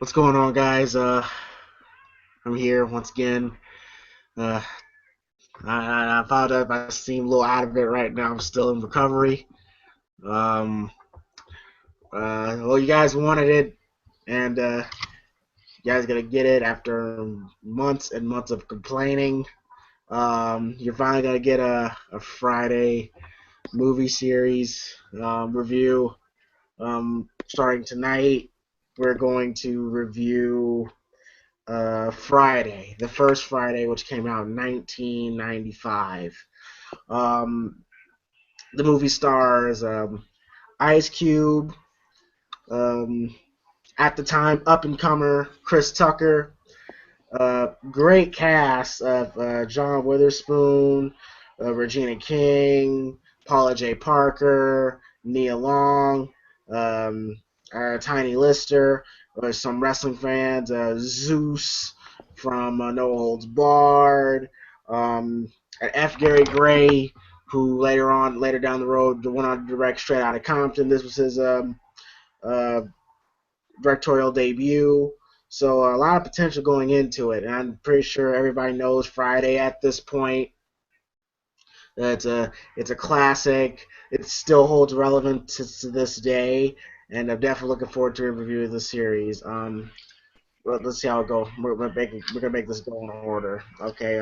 What's going on, guys? I'm here once again. Uh, I apologize if I seem a little out of it right now. I'm still in recovery. Um, well, you guys wanted it, and you guys gonna get it after months and months of complaining. You're finally gonna get a Friday movie series review. Starting tonight, we're going to review Friday, the first Friday, which came out in 1995. Um, the movie stars Ice Cube, um, at the time up and comer Chris Tucker, great cast of John Witherspoon, Regina King, Paula J. Parker, Nia Long, um, Tiny Lister, some wrestling fans, Zeus from No Holds Barred, and F. Gary Gray, who later down the road went on to direct Straight Outta Compton. This was his uh, directorial debut. So a lot of potential going into it, and I'm pretty sure everybody knows Friday at this point. It's a classic. It still holds relevance to this day, and I'm definitely looking forward to a review of the series. Let's see how it goes. We're gonna make this go in order. Okay.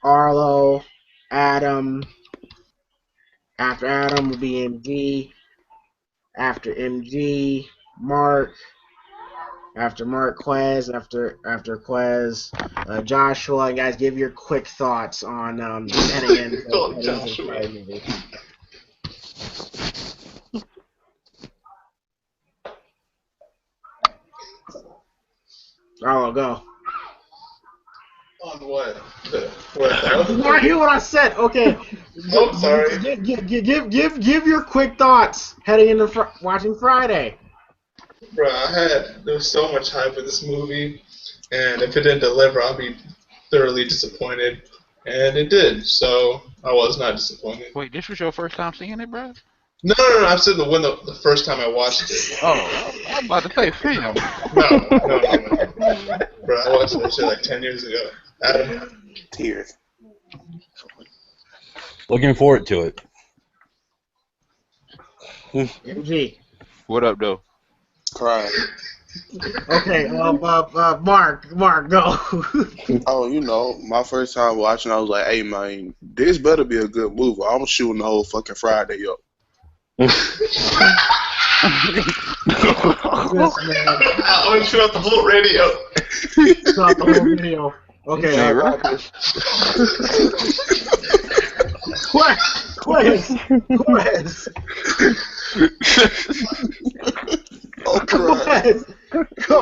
Arlo, Adam. After Adam will be MG. After MG, Mark. After Mark, Quez. After Quez, Joshua. And guys, give your quick thoughts on heading into the Friday movie. Oh, go. On what? What? You want to hear what I said? Okay. Oh, sorry. Give your quick thoughts heading into watching Friday. Bro, there was so much hype for this movie, and if it didn't deliver, I'll be thoroughly disappointed. And it did, so I was not disappointed. Wait, this was your first time seeing it, bro? No. I said the first time I watched it. Oh, I'm about to say film. No. Bro, I watched that shit like 10 years ago. Adam? Tears. Looking forward to it. MG. What up, though? Crying. Okay, Mark, go. Oh, my first time watching, I was like, hey, man, this better be a good movie. I'm shooting the whole fucking Friday up. Yes, man. I want to shoot out the whole radio. Shoot out the whole video. Okay, Quez. Oh, Christ. Go.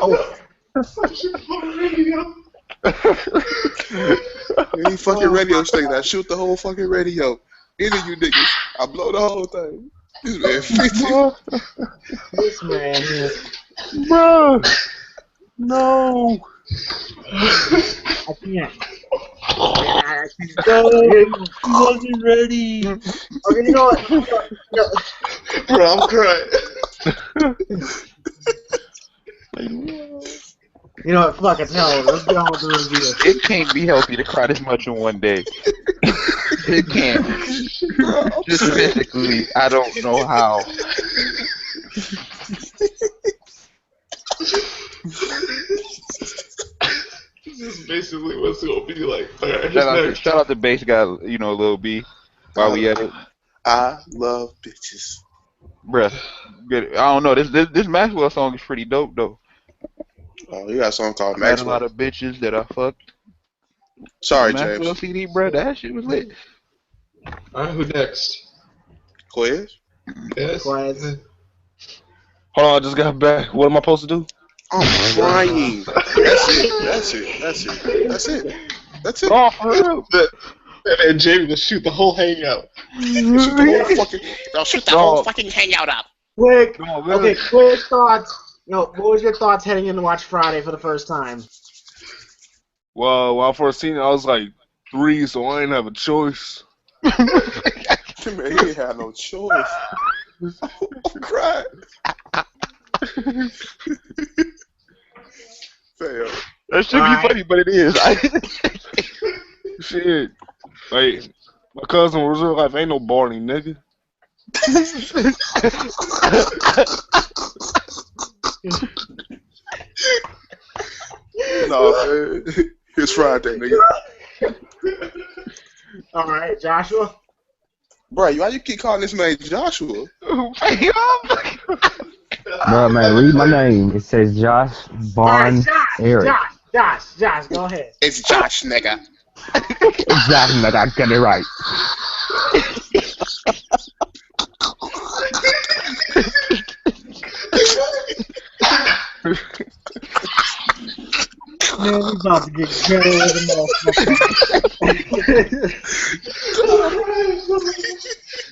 Any fucking radio station, I shoot the whole fucking radio. Any of you niggas, I blow the whole thing. This man 50. This man here. Bro. No. I can't. He wasn't ready. Okay, you know what? Bro, I'm crying. You know what? Fuck it. Hell, let's get on with the review. It can't be healthy to cry this much in one day. It can't. Just physically, I don't know how. This is basically what's going to be like. Right, Shout out to bass guy, Lil B, while we at it. I love bitches. Bruh, good. I don't know. This Maxwell song is pretty dope, though. Oh, you got a song called I had a Maxwell. lot of bitches that I fucked. Sorry, Maxwell James. CD, bruh, that shit was lit. Alright, who next? Quiz? Yes. Quez. Hold on, I just got back. What am I supposed to do? I'm crying. That's it. Oh, for real? And Jamie will shoot the whole hangout. Shoot the whole fucking hangout up. Quick. No, really. Okay, quick thoughts. What was your thoughts heading in to watch Friday for the first time? Well, when I first seen it, I was like 3, so I didn't have a choice. Man, he ain't had no choice. I'm crying. Fail. That should be funny, but it is. Shit. Like, my cousin was real life ain't no Barney, nigga. No, man. It's Friday, nigga. All right, Joshua. Bro, why you keep calling this man Joshua? Bro, man, read my name. It says Josh All right, Barn Eric. Josh, go ahead. It's Josh, nigga. Exactly, like I got it right. Man, we about to get ghetto with the motherfucker.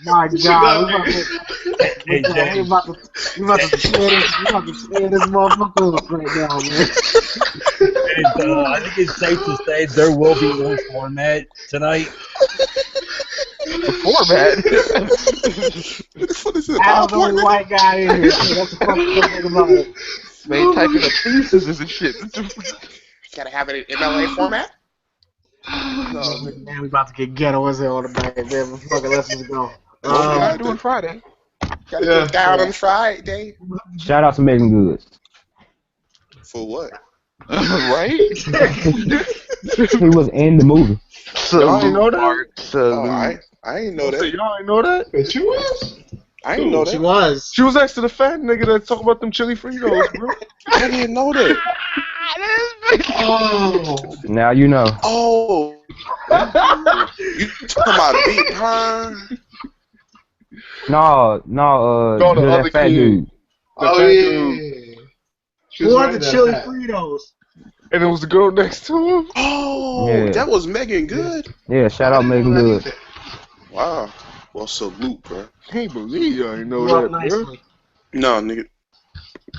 My God, we about to tear this motherfucker up right now, man. I think it's safe to say there will be no format tonight. Format. What is it? Adam's the only white guy in here. So that's the fucking thing about it. Man, typing up theses and shit. Gotta have it in MLA format? No, man, we about to get ghetto as hell tonight, man. Fucking let's just go. Gotta do it Friday. Gotta get down on Friday. Shout out to Megan Goods. For what? Right? He was in the movie. Y'all ain't know that? Oh, I ain't know that. Y'all ain't know that? Wait, she was? I ain't know that. She was. She was next to the fat nigga that talk about them chili Fritos, bro. I didn't know that. Oh. Now you know. Oh. You talking about Big Pun? No, No, the that other fat kid. dude. Oh, yeah. She was Who are wearing the that chili hat. Fritos? And it was the girl next to him. Oh, Yeah. that was Megan Good? Yeah, shout out Megan Good. Wow. Well, salute, bro. Can't believe y'all ain't know Grew up that, bro. nicely. No, nigga.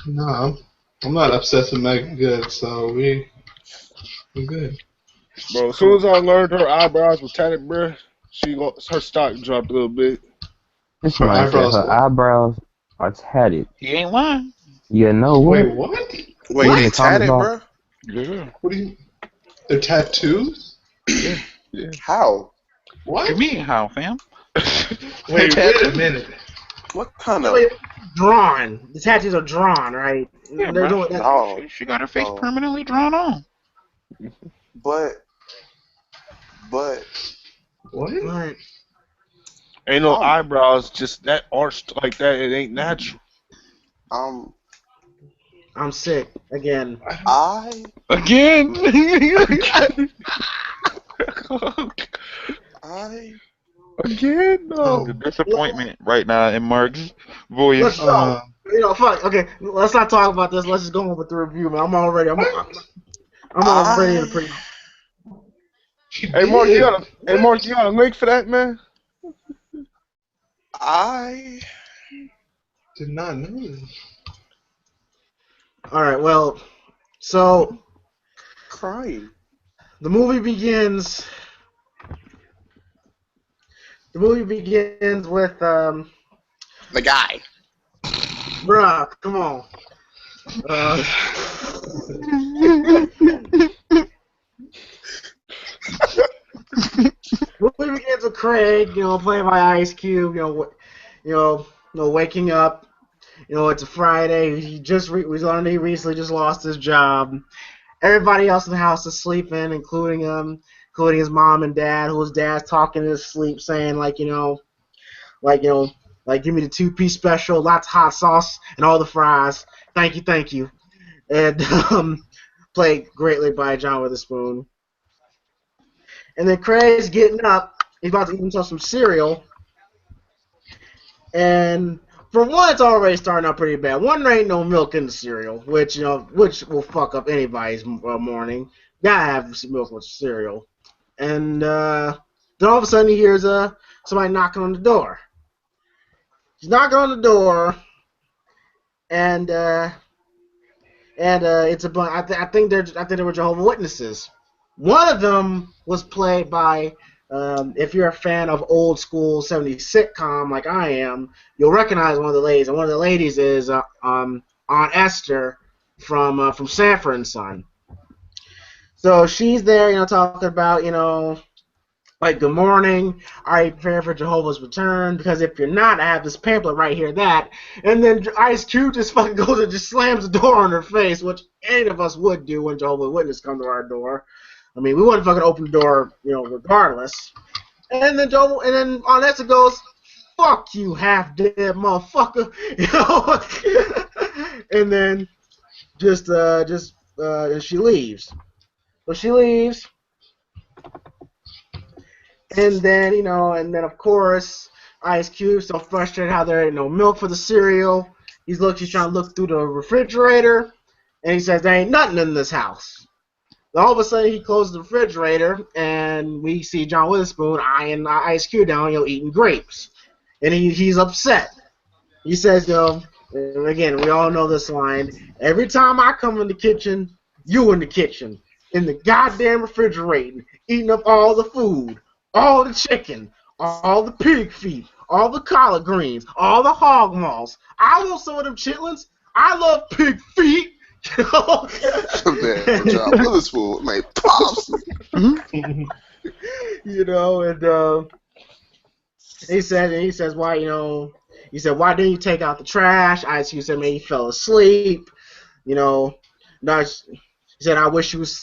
No, I'm not obsessed with Megan Good, so we're good. Bro, as soon as I learned her eyebrows were tatted, bro, her stock dropped a little bit. This Her man said eyebrows her what? eyebrows are tatted. He ain't lying. You know what? Wait, what? Wait, What? they In the comment tatted, box? bro? Yeah. What do you? They're tattoos? How? What? What you mean, how, fam? Wait a minute. What kind of? Wait, drawn. The tattoos are drawn, right? Yeah, They're bro. doing that. No, She got her face No. permanently drawn on. but What? What? Ain't no eyebrows, just that arched like that. It ain't natural. I'm sick again. I Again. Again? No. The disappointment right now in Mark's voice. Let's go. Fuck. Okay, let's not talk about this. Let's just go on with the review, man. I'm already in a pretty. Hey, Mark, you got a link for that, man? I Did not know this. All right. Well, so crying. the movie begins. The movie begins with The guy. bruh, come on. Movie begins with Craig, played by Ice Cube, waking up. It's a Friday. We learned he recently just lost his job. Everybody else in the house is sleeping, including his mom and dad, whose dad's talking in his sleep, saying like give me the 2-piece special, lots of hot sauce, and all the fries. Thank you. And played greatly by John Witherspoon. And then Craig's getting up. He's about to eat himself some cereal. And for one, it's already starting out pretty bad. One, there ain't no milk in the cereal, which will fuck up anybody's morning. Gotta have some milk with cereal. And then all of a sudden he hears somebody knocking on the door. He's knocking on the door, and it's a bunch. I think they were Jehovah's Witnesses. One of them was played by. If you're a fan of old school 70s sitcom like I am, you'll recognize one of the ladies. And one of the ladies is Aunt Esther from Sanford and Son. So she's there, talking about, like, good morning, are you prepared for Jehovah's return? Because if you're not, I have this pamphlet right here, that. And then Ice Cube just fucking goes and just slams the door on her face, which any of us would do when Jehovah's Witnesses come to our door. I mean, we wouldn't fucking open the door, regardless. And then Aunt Esther goes, fuck you, half-dead motherfucker. And then and she leaves. So she leaves. And then, of course, Ice Cube so frustrated how there ain't no milk for the cereal. He's trying to look through the refrigerator, and he says there ain't nothing in this house. Then all of a sudden, he closes the refrigerator, and we see John Witherspoon eyeing Ice Cube down, eating grapes, and he's upset. He says, and again, we all know this line: every time I come in the kitchen, you in the kitchen, in the goddamn refrigerator, eating up all the food. All the chicken, all the pig feet, all the collard greens, all the hog maws. I want some of them chitlins. I love pig feet. Damn, John Witherspoon, man, pops. And he says, why, he said, why didn't you take out the trash? Ice Cube said, man, he fell asleep. He said, I wish you was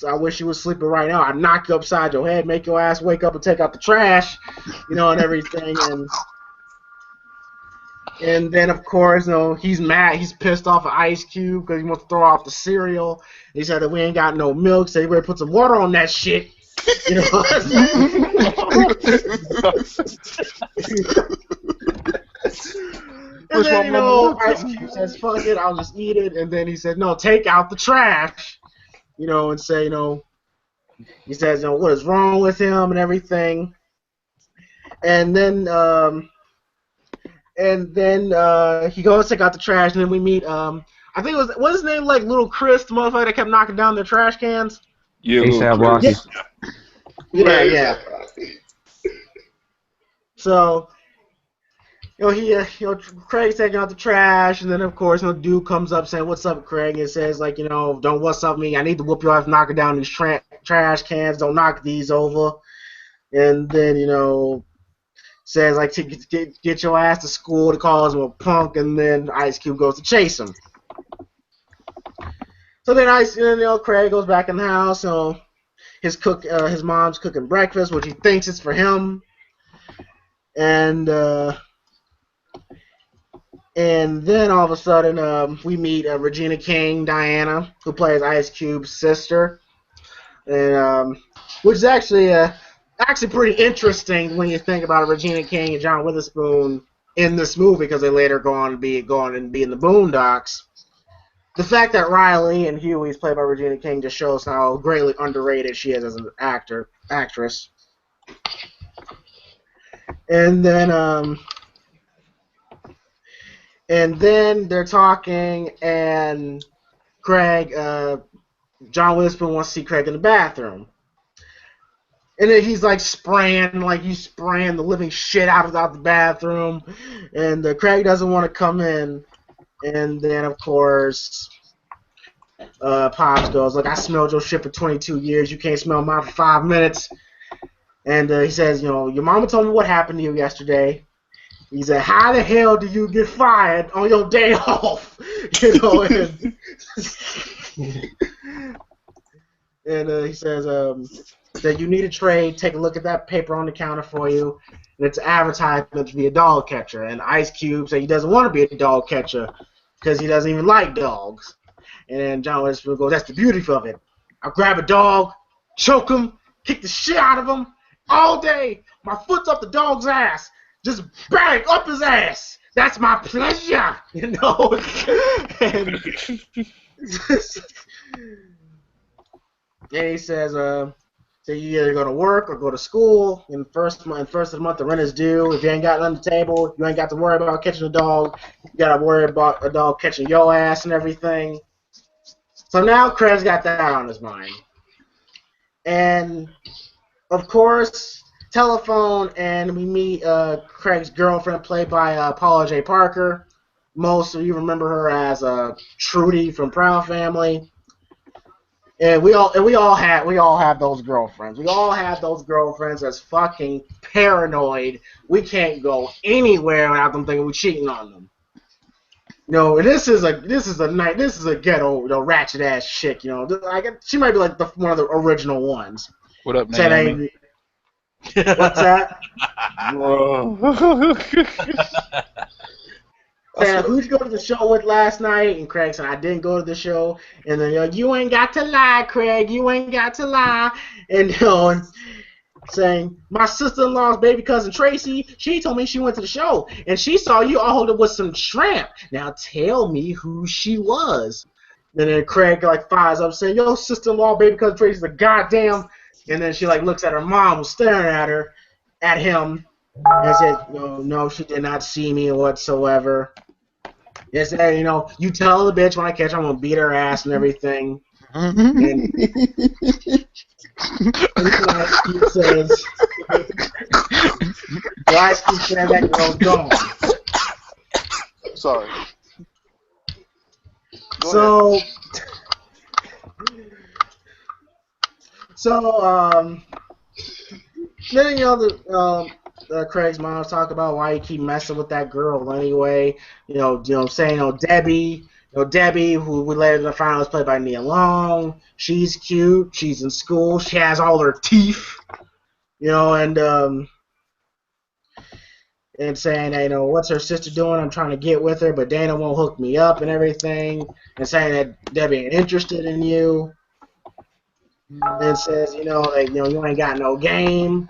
sleeping right now. I'd knock you upside your head, make your ass wake up and take out the trash, and everything. And then, of course, he's mad. He's pissed off at Ice Cube because he wants to throw off the cereal. He said that we ain't got no milk, so he better put some water on that shit. And then, Ice Cube says, fuck it, I'll just eat it. And then he said, no, take out the trash. And say, he says, what is wrong with him and everything. And then he goes to take out the trash, and then we meet, I think it was his name, like Little Chris, the motherfucker that kept knocking down their trash cans? Yeah, A$AP Rocky. Yeah. So, Craig's taking out the trash, and then of course, dude comes up saying, "What's up, Craig?" And says, like, don't what's up me. I need to whoop your ass, knocking down these trash cans. Don't knock these over. And then, says like to get your ass to school. To calls him a punk, and then Ice Cube goes to chase him. So then Craig goes back in the house. His mom's cooking breakfast, which he thinks is for him, and then all of a sudden, we meet Regina King, Diana, who plays Ice Cube's sister, and which is actually pretty interesting when you think about Regina King and John Witherspoon in this movie, because they later go on and be in the Boondocks. The fact that Riley and Huey is played by Regina King just shows how greatly underrated she is as an actress. And then they're talking, and John Witherspoon wants to see Craig in the bathroom. And then he's like spraying the living shit out of the bathroom. And Craig doesn't want to come in. And then, of course, Pops goes, look, I smelled your shit for 22 years. You can't smell mine for 5 minutes. And he says, your mama told me what happened to you yesterday. He said, how the hell do you get fired on your day off? And he says that you need a trade. Take a look at that paper on the counter for you. And it's advertisement to be a dog catcher. And Ice Cube said he doesn't want to be a dog catcher because he doesn't even like dogs. And then John Witherspoon goes, that's the beauty of it. I'll grab a dog, choke him, kick the shit out of him all day. My foot's up the dog's ass. Just bang up his ass. That's my pleasure. And he says, so you either go to work or go to school. In first of the month, the rent is due. If you ain't got nothing on the table, you ain't got to worry about catching a dog. You got to worry about a dog catching your ass and everything. So now Craig's got that on his mind. And, of course, telephone, and we meet Craig's girlfriend, played by Paula J. Parker, most of you remember her as Trudy from Proud Family. And we all have those girlfriends. We all have those girlfriends that's fucking paranoid. We can't go anywhere without them thinking we're cheating on them. No, this is a ghetto, ratchet ass chick. She might be like one of the original ones. What up, Naomi? What's that? Bro. Saying, who'd you go to the show with last night? And Craig said, I didn't go to the show. And then, you ain't got to lie, Craig. You ain't got to lie. And, saying, my sister-in-law's baby cousin Tracy, she told me she went to the show. And she saw you all holding with some tramp. Now tell me who she was. And then Craig, fires up saying, yo, sister-in-law, baby cousin Tracy's a goddamn. And then she, looks at her mom who's staring at him. And said, no, she did not see me whatsoever. Yes, you tell the bitch when I catch her, I'm going to beat her ass and everything. And Ice Cube says, Ice Cube said that girl's gone. Sorry. Go ahead. Then, Craig's mom talk about why you keep messing with that girl anyway. Saying, Debbie, who we later find out was played by Nia Long. She's cute. She's in school. She has all her teeth. And saying, what's her sister doing? I'm trying to get with her, but Dana won't hook me up and everything. And saying that Debbie ain't interested in you. And says, you ain't got no game.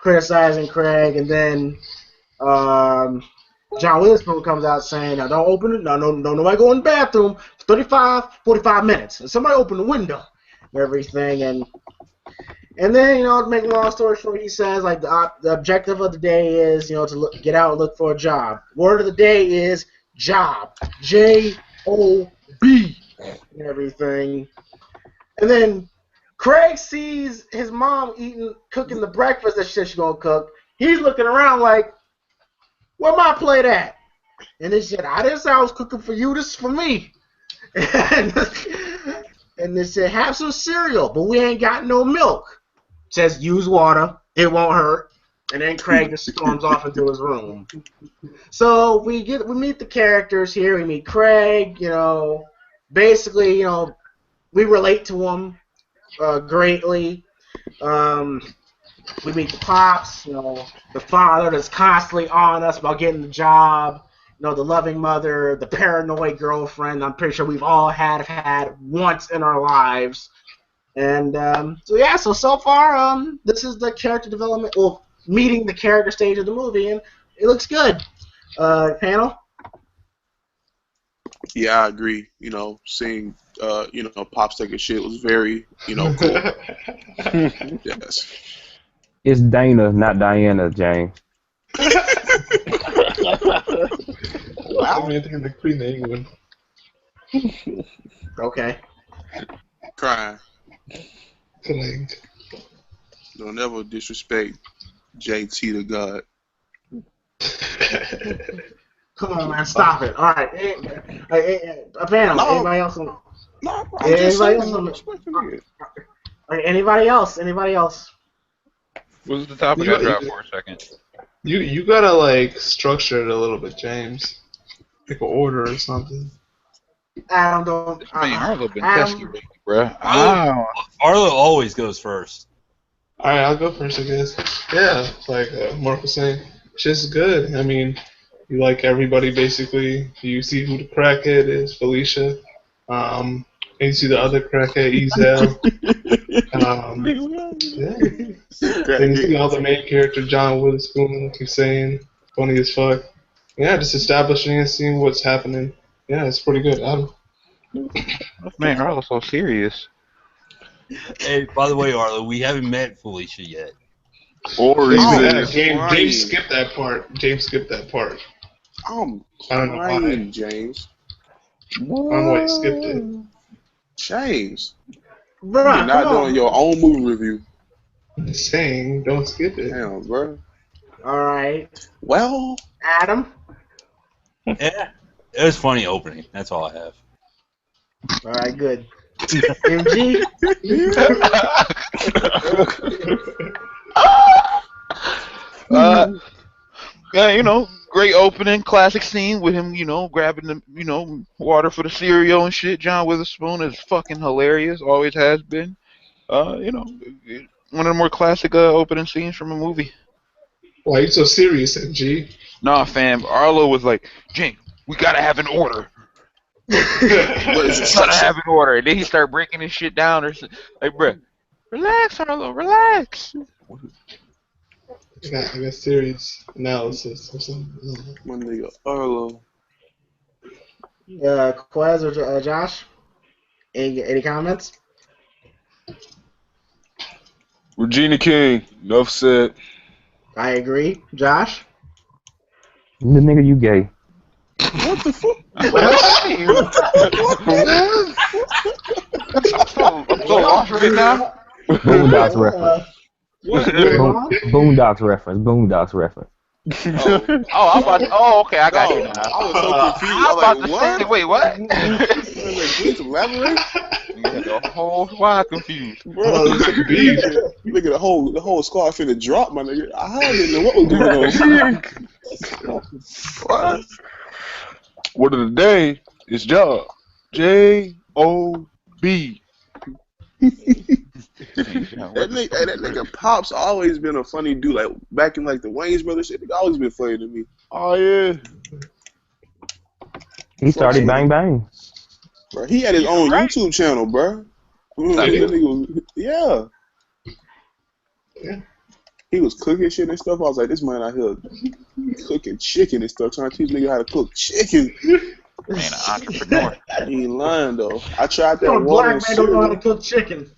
Criticizing Craig, and then John Witherspoon comes out saying, now don't open it, no, nobody go in the bathroom for 45 minutes. And somebody open the window and everything. And then, to make a long story short, he says, the objective of the day is, to get out and look for a job. Word of the day is job. J-O-B and everything. And then Craig sees his mom cooking the breakfast that she's gonna cook. He's looking around like, where my plate at? And they said, I didn't say I was cooking for you, this is for me. And they said, have some cereal, but we ain't got no milk. Says, use water, it won't hurt. And then Craig just storms off into his room. So we meet the characters here. We meet Craig, basically, we relate to him. Greatly. We meet the pops, the father that's constantly on us about getting the job, the loving mother, the paranoid girlfriend. I'm pretty sure we've all had once in our lives. And so far, this is the character development, meeting the character stage of the movie, and it looks good. Panel? Yeah, I agree. Seeing Pops take a shit was very, cool. Yes. It's Dana, not Diana, James. Wow. I think the Queen of England. Okay. Crying. Correct. Don't ever disrespect JT the God. Come on, man, stop it. All right. Panel, No. anybody else? No, I'm just saying. Anybody else? What's the topic I dropped for a second? You gotta structure it a little bit, James. Pick an order or something. Adam, don't. Arlo been pesky lately, bruh. Arlo always goes first. All right, I'll go first, I guess. Yeah, like Mark was saying, shit's good. I mean, you like everybody basically. You see who the crackhead is, Felicia. And you see the other crackhead, Ezel. Yeah. Then you see all the main character, John Witherspoon, like you're saying, funny as fuck. Yeah, just establishing and seeing what's happening. Yeah, it's pretty good. Man, Arlo's so serious. Hey, by the way, Arlo, we haven't met Felicia yet. Or James skipped that part. I don't know why. James. I don't know why he skipped it. James. Bruh, You're not doing your own movie review. I'm just saying, don't skip it. Damn, bro. All right. Well, Adam? Yeah, it was funny opening. That's all I have. All right, good. MG. Yeah, you know, great opening, classic scene with him, you know, grabbing the, you know, water for the cereal and shit. John Witherspoon is fucking hilarious, always has been. You know, one of the more classic opening scenes from a movie. Why you so serious, MG? Nah, fam, Arlo was like, Jane, we gotta have an order. What is it? Gotta have an order. And then he started breaking his shit down or something. Like, bruh, relax, Arlo, relax. I got serious analysis or something. My nigga Arlo. Quez or Josh? Any comments? Regina King, enough said. I agree. Josh? The nigga you gay. What the fuck? I'm so lost right now. Boondocks reference. Boondocks reference. Boondocks reference. Okay, I got you now. I was so confused. I was I about was to like, say, what? wait, what? Please elaborate. You had the whole squad confused. Bro, nigga, the whole squad finna drop, my nigga. I didn't know what was going on. What? Word of the day is job. J-O-B. That nigga Pop's always been a funny dude. Like back in like the Wayne's Brothers shit, nigga always been funny to me. Oh, yeah. He started Bang Bang. Bro, he had his own YouTube channel, bro. Yeah. He was cooking shit and stuff. I was like, this man out here cooking chicken and stuff, trying to teach nigga how to cook chicken. Man, an entrepreneur. He ain't lying though. I tried that Black water man don't know how to cook chicken.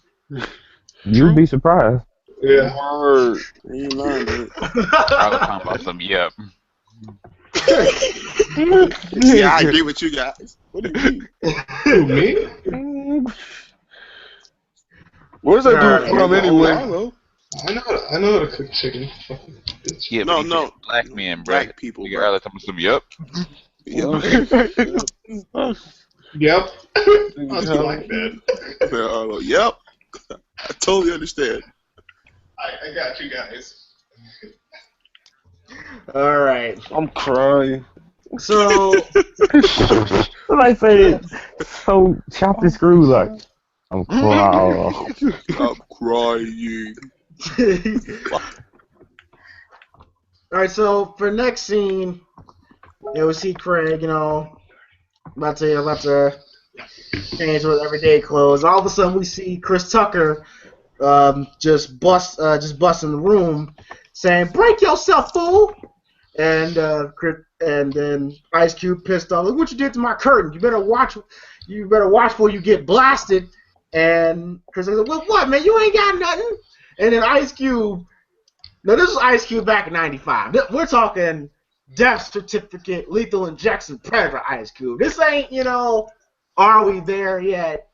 You'd be surprised. Yeah. Word. He ain't lying, man. I was talking about some yep. Yeah, I agree with you guys. What do you mean? Who, me? Where's that dude from anyway? I know how to cook chicken. Yeah, No, but he no. said black men, bro. Black people, You bro. got talking some yep. Yep. Yep. I'll be like that. Yep. I totally understand. I got you guys. All right. I'm crying. So, Somebody said, so chop the screw like, I'm crying. I'm crying. all right. So for next scene, we see Craig, about to change with everyday clothes. All of a sudden, we see Chris Tucker just bust in the room, saying, "Break yourself, fool!" And then Ice Cube pissed off, "Look what you did to my curtain. You better watch before you get blasted." And Chris says, "Well, what, man? You ain't got nothing." And then Ice Cube. Now this is Ice Cube back in '95. We're talking death certificate, lethal injection, Predator Ice Cube. This ain't, are we there yet?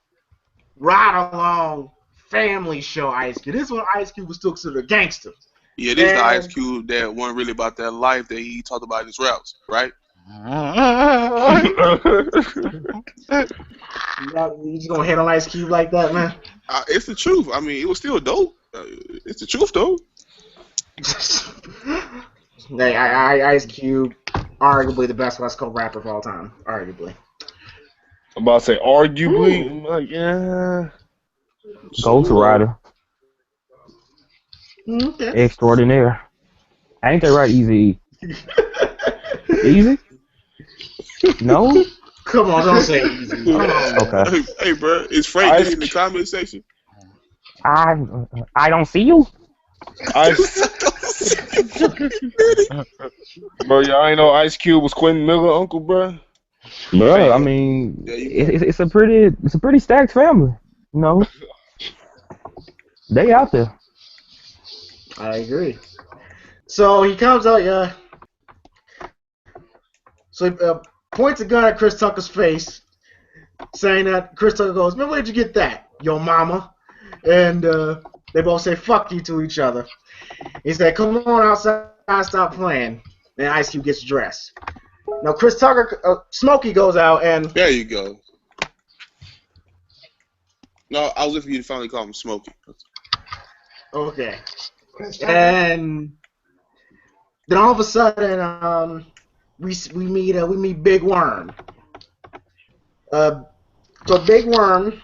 Ride along, family show Ice Cube. This is when Ice Cube was still considered a gangster. Yeah, this is the Ice Cube that wasn't really about that life that he talked about in his raps, right? You just gonna hit on Ice Cube like that, man? It's the truth. I mean, it was still dope. It's the truth, though. Hey, Ice Cube, arguably the best West Coast rapper of all time. Arguably. I'm about to say arguably. I'm like, yeah. Ghost Rider. Okay. Extraordinaire. Ain't that right, Easy? Easy? No? Come on, don't say easy. Okay. Hey, bro, is Frank in the comment section? I don't see you. Bro, y'all ain't know Ice Cube was Quentin Miller uncle, bro? Bro, I mean, it's a pretty stacked family. They out there. I agree. So he comes out, so he points a gun at Chris Tucker's face, saying that Chris Tucker goes, "Man, where'd you get that, yo mama?" And they both say "fuck you" to each other. He said, "Come on outside, stop playing." Then Ice Cube gets dressed. Now Chris Tucker, Smokey goes out and There you go. No, I was looking for you to finally call him Smokey. okay, and then all of a sudden, we meet Big Worm. So Big Worm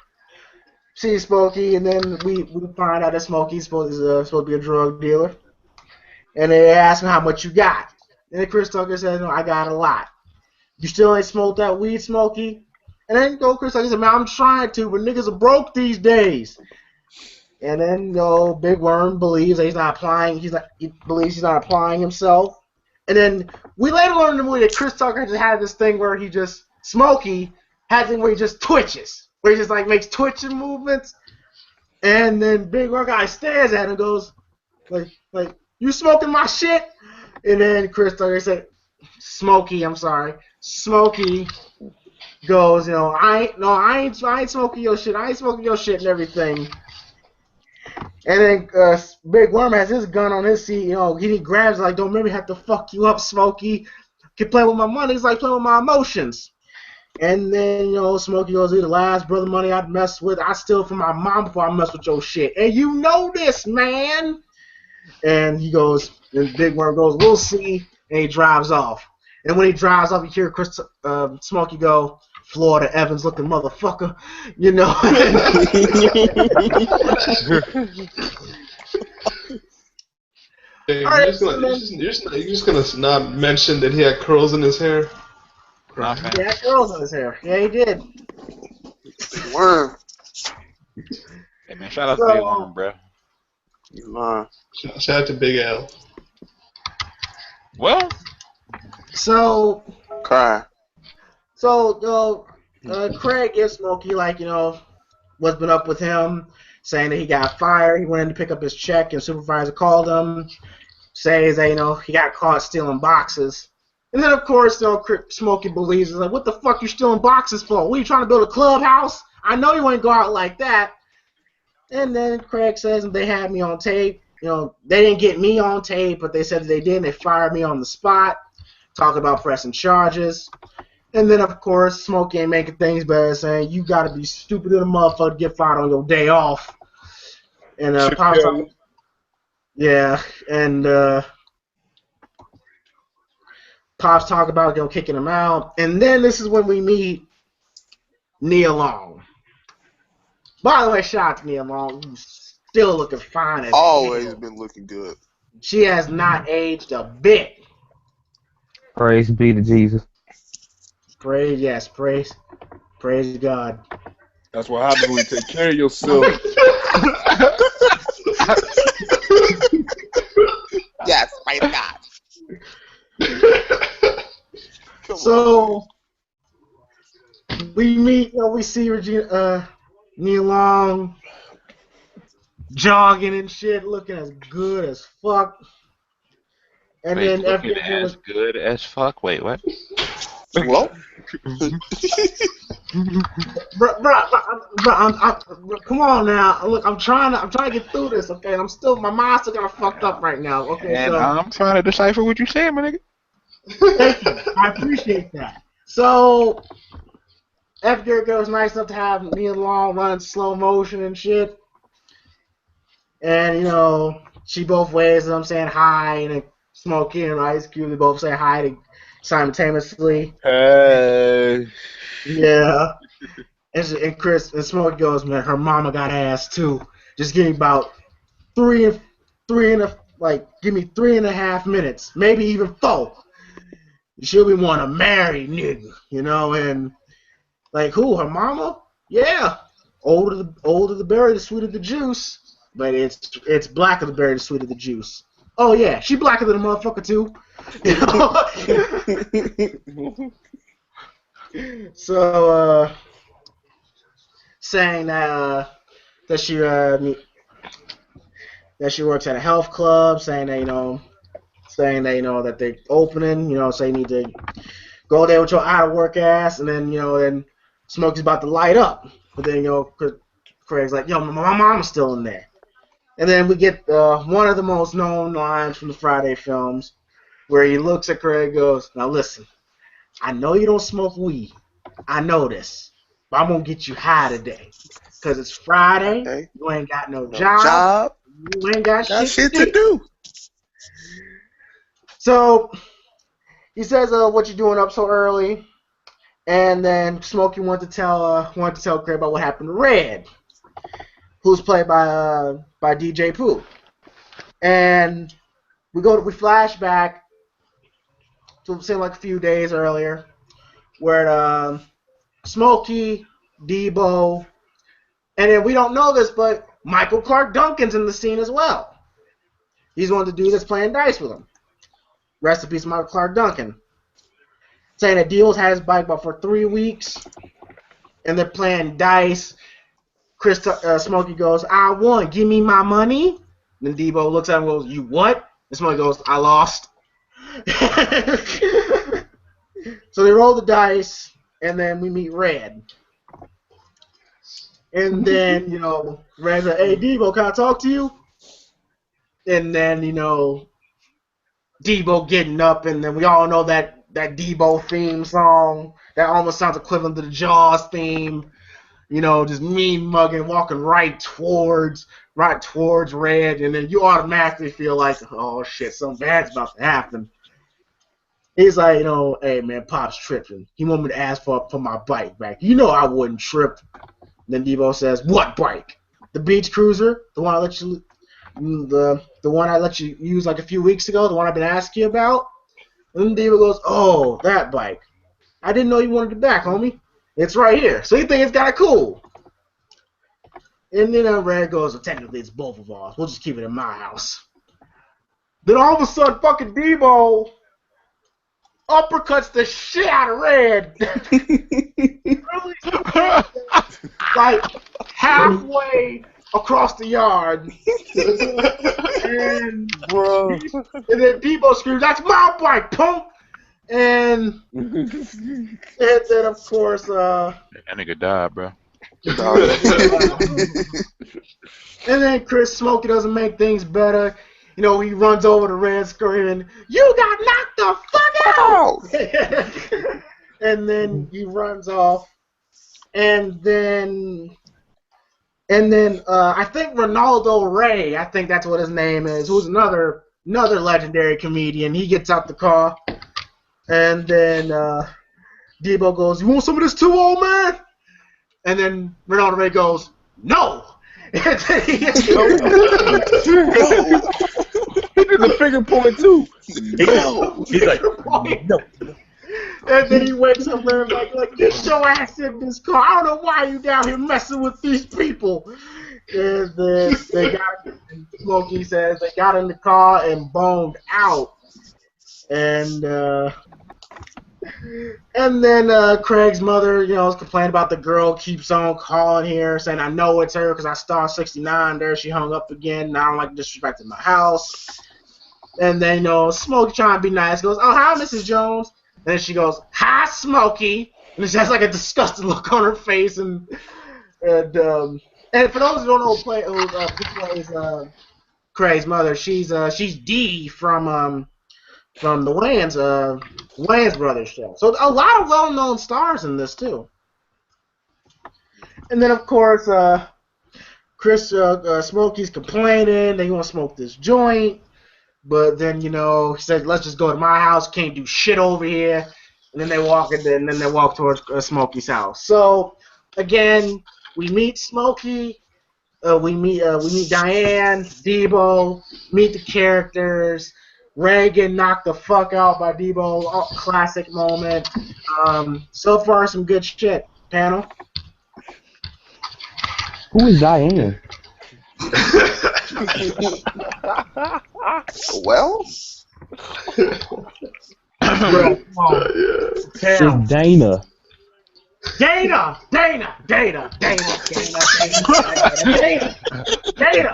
sees Smokey, and then we find out that Smokey's supposed to be a drug dealer. And they ask him how much you got. And then Chris Tucker says, no, I got a lot. You still ain't smoked that weed, Smokey? And then Chris Tucker says, man, I'm trying to, but niggas are broke these days. And then Big Worm believes that he's not applying. He believes he's not applying himself. And then we later learn in the movie that Chris Tucker just had this thing where Smokey has it where he just twitches, where he just like makes twitching movements. And then Big Worm guy stares at him and goes, like, you smoking my shit? And then Chris Tucker said, Smokey goes, I ain't smoking your shit. I ain't smoking your shit and everything. And then Big Worm has his gun on his seat. He grabs like, don't maybe have to fuck you up, Smokey. Keep playing with my money. It's like playing with my emotions. And then Smokey goes, you're the last brother money I'd mess with. I steal from my mom before I mess with your shit. And you know this, man. And he goes, and Big Worm goes, we'll see. And he drives off. And when he drives off, you hear Smokey go, Florida Evans looking motherfucker, Hey, Alright, you're just gonna not mention that he had curls in his hair? Nah, he had curls in his hair. Yeah, he did. Worm. Hey man, shout out to Big Worm, bro. Nah. Shout out to Big L. Well, Cry. Craig gives Smokey what's been up with him, saying that he got fired. He went in to pick up his check, and supervisor called him, says that he got caught stealing boxes. And then of course Smokey believes, he's like, what the fuck you stealing boxes for? What, you trying to build a clubhouse? I know you ain't go out like that. And then Craig says they had me on tape. They didn't get me on tape, but they said that they did. And they fired me on the spot. Talk about pressing charges. And then, of course, Smokey ain't making things better, saying, you got to be stupid little motherfucker to get fired on your day off. And Pop's talking, yeah, and Pop's talking about kicking him out. And then this is when we meet Nia Long. By the way, shout out to Nia Long, who's still looking fine as Always hell. been looking good. She has not aged a bit. Praise be to Jesus. Praise God. That's what happens when you take care of yourself. Yes, praise God. So we see Regina, Nia Long jogging and shit, looking as good as fuck. And wait, then looking after as good as fuck. Wait, what? Well, bro, come on now. Look, I'm trying to get through this, okay? And my mind's still kind of fucked up right now, okay? And So I'm trying to decipher what you're saying, my nigga. thank you. I appreciate that. So after it goes nice enough to have Nia Long run slow motion and shit. And she both ways, I'm saying hi, and then Smokey and Ice Cube, they both say hi simultaneously. Hey. Yeah. And Chris and Smokey goes, man, her mama got ass too. Just give me about give me 3.5 minutes, maybe even 4. She'll be want to marry nigga, and like who? Her mama? Yeah. Older the berry, the sweeter the juice. But it's blacker the berry, the sweeter the juice. Oh yeah, she blacker than a motherfucker too. So saying that she works at a health club, saying that that they're opening, saying you need to go there with your out of work ass, and then then Smokey's about to light up, but then Craig's like, yo, my mama's still in there. And then we get one of the most known lines from the Friday films, where he looks at Craig and goes, now listen, I know you don't smoke weed. I know this. But I'm going to get you high today. Because it's Friday. Okay. You ain't got no No job. job. You ain't got Got shit shit to do. So he says, what you doing up so early? And then Smokey wanted to tell Craig about what happened to Red, who's played by DJ Pooh. And we flash back to seem like a few days earlier, where Smokey, Debo, and then we don't know this, but Michael Clark Duncan's in the scene as well. He's one of the dudes that's playing dice with him. Rest in peace, Michael Clark Duncan. Saying that Debo's had his bike about for 3 weeks, and they're playing dice. Smokey goes, I won, give me my money. And then Debo looks at him and goes, you what? And Smokey goes, I lost. So they roll the dice, and then we meet Red. And then, Red's like, hey, Debo, can I talk to you? And then, Debo getting up, and then we all know that Debo theme song that almost sounds equivalent to the Jaws theme. Just mean mugging, walking right towards Red, and then you automatically feel like, oh shit, something bad's about to happen. He's like, hey man, Pop's tripping. He want me to ask for my bike back. I wouldn't trip. And then Debo says, what bike? The beach cruiser, the one I let you use like a few weeks ago, the one I've been asking you about. And then Debo goes, oh, that bike. I didn't know you wanted it back, homie. It's right here. So you think it's kind of cool. And then Red goes, well, technically it's both of ours. We'll just keep it in my house. Then all of a sudden, fucking Debo uppercuts the shit out of Red. Really, like halfway across the yard. And then Debo screams, that's my bike, punk! And then, of course, That nigga died, bro. And then Smokey doesn't make things better. He runs over to Red screaming, you got knocked the fuck out! And then he runs off. And then I think Ronaldo Ray, I think that's what his name is, who's another legendary comedian. He gets out the car. And then Debo goes, you want some of this too, old man? And then Ronaldo Ray goes, no! And then he did the finger point too. He's like, no. And then he wakes up and like, get your ass in this car. I don't know why you down here messing with these people. And then Smokey says they got in the car and boned out. And then Craig's mother, is complaining about the girl keeps on calling here, saying, I know it's her because I star 69 there. She hung up again, and I don't like disrespecting my house. And then, Smokey trying to be nice, goes, oh, hi, Mrs. Jones. And then she goes, hi, Smokey. And she has like a disgusted look on her face. And for those who don't know who plays Craig's mother, she's Dee from the Wayans Brothers show. So a lot of well-known stars in this too. And then of course, Smokey's complaining they want to smoke this joint, but then he said, "Let's just go to my house. Can't do shit over here." And then they walk towards Smokey's house. So again, we meet Smokey. We meet Diane, Debo, meet the characters. Reagan knocked the fuck out by Debo. Oh, classic moment. So far, some good shit. Panel. Who is Diane? Well, It's Dana. Dana.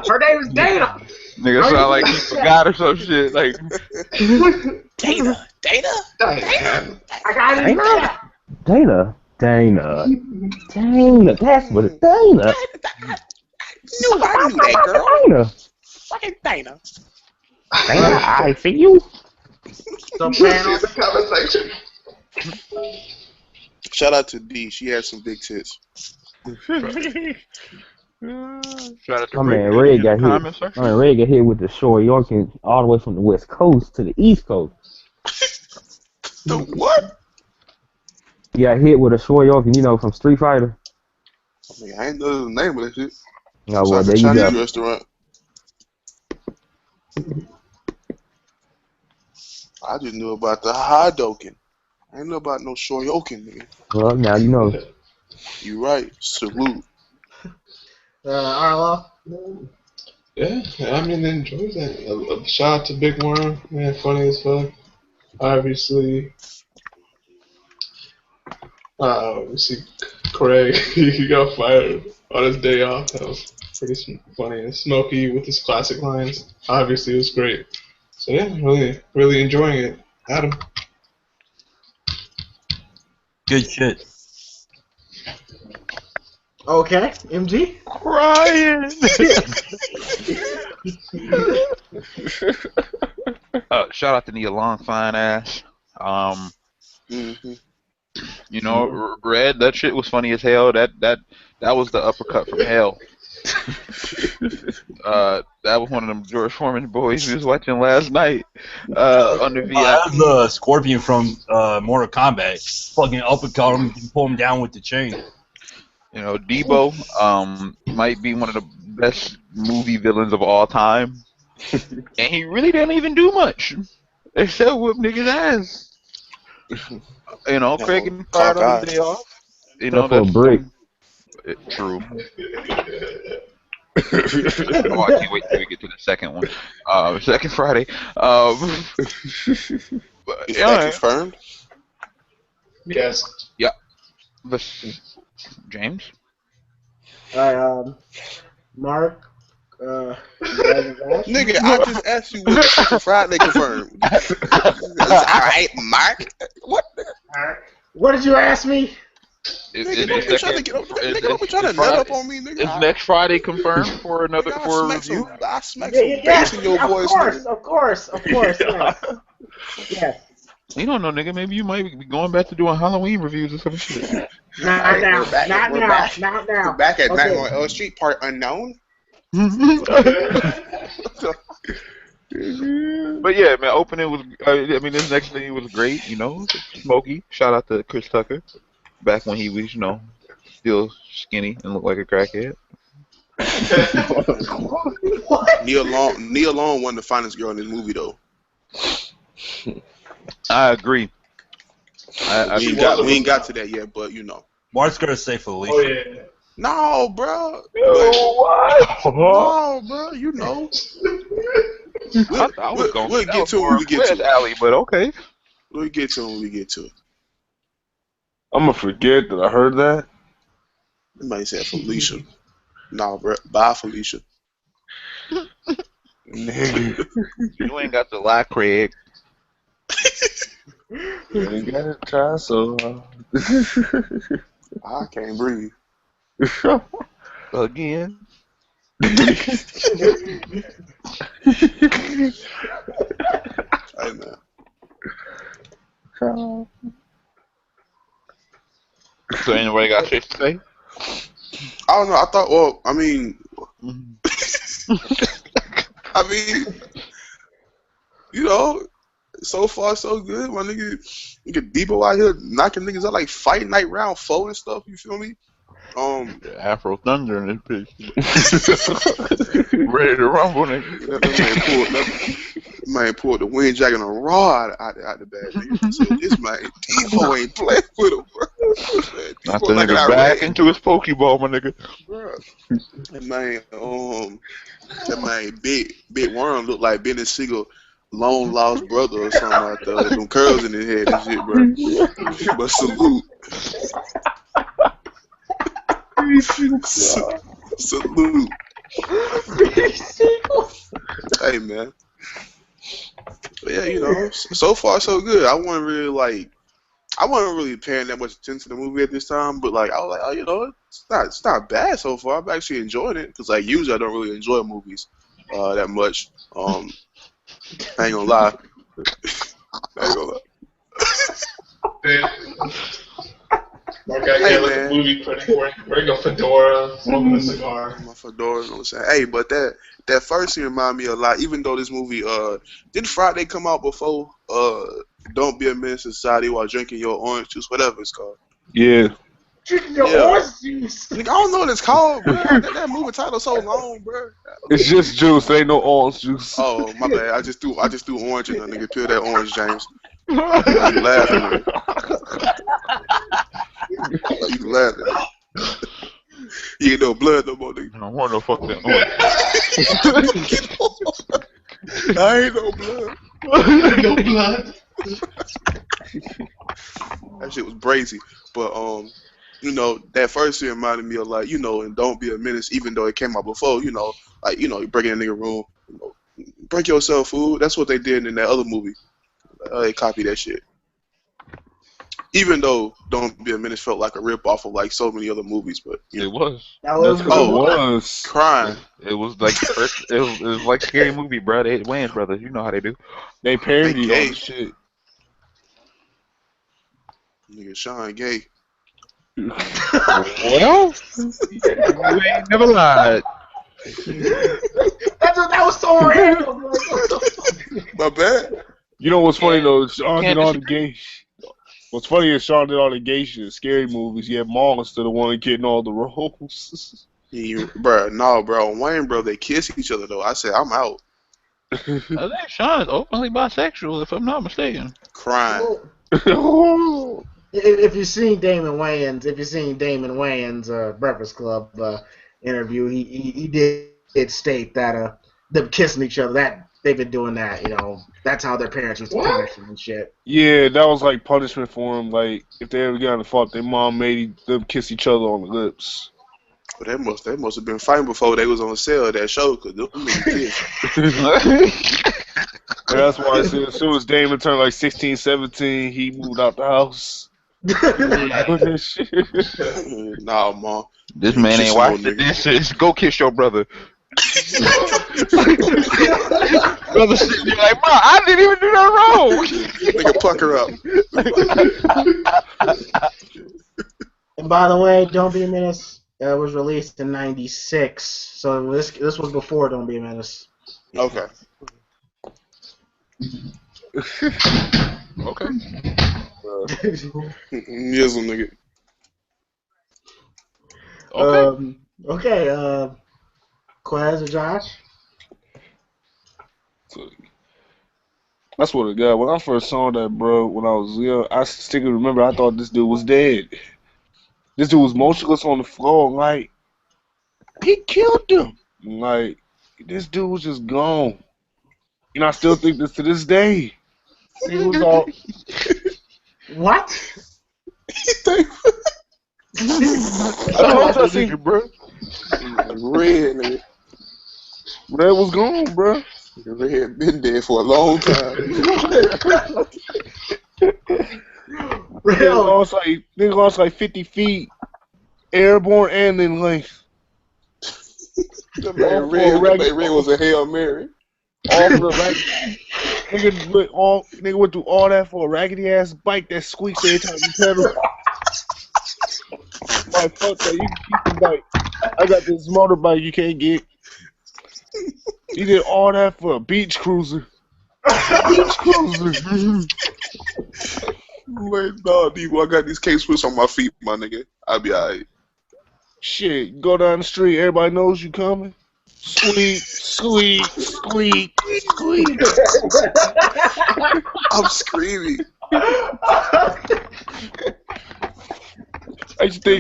Her name is Dana. Nigga sound like he forgot or some shit. Like Dana. I got it. Dana. That's what it's Dana. I knew that girl. Dana. Fucking Dana. Dana, I see you. So panel. the conversation. Shout out to D. She has some big tits. Shout out to My Rick man for Red his got hit. comment section. My man Red got hit with the short Yorkin all the way from the West Coast to the East Coast. The what? He got hit with a short Yorkin, you know, from Street Fighter. I mean, I ain't know the name of that shit. Oh, It's well, like a there you Chinese go. restaurant. I just knew about the Hadoken. I didn't know about no Shoryuken, nigga. Well, now you know. You right. Salute. Arlo? Yeah, I mean, enjoyed that. Shout out to Big Worm, man, funny as fuck. Obviously, we see Craig, he got fired on his day off. That was pretty funny. And Smokey with his classic lines. Obviously, it was great. So yeah, really enjoying it. Adam. Good shit. Okay, MG? Crying. Shout out to Nia Long, fine ass. Mm-hmm. You know, Red, that shit was funny as hell. That was the uppercut from hell. That was one of them George Foreman boys we was watching last night on the VIP. That was the Scorpion from Mortal Kombat. Fucking uppercut him and pull him down with the chain. You know, Debo might be one of the best movie villains of all time, and he really didn't even do much except whip niggas' ass. You know, Craig getting fired on his day off. You know, Except for a that's brick. True. Oh, I can't wait till we get to the second one. Second Friday. Is that confirmed? Yes. Yeah. James? Uh, Mark? Nigga, I just asked you what the Friday confirmed. Alright, Mark. What? What did you ask me? Nigga, don't be trying to get up. Nigga, don't be trying to nut up on me, nigga. Is next Friday confirmed for another Nigga, for a review? I smack some bass in your voice, nigga. Of course, yes. Yes. You don't know, nigga. Maybe you might be going back to doing Halloween reviews or some shit. Not now. We're back at Nightmare on Elm Street, part unknown. But yeah, man, opening was. This next thing was great. You know, Smokey. Shout out to Chris Tucker, back when he was, you know, still skinny and looked like a crackhead. Nia Long won the finest girl in this movie, though. I agree. We ain't got to that yet, but you know. Mark's gonna say Felicia. Oh yeah. No, bro. What? No, bro. You know. We'll get to it when we get to it. Alley, but okay. We'll get to it when we get to it. I'm gonna forget that I heard that. Somebody said Felicia. No, bro. Bye, Felicia. Nigga. You ain't got the lie, Craig. You ain't got to try so I can't breathe. Again. Hey, man. So anybody got shit to say? I don't know. I thought. Well, I mean, you know, so far so good. My nigga Debo out here knocking niggas out like Fight Night round 4 and stuff. You feel me? Afro Thunder in this bitch. Ready to rumble, nigga. That man pulled the wind jacket and a rod out the bag, nigga. So this man Debo ain't playing with him, bro. Not the nigga back into his Pokeball, my nigga. Bro. That man Big Worm looked like Benny Siegel long lost brother or something like that. Them curls in his head and shit, bro. But salute. Salute. Hey, man. But yeah, you know, so far so good. I wasn't really paying that much attention to the movie at this time, but like I was like, oh, you know, it's not bad so far. I've actually enjoyed it because like usually I don't really enjoy movies that much. I ain't gonna lie. Mark out Hey here like a man, movie critic wearing a fedora, smoking a cigar. my fedora. You know what I'm saying? Hey, but that first scene remind me a lot. Even though this movie, didn't Friday come out before? Don't be a menace to society while drinking your orange juice, whatever it's called. Yeah. Drinking your Yeah. orange juice. Nigga, I don't know what it's called, bro. That movie title so long, bro. It's just juice. There ain't no orange juice. Oh my bad. I just threw orange in there, nigga. Peel that orange, James. Why you laughing, nigga? Why you laughing? You ain't no blood no more, nigga. I don't want no fuck that orange. I ain't no blood. No blood. That shit was brazy. But you know, that first scene reminded me of like, you know, and Don't Be a Menace, even though it came out before, you know, like, you know, you break in a nigga room, you know, break yourself, fool. That's what they did in that other movie. They copied that shit. Even though Don't Be a Menace felt like a rip off of like so many other movies, but you know. It was. That was That's what Oh, it was. Crying. It was like the first. It was like Scary Movie, bro. They Wayans brothers. You know how they do. They parodied gay. all the shit. Nigga Sean gay. Well, you ain't never lied. that was so random. Like, My bad. You know what's funny though? Sean Can't did all the gay. What's funny is Sean did all the gay shit, scary movies. Yet Monster the one getting all the roles. Bro, no, bro. Wayne, bro, they kiss each other though. I said, I'm out. I think Sean is openly bisexual, if I'm not mistaken. Crying. if you've seen Damon Wayans, Breakfast Club interview, he did state that them kissing each other, that they've been doing that, you know, that's how their parents used to punish them and shit. Yeah, that was like punishment for him. Like if they ever got in a fight, their mom made them kiss each other on the lips. But they must have been fighting before they was on sale of that show, cause them niggas kiss. And that's why I said as soon as Damon turned like 16, 17, he moved out the house. That shit. Nah, mom. This man Kiss ain't some watching more this shit. Go kiss your brother. Brother sitting there like, bro, I didn't even do that wrong. Nigga pucker up. And by the way, Don't Be a Menace was released in '96, so this was before Don't Be a Menace. Okay. Okay. Yes, nigga. Okay. Okay, Quaz or Josh? I swear to God, when I first saw that, bro, when I was young, I still remember I thought this dude was dead. This dude was motionless on the floor, like, he killed him. Like, this dude was just gone. And I still think this to this day. He was all... What? I told you I seen bro. Red, nigga. Red was gone, bro. Red been dead for a long time. Nigga lost like 50 feet, airborne and in length. That man Red was a Hail Mary. All for the raggedy. Nigga went through all that for a raggedy ass bike that squeaks every time you pedal. Like, fuck that, you can keep the bike. I got this motorbike you can't get. He did all that for a beach cruiser. Beach cruiser. Wait, no, Debo, I got these K-Swiss on my feet, my nigga. I'll be alright. Shit, go down the street, everybody knows you coming. Squeak, squeak, squeak, squeak. I'm screaming. I used to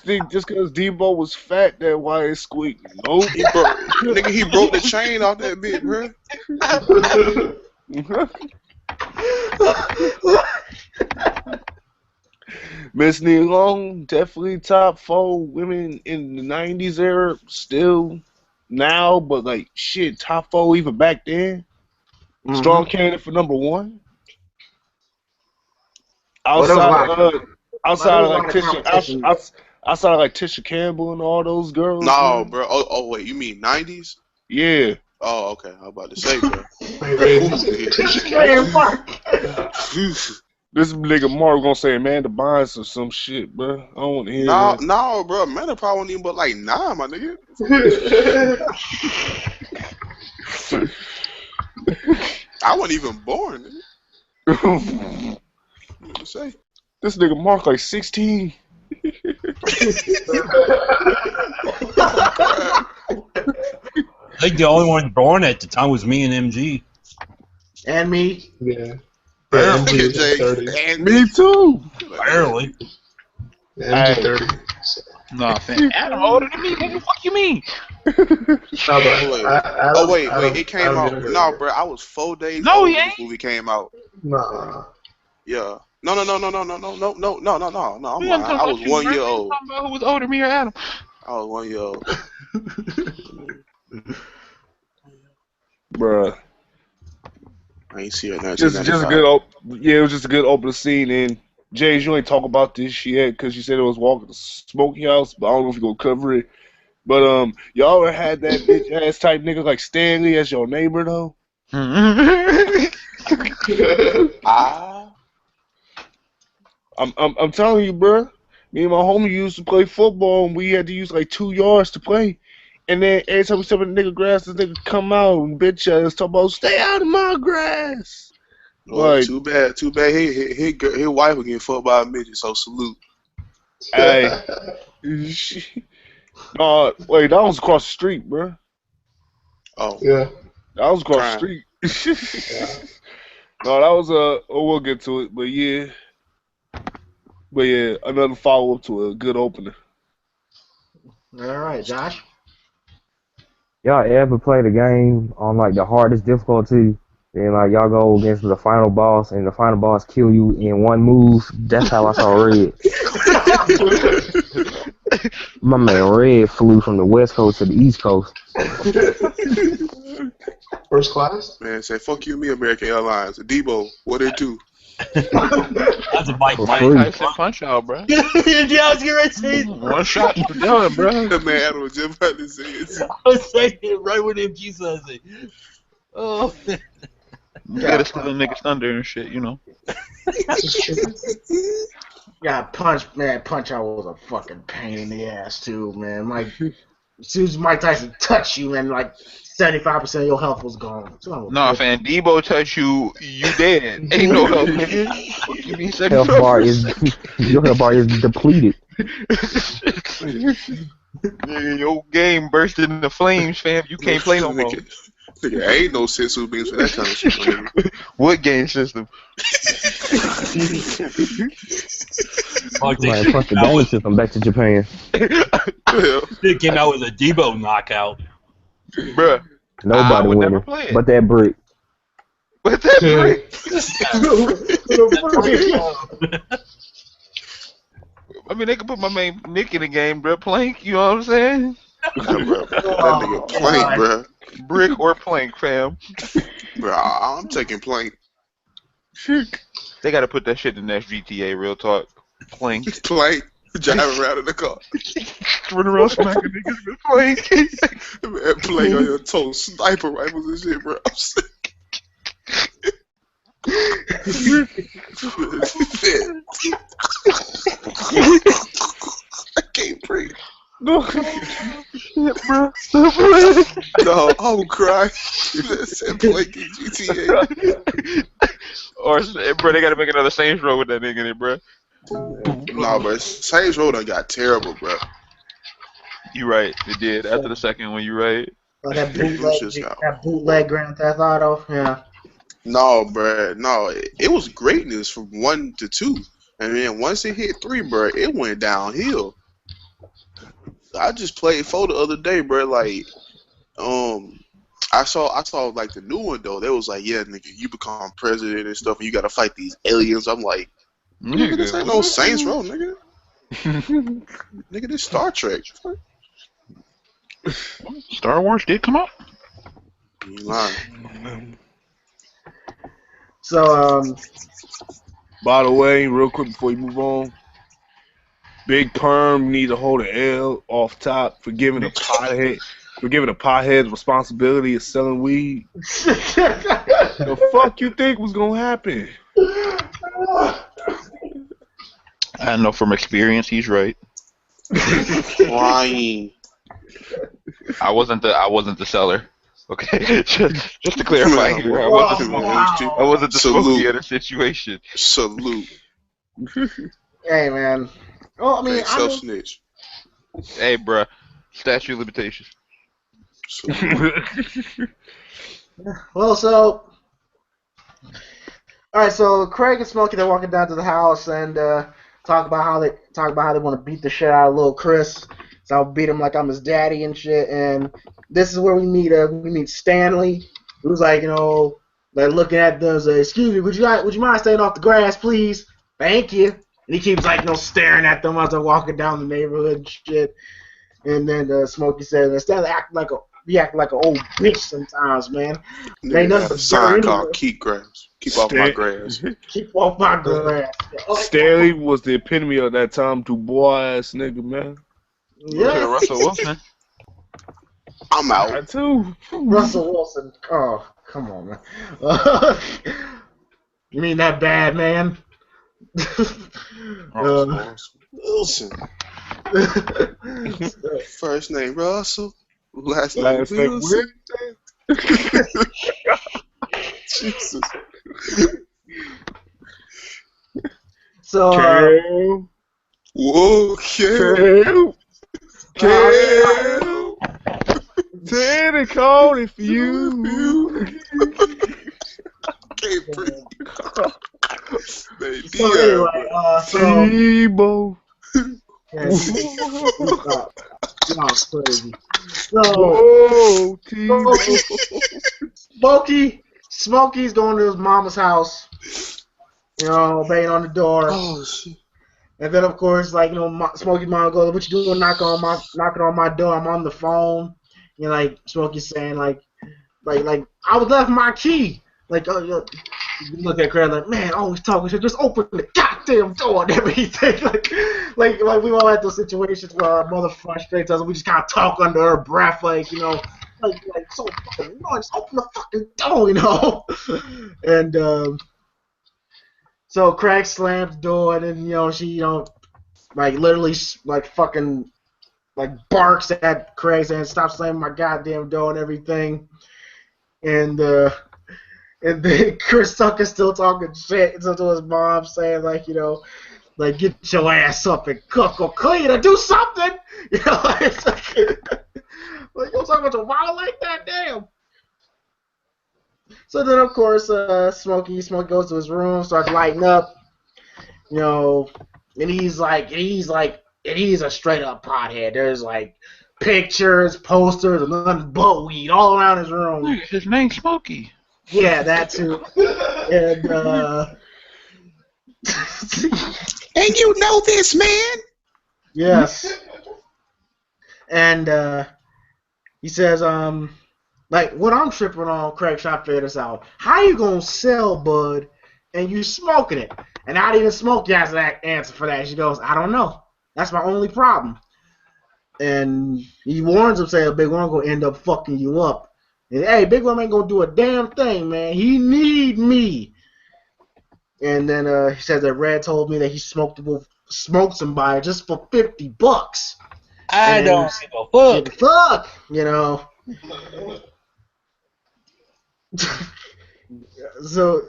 think just cause Debo was fat, that why it squeaked. Nope. He broke the chain off that bit, bro. Miss Nia Long, definitely top 4 women in the 90s era, still now, but like shit, top 4 even back then. Strong candidate for number 1. Outside of like Tisha Campbell and all those girls. No, man. bro. Oh, wait, you mean 90s? Yeah. Oh, okay. I was about to say, bro. This nigga Mark gonna say Amanda Bynes or some shit, bro. I don't want to hear No, that. no, bro. Man, I probably wasn't even but like 9, my nigga. I wasn't even born, nigga. What to say? This nigga Mark like 16. I think the only one born at the time was me and MG. And me. Yeah. Barely. MG is Jay, 30. and Me too. Barely. MG Hey. 30. Nah, fam. Adam older than me, nigga. Fuck you mean? No, but wait. It came out. No, bro. I was 4 days No, old he when ain't. this movie came out. Nah. Yeah. No. I'm We lying. wasn't talking I was about you, 1 bro. year We was old. talking about who was older, me or Adam. I was 1 year old. Bruh. I ain't see it in Just a 1995. good it was just a good opening scene. And James, you ain't talk about this yet because you said it was walking to Smokey house, but I don't know if you gonna cover it. But y'all ever had that bitch ass type nigga like Stanley as your neighbor though? Ah. I'm telling you, bruh. Me and my homie used to play football, and we had to use like 2 yards to play. And then every time we step in the nigga grass, this nigga come out and bitch ass talk about stay out of my grass. Well, Like, too bad. His wife was getting fucked by a midget, so salute. hey, wait, that was across the street, bruh. Oh, Yeah. That was across crime. the street. No, that was we'll get to it, but yeah, another follow up to a good opener. All right, Josh. Y'all ever play the game on like the hardest difficulty? And like y'all go against the final boss, and the final boss kill you in one move. That's how I saw Red. My man Red flew from the West Coast to the East Coast. First class? Man, say fuck you, me, American Airlines. Debo, what it do? That's a Mike For Mike free. Tyson punch out, bro. Yeah, I was getting ready to say. One shot, you done, bro. The man Adam was just about to say it. I was saying it right when MG says it. Oh. You gotta steal a nigga's thunder and shit, you know. Yeah, Punch Out was a fucking pain in the ass too, man. Like, as soon as Mike Tyson touched you, man, like 75% of your health was gone. Nah, fam, Debo touch you, you dead. Ain't no help, nigga. What you mean, Health bar is your health bar is depleted. Nigga, your game burst into flames, fam. You can't play no more. Nigga, ain't no sensu beans for that kind of shit, my nigga. What game system? Like Man, punch the game system back to Japan. It came out with a Debo knockout. Bruh. Nobody would never winning, play it. but that brick. But that brick. I mean, they could put my main Nick in the game, bruh. Plank, you know what I'm saying? Nah, bro. That nigga plank, bro. Brick or plank, fam. Bro, I'm taking plank. They gotta put that shit in the next GTA, real talk. Plank. Plank. Driving around in the car. Run around smacking niggas with plank. Man, plank on your toes, sniper rifles and shit, bro. I'm sick. I can't breathe. No, shit, bro. No, I'm crying. Said plank in GTA. Or, bro, they gotta make another Saints Row with that nigga in it, bro. Nah, but Saints Row done got terrible, bro. You right, it did. After the second one, you right. That bootleg Grand Theft Auto, yeah. No, bro, no. It was greatness from 1 to 2. And then once it hit 3, bro, it went downhill. I just played 4 the other day, bro. Like, I saw like the new one though. They was like, yeah, nigga, you become president and stuff, and you gotta fight these aliens. I'm like, nigga, this ain't no Saints Row, nigga. Nigga, this Star Trek. Star Wars did come out. You lying? So, By the way, real quick before you move on, Big Perm need to hold an L off top for giving a pothead the responsibility of selling weed. The fuck you think was gonna happen? I know from experience he's right. Crying. I wasn't the seller. Okay, just to clarify Man, here, I what? wasn't Wow. I wasn't the Smokey Salute. of the situation. Salute. Hey, man. Well, I mean, Hey, self snitch. Hey, bruh, statute of limitations. Salute. well, so. All right, so Craig and Smokey, they're walking down to the house and talk about how they want to beat the shit out of little Chris. So I'll beat him like I'm his daddy and shit. And this is where we meet Stanley, who's like, like looking at them, say, "Excuse me, would you mind staying off the grass, please? Thank you." And he keeps like, staring at them as they're walking down the neighborhood and shit. And then Smokey says, "Stanley act like an old bitch sometimes, man. Ain't Nigga nothing had a but sign dirt called anyway. Keep Grass. Keep off my grass. Keep off my grass." Stanley was the epitome of that Tom Dubois ass nigga, man. Yeah, Russell Wilson. I'm out. I too. Russell Wilson. Oh, come on, man. You mean that bad, man? Wilson. First name Russell. Last name Last name Wilson. Jesus. So, Cal. Whoa, Cal. Cal. Teddy called it for you. Can't breathe. Man, so anyway, Debo. yeah, y'all crazy. So, Whoa, Debo. Smokey's going to his mama's house. Banging on the door. Oh shit. And then, of course, like, Smokey's mom goes, "What you doing knocking on my door? I'm on the phone." Like, Smokey's saying, like, I was left my key. Like, you look at Craig like, "Man, always talking shit. Just open the goddamn door and everything." like we all had those situations where our mother frustrates us and we just kind of talk under her breath, like, so fucking annoying. Just open the fucking door, And, so Craig slams the door, and then she like literally like fucking like barks at Craig saying, "Stop slamming my goddamn door" and everything. And then Chris Tucker's still talking shit to his mom, saying like, like, "Get your ass up and cook or clean or do something." It's like, you don't talk about your mom like that, damn. So then, of course, Smokey goes to his room, starts lighting up, and he's a straight up pothead. There's like pictures, posters, and nothing but weed all around his room. Look, his name's Smokey. Yeah, that too. And And you know this, man. yes. And he says, like, what I'm tripping on, Craig shot figured this out. How you gonna sell bud and you smoking it? And not even Smokey has that answer for that. She goes, "I don't know. That's my only problem." And he warns him, saying, "Big Worm gonna end up fucking you up." And, "Hey, Big Worm ain't gonna do a damn thing, man. He need me." And then he says that Red told me that he smoked somebody just for $50. I don't give a fuck. So,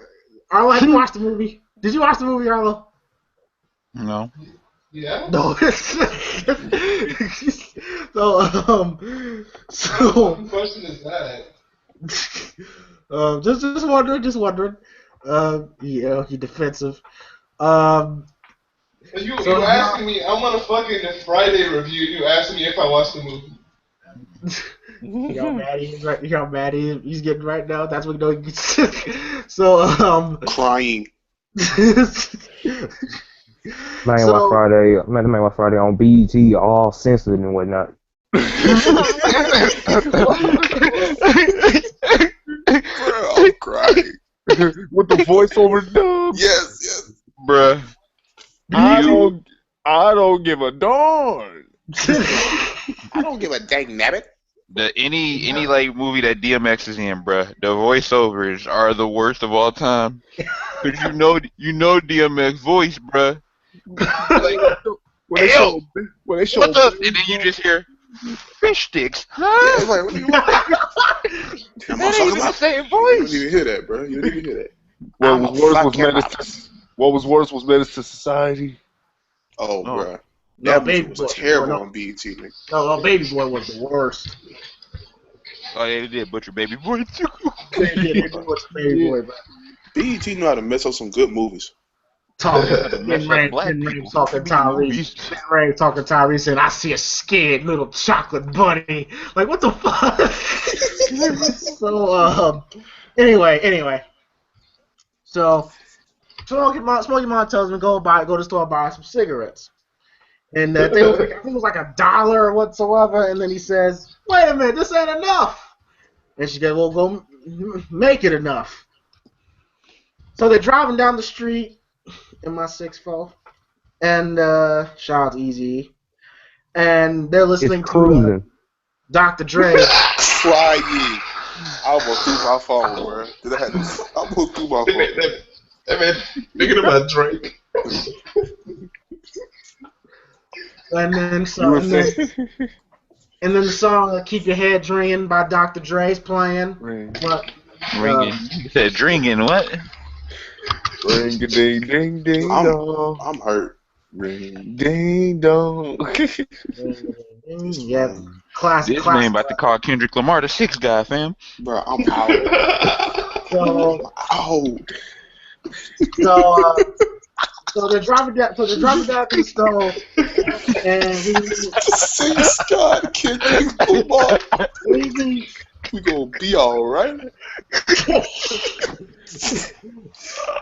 Arlo, have you watched the movie? Did you watch the movie, Arlo? No. Yeah. No. So, What question is that? just wondering. You're defensive. You So asking me? I'm on a fucking Friday review. You asking me if I watched the movie? You know how mad he is right. You know how mad he's getting right now. That's what he gets. So Crying. Man, So- my Friday on BET, all censored and whatnot. Bro, I'm crying. With the voiceover dub. Yes. Bruh. I don't give a darn. I don't give a dang nabbit. Any like movie that DMX is in, bruh, the voiceovers are the worst of all time. Cause you know DMX voice, bruh. Like, When they show, when they show, what the? And then you just hear fish sticks, Yeah, huh? it's like, what are you Am I That ain't talking even the about? same You don't voice. even hear that, bro. You don't even hear that. what I'm was a worse was fucking menace to, what was worse was menace to society. Oh, Oh, bro. No, That movie Baby was Boy. terrible No, on BET, nigga. no, Baby Boy was the worst. oh yeah, they did butcher baby boy too. Yeah, they did what's Baby Yeah. Boy, but BET know how to mess up some good movies. talking Had to mess up black people. What you Talking mean movies? Tyrese. Ken Rain talking Tyrese and I see a scared little chocolate bunny. Like what the fuck? So anyway. So Smokey Mom tells me go to the store buy some cigarettes. And I think it was like $1 or whatsoever, and then he says, wait a minute, this ain't enough. And she goes, well, go make it enough. So they're driving down the street in my 6'4", and shout out to Easy, and they're It's listening to cruising. Dr. Dre. Crying. I almost threw my phone, bro. Did I have this? I almost threw my phone. That man, thinking about Drake. And then You were saying, and then the song "Keep Your Head Ringing" by Dr. Dre's playing. ring, But Ringing. You said drinking. What? ring a ding ding ding dong, I'm hurt. ring ding dong. yeah, classic. This man about to call Kendrick Lamar the 6 guy, fam. Bro, I'm out. So Out. so they're driving down. So they're driving down to the stove, and Say Scott, Kendrick Lamar. We gonna be all right.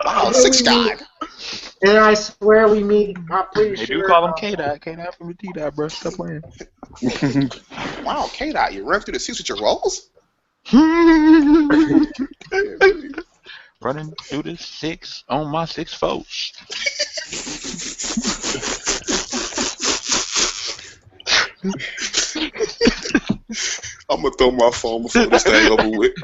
Wow, 6 God. And I swear we meet. I'm pretty They sure. do call him K-Dot. K-Dot from the T-Dot, bro. Stop playing. Wow, K-Dot, you run through the 6 with your rolls? Running through the 6 on my 6'4". I'm gonna throw my phone before this thing over with.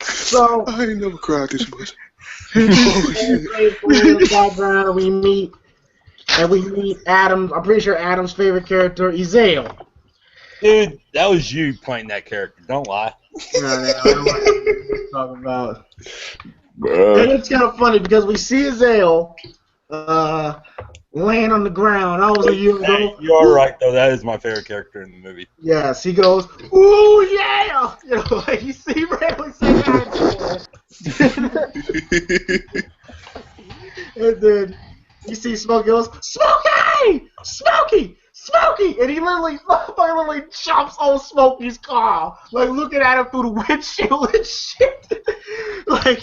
So I ain't never cried this much. background, we meet Adam. I'm pretty sure Adam's favorite character, Ezale. Dude, that was you playing that character. Don't lie. I don't know what you're talking about. Bruh. And it's kind of funny because we see Ezale laying on the ground. I was a year ago. Hey, you are right, though. That is my favorite character in the movie. Yes, he goes, ooh, yeah! You know, like you see randomly say that. And then you see Smokey goes, Smokey! Smokey! Smokey! And he literally jumps on Smokey's car, like looking at him through the windshield and shit. Like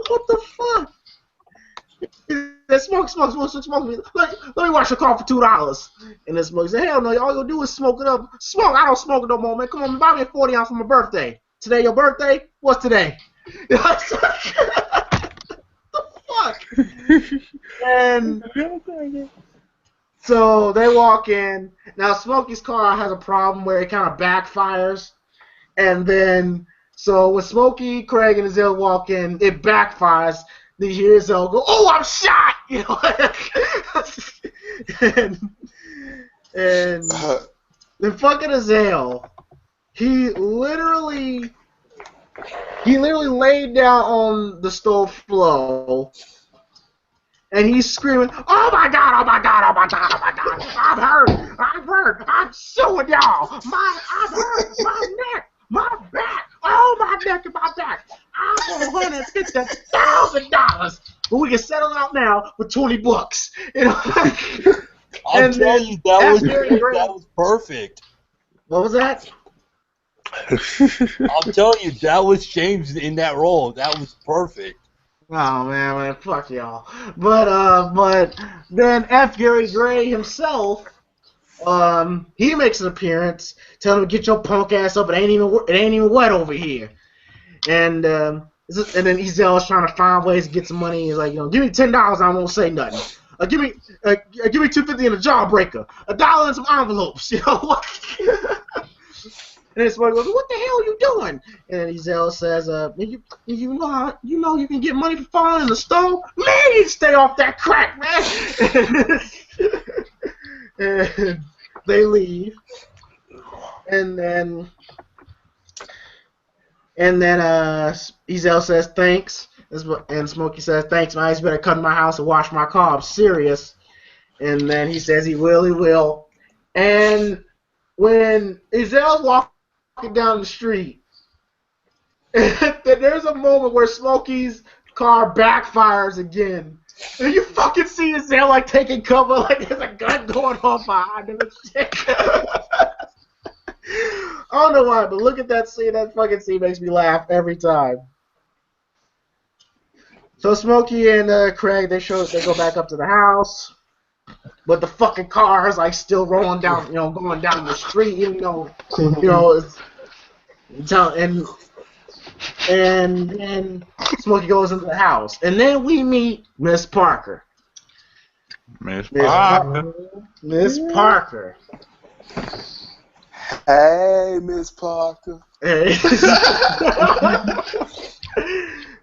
what the fuck? Smoke. Let me wash your car for $2. And then Smoke said, hell no, all you do is smoke it up. Smoke, I don't smoke it no more, man. Come on, buy me a 40 ounce for my birthday. Today your birthday? What's today? The fuck? And so they walk in. Now Smokey's car has a problem where it kind of backfires. And then, so when Smokey, Craig, and Ezell walk in, it backfires. Then you hear Ezell go, "Oh, I'm shot!" You know, and then fucking Ezell, he literally laid down on the stove floor, and he's screaming, "Oh my god! Oh my god! Oh my god! Oh my god! I'm hurt! I'm suing y'all! I'm hurt! My neck! My back! Oh, my neck and my back! I'm $150,000, but we can settle out now for $20. You know? I'll tell you, that was perfect. What was that? I'm telling you, that was James in that role. That was perfect. Oh man, fuck y'all. But then F. Gary Gray himself, he makes an appearance, telling him to get your punk ass up. It ain't even wet over here. And then Ezel's trying to find ways to get some money. He's like, give me $10, I won't say nothing. give me $250 and a jawbreaker, $1 and some envelopes. You know what? And then Smokey goes, what the hell are you doing? And Ezell says, you know you can get money for falling in the stove? Man, you stay off that crack, man. And they leave. And then Ezell says, thanks. And Smokey says, thanks, man. He's better come to my house and wash my car. I'm serious. And then he says he will. And when Ezell's walking down the street, there's a moment where Smokey's car backfires again. And you fucking see Ezell like taking cover, like there's a gun going off behind him and shit. I don't know why, but look at that scene. That fucking scene makes me laugh every time. So Smokey and Craig, they go back up to the house, but the fucking car is like still rolling down, going down the street, and then Smokey goes into the house, and then we meet Miss Parker. Miss Parker. Miss Parker. Hey, Miss Parker. Hey.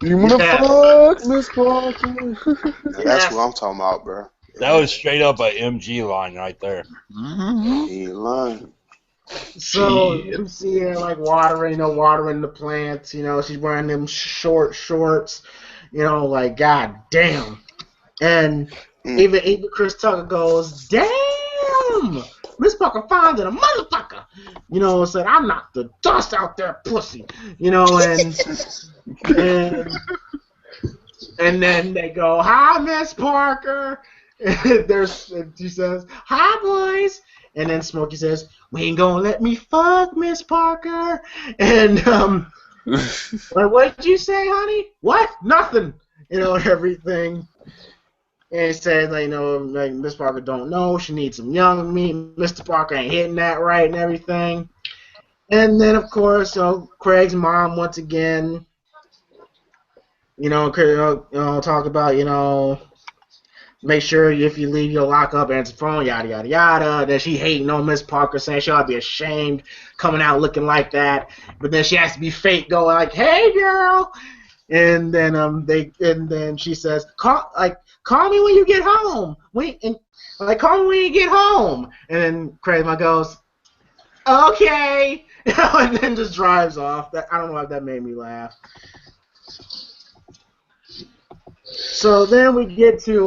You wanna fuck, Miss Parker? That's what I'm talking about, bro. That was straight up a MG line right there. Mm-hmm. He ain't lying. So you see her like watering the plants. She's wearing them short shorts. Like god damn. And even Chris Tucker goes, damn. Miss Parker finds it a motherfucker. Said I knocked the dust out there, pussy. And then they go, hi, Miss Parker. And she says, hi, boys. And then Smokey says, we ain't gonna let me fuck Miss Parker. And like, what did you say, honey? What? Nothing. And everything. And he says, like Miss Parker don't know. She needs some young meat. Mr. Parker ain't hitting that right and everything. And then, of course, Craig's mom once again, talk about, make sure if you leave your lockup, answer the phone, yada, yada, yada. Then she hating on Miss Parker, saying she ought to be ashamed coming out looking like that. But then she has to be fake, going like, hey, girl. And then she says, call me when you get home. Call me when you get home. And then Craig goes, okay. And then just drives off. I don't know if that made me laugh. So then we get to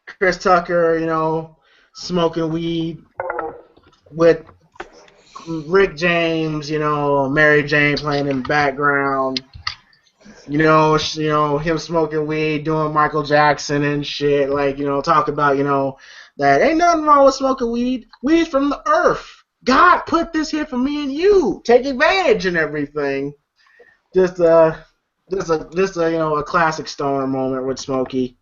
Chris Tucker, smoking weed with Rick James, Mary Jane playing in the background. Him smoking weed, doing Michael Jackson and shit. Like, talk about, that ain't nothing wrong with smoking weed. Weed's from the earth. God put this here for me and you. Take advantage and everything. Just a classic stoner moment with Smokey.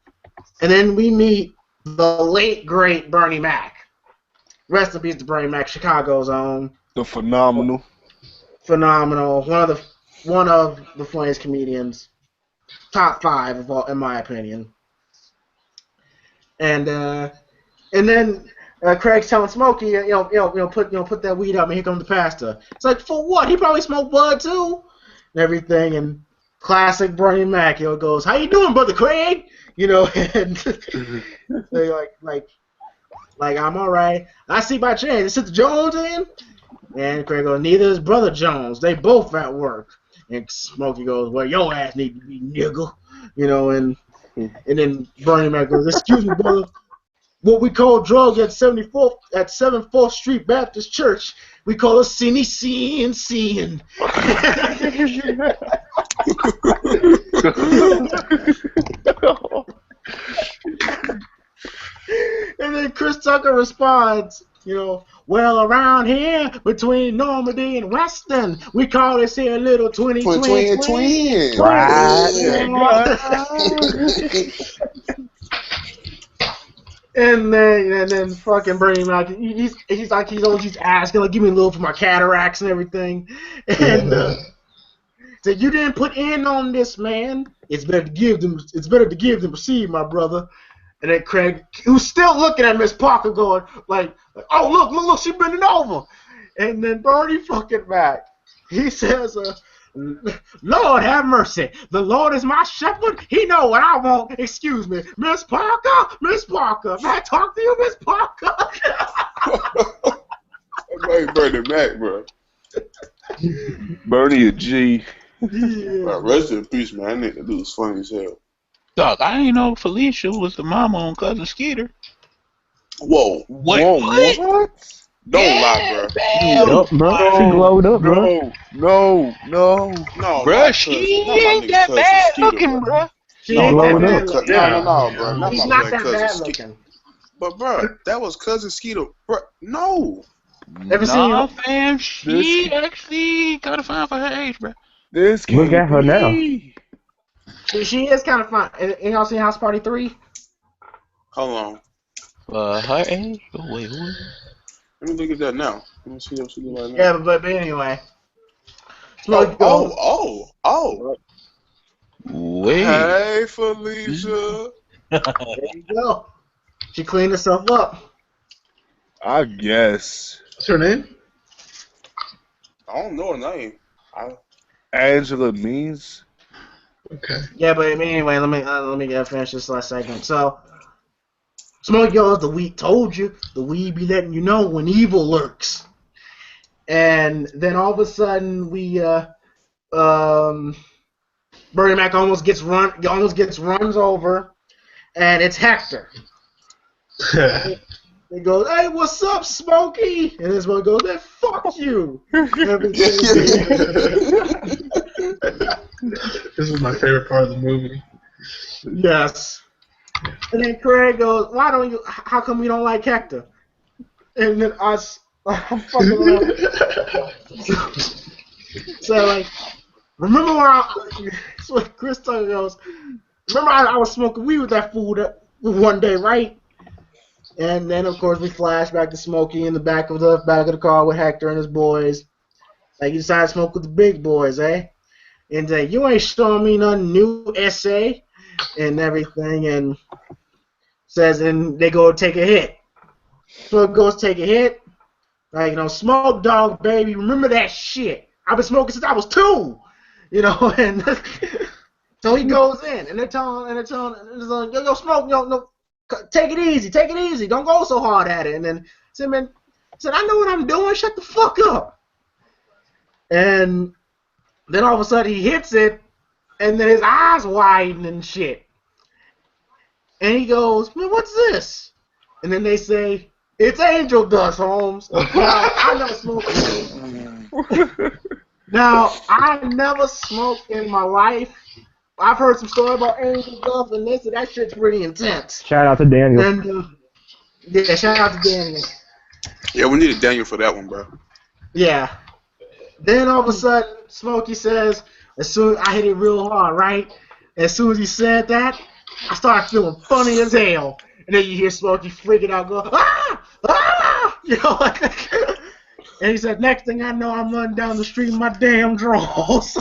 And then we meet the late great Bernie Mac. Rest in peace to Bernie Mac, Chicago's own. The phenomenal. One of the funniest comedians. Top 5 of all, in my opinion. And then Craig's telling Smokey, put that weed up and here comes the pastor. It's like, for what? He probably smoked bud too. And everything, and classic Bernie Mac, goes, how you doing, Brother Craig? And they like I'm all right. I see by chance. Is Sister Jones in? And Craig goes, neither is Brother Jones. They both at work. And Smokey goes, well, your ass need to be nigga. And then Bernie Mac goes, excuse me, brother. What we call drugs at 7th Street Baptist Church, we call it seeing. And then Chris Tucker responds, well, around here, between Normandy and Weston, we call this here little twin. Right. And then fucking Bernie Mac, he's asking, like, give me a little for my cataracts and everything. Said, you didn't put in on this, man. It's better to give them. It's better to give than receive, my brother. And then Craig, who's still looking at Miss Parker, going like, oh look, she's bending over. And then Bernie fucking back. He says, Lord have mercy. The Lord is my shepherd. He know what I want. Excuse me, Miss Parker. May I talk to you, Miss Parker? Hey, Bernie Mac, bro. Bernie a G. Yeah. Bro, rest in peace, man. That nigga dude was funny as hell. Dog, I didn't know Felicia was the mama on Cousin Skeeter. Whoa. Wait, Whoa, what? what? Don't lie, bro. Bam. Yup, bro. She glowed up, bro. No. No, Bruh, not she not my ain't nigga that cousin bad Skeeter, looking, bro. bruh. She No, ain't glowing that up. bad looking. Yeah. bro. Not She's my not man that cousin bad Skeeter. looking. But bro, that was cousin Skeeter, bro. No. Ever seen Nah, her? fam, This she actually kind of fine for her age, bruh. this Look can't at her now. be. She is kind of fun. And y'all seen House Party 3? Hold on. For her age? Oh, wait, who is it? Let me look at that now. Let me see what she look like now. Yeah, but anyway. Smokey goes, Oh. Wait. Hey, Felicia. there you go. She cleaned herself up. I guess. What's her name? I don't know her name. Angela means. Okay. Yeah, but anyway, let me get finish this last segment. So, Smokey goes, the weed told you, the weed be letting you know when evil lurks. And then all of a sudden, Bernie Mac almost gets runs over, and it's Hector. He goes, hey, what's up, Smokey? And this one goes, hey, fuck you. This is my favorite part of the movie. Yes. And then Craig goes, how come you don't like Hector? And then I'm fucking around. So, like, remember when Chris Tucker goes, remember I was smoking weed with that fool one day, right? And then, of course, we flash back to Smokey in the back of the car with Hector and his boys. Like, he decided to smoke with the big boys, eh? And you ain't showing me nothing new, essay, and everything. And says, and they go take a hit. So goes take a hit. Like, smoke dog, baby. Remember that shit. I've been smoking since I was 2. And so he goes in, and they're telling, yo, smoke, no, take it easy, don't go so hard at it. And then Simon said, I know what I'm doing, shut the fuck up. And then all of a sudden he hits it, and then his eyes widen and shit. And he goes, man, what's this? And then they say, it's angel dust, Holmes. Now, I never smoked. Now, I never smoked in my life. I've heard some story about angel dust and this, and that shit's pretty intense. Shout out to Daniel. And, yeah, shout out to Daniel. Yeah, we needed Daniel for that one, bro. Yeah. Then all of a sudden, Smokey says, as soon as I hit it real hard, right? As soon as he said that, I started feeling funny as hell. And then you hear Smokey freaking out, go, ah! Ah! And he said, next thing I know, I'm running down the street in my damn drawers.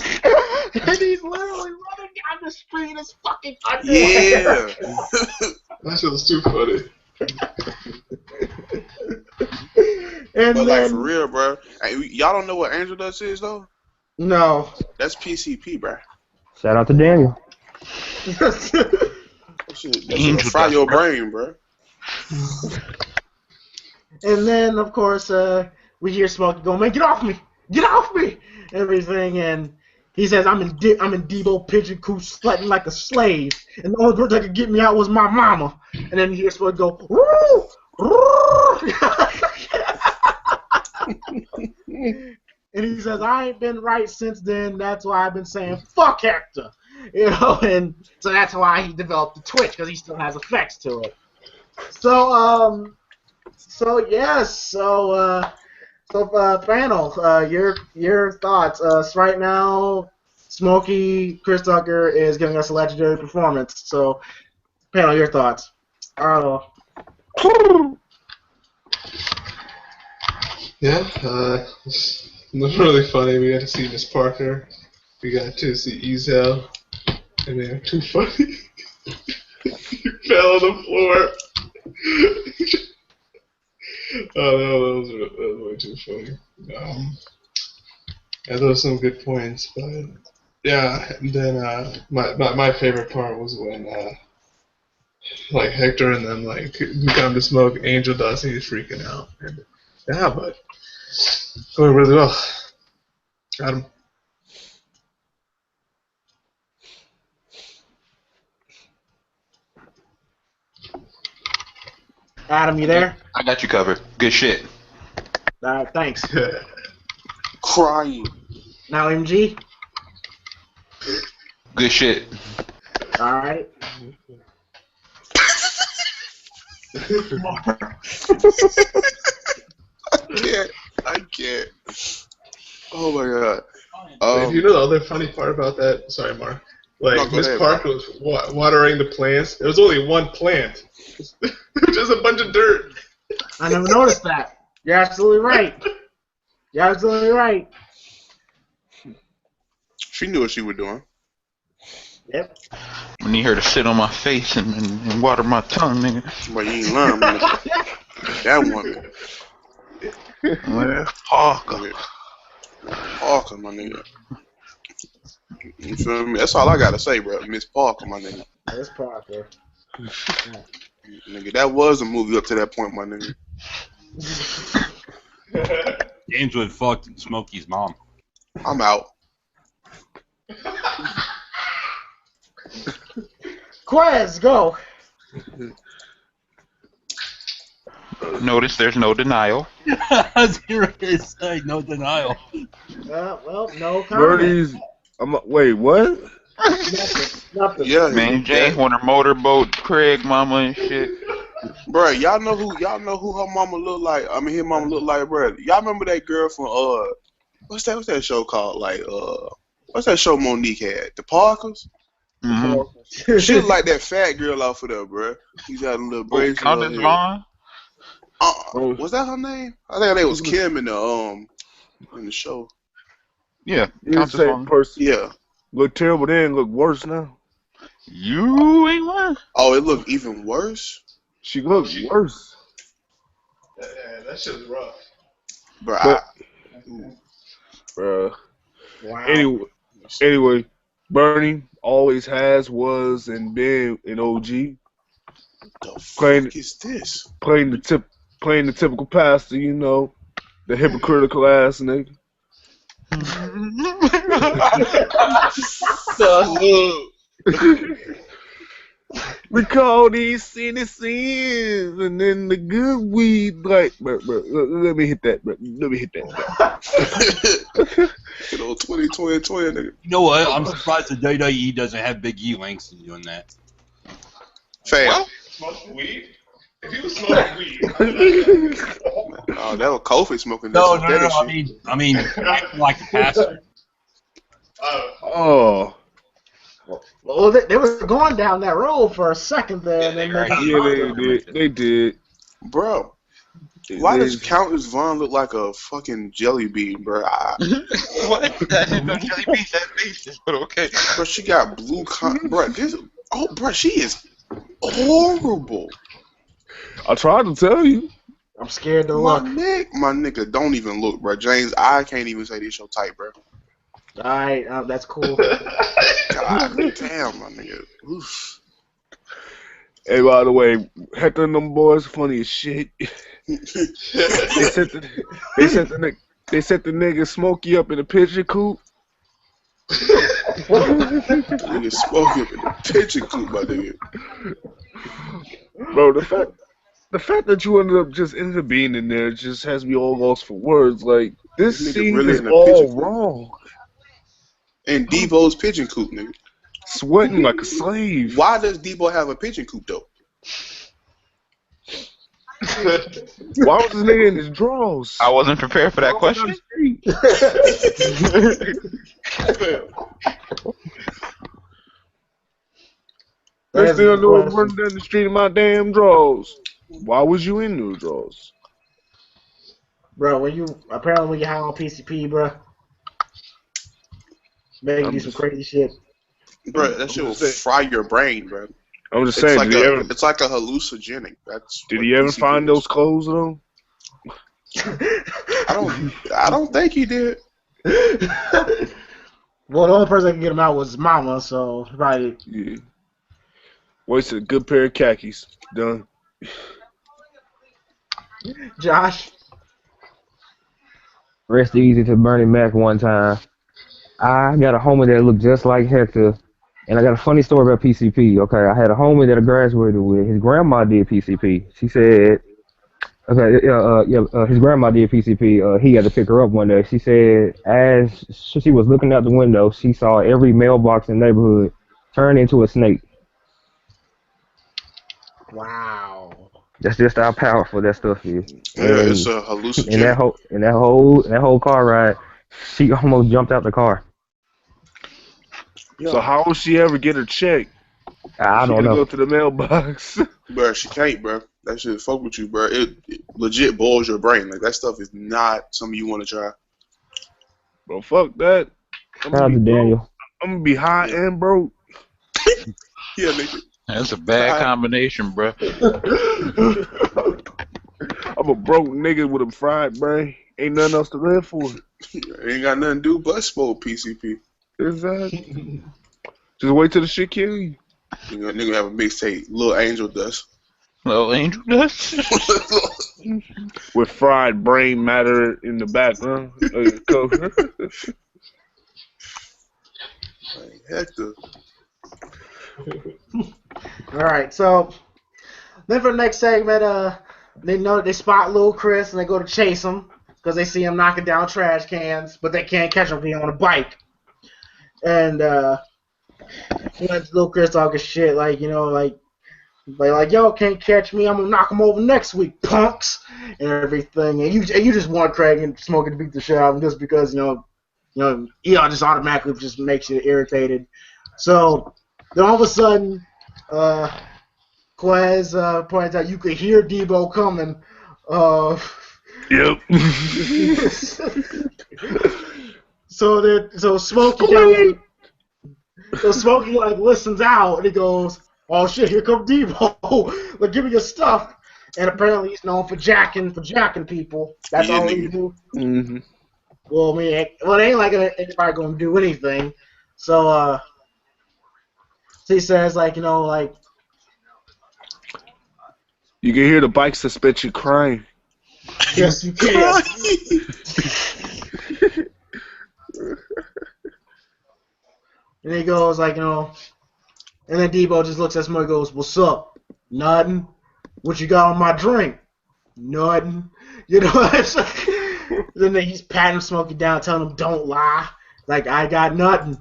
And he's literally running down the street in his fucking underwear. Yeah. That shit was too funny. And But, then, like, for real, bro. Hey, y'all don't know what angel dust is, though? no. That's PCP, bro. Shout out to Daniel. That shit Angel will fry dust, your bro. brain, bro. And then, of course, we hear Smokey go, man, get off me, everything. And he says, I'm in Debo pigeon coop sweating like a slave, and the only person that could get me out was my mama. And then you hear Smokey go, woo, woo. And he says, I ain't been right since then. That's why I've been saying fuck Hector, And so that's why he developed the twitch, because he still has effects to it. So Parental, your thoughts. Right now, Smokey Chris Tucker is giving us a legendary performance. So, Parental, your thoughts. Yeah, it was really funny. We got to see Miss Parker We got to see Ezel, and they're too funny. He fell on the floor. Oh, no, that was way too funny. Yeah, those are some good points, but yeah. And then my favorite part was when like Hector and them like become to smoke angel dust and he's freaking out. And, yeah, but going really well. Got him. Adam, you there? I got you covered. Good shit. Thanks. Crying. Now, MG. Good shit. All right. I can't. Oh my god. If you know the other funny part about that, sorry, Mark. Like No, go Miss ahead, Park was watering the plants. There was only one plant, just a bunch of dirt. I never noticed that. You're absolutely right. You're absolutely right. She knew what she was doing. Yep. I need her to sit on my face and water my tongue, nigga. But you ain't learn, man. That woman. Parker. Parker, my nigga. You feel me? That's all I gotta say, bro. Miss Parker, my nigga. Miss Parker. Nigga, that was a movie up to that point, my nigga. James would fuck Smokey's mom. I'm out. Quez, go. Notice there's no denial. I was going to say, no denial. Well, no comment. Birdie's. Wait, what? Nothing. Yeah, Man, James want her motorboat, Craig, mama, and shit. bro. Y'all know who her mama look like? I mean, his mama look like, bro. Y'all remember that girl from what's that show called? Like what's that show Monique had? The Parkers. Mm-hmm. She look like that fat girl off of there, bro. She's got a little braids. Countess Vaughn? Was that her name? I think her name was Kim in the show. Yeah, You Countess say Vaughn. person Yeah. look terrible, then look worse now. You ain't lying. Oh, it looked even worse, She look worse. Yeah, that shit was rough. bro. But, bruh. Wow. Anyway, Bernie always has, was, and been an OG. The Playing- fuck is this? Playing the typical pastor, you know, the hypocritical ass nigga. We call these sins, and then the good weed, like, bro, let me hit that, bro. Let me hit that. You know, 2020, nigga. You know what? I'm surprised the WWE doesn't have Big E Langston doing that. Fam. Smoking weed? If he was smoking weed. Oh, that was Kofi smoking No. that I mean, acting like a pastor. Oh. Well, they was going down that road for a second there, and then They did. Bro, why does Countess Vaughn look like a fucking jelly bean, bro? What? That is no jelly beans, that's basis, but okay. Bro, she got blue bro, bro, she is horrible. I tried to tell you. I'm scared to My look. nigga, don't even look, bro. James, I can't even say this your type, bro. All right, that's cool. God damn, my nigga. Oof. Hey, by the way, Hector and them boys funny as shit. They set the nigga Smokey up in a pigeon coop. Nigga Smokey up in the pigeon coop, my nigga. Bro, the fact that you ended up being in there just has me all lost for words. Like, this This nigga scene really is in a all pigeon coop. wrong. And Debo's pigeon coop, nigga. Sweating like a slave. Why does Debo have a pigeon coop, though? Why was this nigga in his drawers? I wasn't prepared for that question. Next thing I know, I'm running down the street in my damn drawers. Why was you in those drawers? Bro, when you high on PCP, bro? Make you I'm do some just, crazy shit. Bro, that I'm shit will just saying. fry your brain, bro. I'm just It's saying. like a hallucinogenic. That's Did what he ever PCP find those is. clothes though? I don't think he did. Well, the only person that can get him out was his mama, so probably Yeah. Wasted a good pair of khakis. Done. Josh. Rest easy to Bernie Mac one time. I got a homie that looked just like Hector, and I got a funny story about PCP. Okay, I had a homie that I graduated with. His grandma did PCP. She said, okay, his grandma did PCP. He had to pick her up one day. She said, as she was looking out the window, she saw every mailbox in the neighborhood turn into a snake. Wow. That's just how powerful that stuff is. Yeah, it's And a in that hallucinogenic. whole car ride, she almost jumped out the car. So Yo, how will she ever get her check if I she don't gotta know. go to the mailbox? bro, she can't, bro. That shit fuck with you, bro. It legit boils your brain. Like that stuff is not something you want to try. Bro, fuck that. I'm Shout gonna out be to broke. Daniel. I'm gonna be high Yeah, and broke. yeah, nigga. That's a bad I combination, bro. I'm a broke nigga with a fried brain. Ain't nothing else to live for. ain't got nothing to do but smoke PCP. Exactly. Just wait till the shit kill you. Nigga have a mixtape, Little Angel Dust. Little angel dust. With fried brain matter in the background. Like, Hector. All right, so then for the next segment, they know that they spot Lil Chris and they go to chase him because they see him knocking down trash cans, but they can't catch him because he's on a bike. And Lil Chris talking shit like y'all can't catch me. I'm gonna knock him over next week, punks, and everything. And you just want Craig and Smokey to beat the shit out of him just because y'all just automatically just makes you irritated. So then all of a sudden, Quez points out you could hear Debo coming. Yep. So Smokey kind of like listens out and he goes, "Oh shit, here comes Debo! Like, give me your stuff." And apparently he's known for jacking people. That's Yeah, all he nigga. do. Mm-hmm. Well, I mean, it ain't like anybody gonna do anything. So he says like. You can hear the bike suspension crying. Yes, you can. And he goes and then Debo just looks at Smokey and goes, "What's up? Nothing. What you got on my drink? Nothing." It's like, then he's patting Smokey down, telling him, "Don't lie. Like, I got nothing."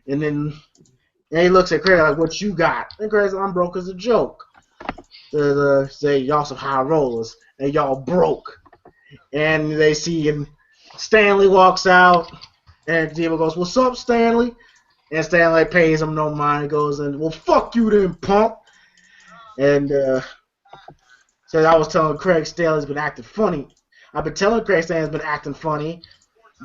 And then he looks at Craig like, "What you got?" And Craig's like, "I'm broke as a joke." Say, "Y'all some high rollers, and y'all broke." And they see him. Stanley walks out, and Debo goes, "What's up, Stanley?" And Stanley pays him no mind. He goes, "And well, fuck you then, punk." And so I was telling Craig Stanley's been acting funny. I've been telling Craig Stanley's been acting funny.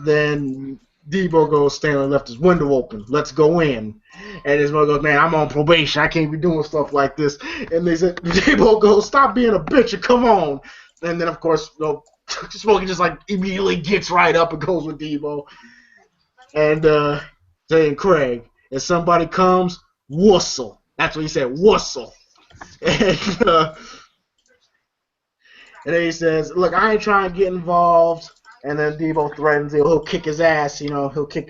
Then Debo goes, "Stanley left his window open. Let's go in." And his mother goes, "Man, I'm on probation. I can't be doing stuff like this." And they said, Debo goes, "Stop being a bitch and come on." And then, of course, Smokey just like immediately gets right up and goes with Debo. And saying, "Craig, if somebody comes, whistle." That's what he said, whistle. And then he says, "Look, I ain't trying to get involved." And then Debo threatens he'll kick his ass. He'll kick.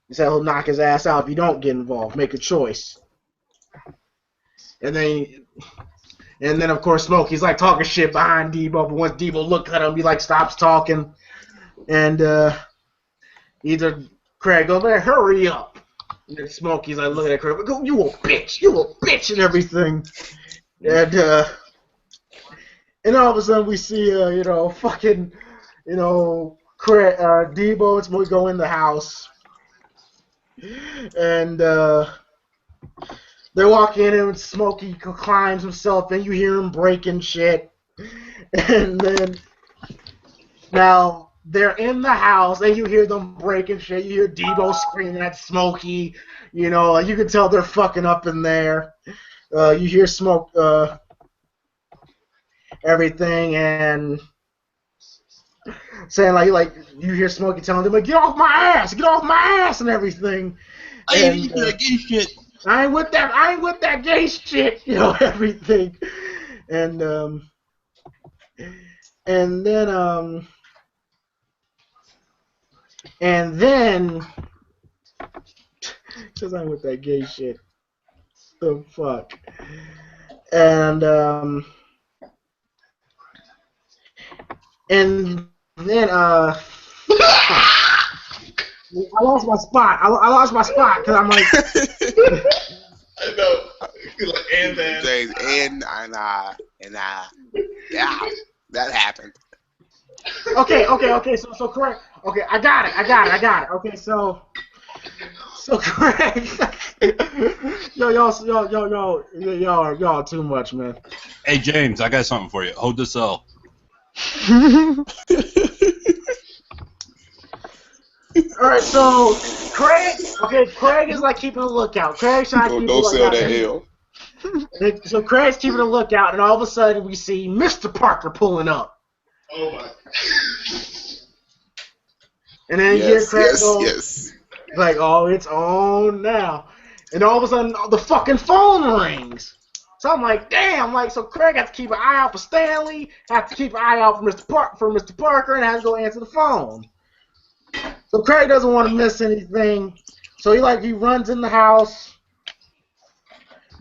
He said he'll knock his ass out if you don't get involved. Make a choice. And then of course Smokey's like talking shit behind Debo, but once Debo looks at him, he like stops talking. And either Craig goes, "Man, hurry up." And then Smokey's like looking at Craig, "Go, you a bitch," and everything. And all of a sudden we see fucking Craig, Debo and Smokey go in the house. And they walk in and Smokey climbs himself and you hear him breaking shit. And then now they're in the house, and you hear them breaking shit. You hear Debo screaming at Smokey. You know, you can tell they're fucking up in there. You hear smoke, everything, and saying like you hear Smokey telling them like, get off my ass, and everything. I ain't And into that gay shit. I ain't with that gay shit, you know, everything. And and then and then because I'm with that gay shit. The fuck. And then I lost my spot. I lost my spot because I'm like. I know. Like, and then. James, and yeah, that happened. Okay. So correct. Okay, I got it. Okay, so correct. y'all too much, man. Hey, James, I got something for you. Hold this L. All right, so Craig is like keeping a lookout. Craig's trying to keep a Don't sell lookout. that L. So Craig's keeping a lookout, and all of a sudden we see Mr. Parker pulling up. Oh my. And then you hear Craig go, yes. like, oh, it's on now. And all of a sudden, the fucking phone rings. So I'm like, damn, like, so Craig has to keep an eye out for Stanley, has to keep an eye out for Mr. Parker, and has to go answer the phone. So Craig doesn't want to miss anything. So he runs in the house,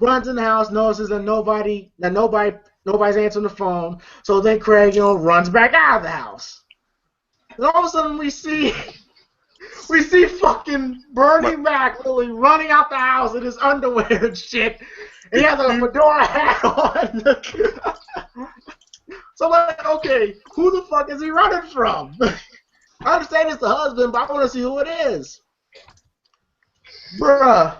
notices that nobody's answering the phone. So then Craig, runs back out of the house. And all of a sudden we see fucking Bernie Mac literally running out the house in his underwear and shit. And he has a fedora hat on. So I'm like, okay, who the fuck is he running from? I understand it's the husband, but I want to see who it is. Bruh.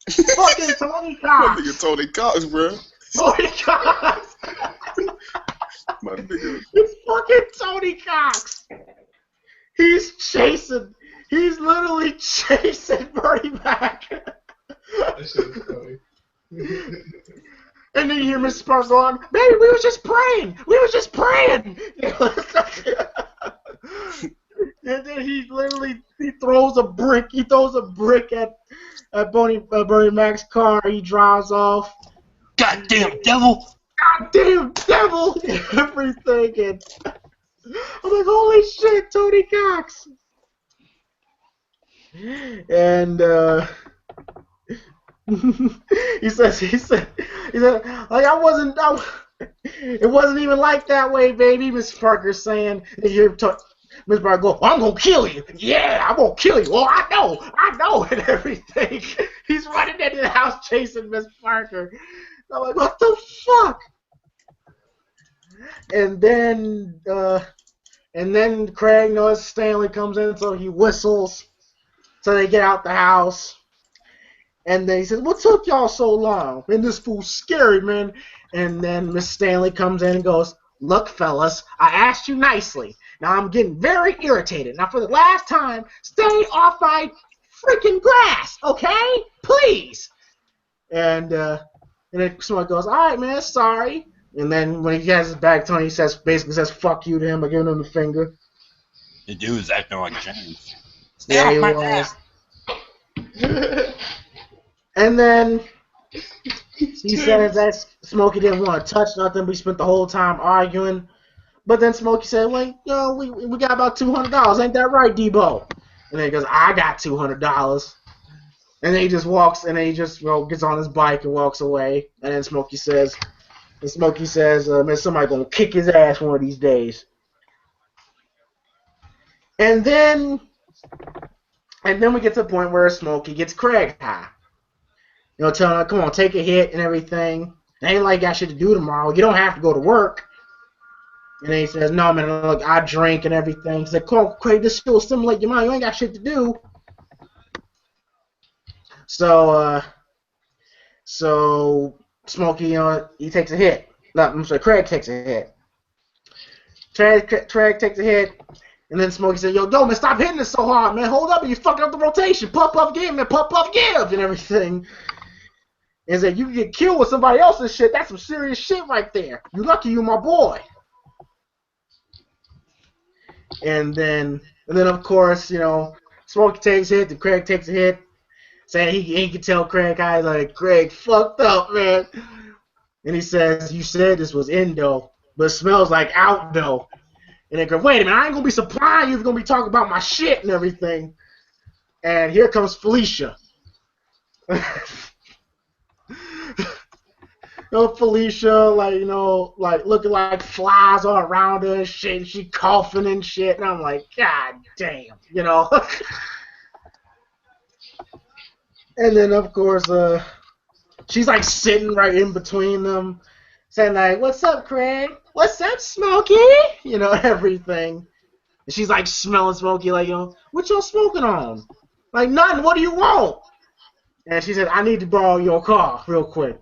Fucking Tony My Cox. nigga Tony Cox, bro. Tony Cox. My nigga. It's fucking Tony Cox. He's literally chasing Bernie Mac. That shit is funny. And then you hear Mrs. Sparks going, baby, we was just praying. And then he throws a brick. He throws a brick at Bernie Mac's car. He drives off. Goddamn devil! Goddamn devil! Everything. And I'm like, holy shit, Tony Cox. And he said, like it wasn't even like that way, baby. Miss Parker's saying, and you hear Miss Parker go, I'm gonna kill you. Yeah, I'm gonna kill you. Well, I know, and everything. He's running into the house chasing Miss Parker. I'm like, what the fuck? And then Craig knows Stanley comes in, so he whistles. So they get out the house. And then he says, what took y'all so long? Man, this fool's scary, man. And then Miss Stanley comes in and goes, look, fellas, I asked you nicely. Now I'm getting very irritated. Now for the last time, stay off my freaking grass, okay? Please. And then someone goes, all right, man, sorry. And then when he has his back to him, he basically says, fuck you to him by giving him the finger. The dude is acting like James. Stay off my ass. And then he says that Smokey didn't want to touch nothing. We spent the whole time arguing. But then Smokey said, well, we got about $200. Ain't that right, Debo? And then he goes, I got $200. And then he just walks, and then he just gets on his bike and walks away. And then Smokey says, man, somebody gonna kick his ass one of these days. And then we get to the point where Smokey gets Craig high. Telling him, come on, take a hit and everything. It ain't like I got shit to do tomorrow. You don't have to go to work. And then he says, no, man, look, I drink and everything. He said, come on, Craig, this shit will stimulate your mind. You ain't got shit to do. So Smokey, he takes a hit. No, I'm sorry, Craig takes a hit. Craig takes a hit. And then Smokey said, yo, man, stop hitting it so hard, man. Hold up, you fucking up the rotation. Puff, puff, give, man. Puff, puff, give, and everything. And said, you can get killed with somebody else's shit. That's some serious shit right there. You lucky you my boy. And then of course, you know, Smokey takes a hit, then Craig takes a hit. Saying he can tell Craig how he's like, Craig fucked up, man. And he says, you said this was indo, but it smells like outdo. And they go, wait a minute, I ain't gonna be supplying you if you're gonna be talking about my shit and everything. And here comes Felicia. Felicia, like looking like flies all around her and shit, and she coughing and shit, and I'm like, God damn, you know. And then of course, she's like sitting right in between them, saying like, "What's up, Craig? What's up, Smokey?" You know, everything. And she's like smelling Smokey, like, yo, what y'all smoking on? Like, nothing. What do you want? And she said, I need to borrow your car real quick.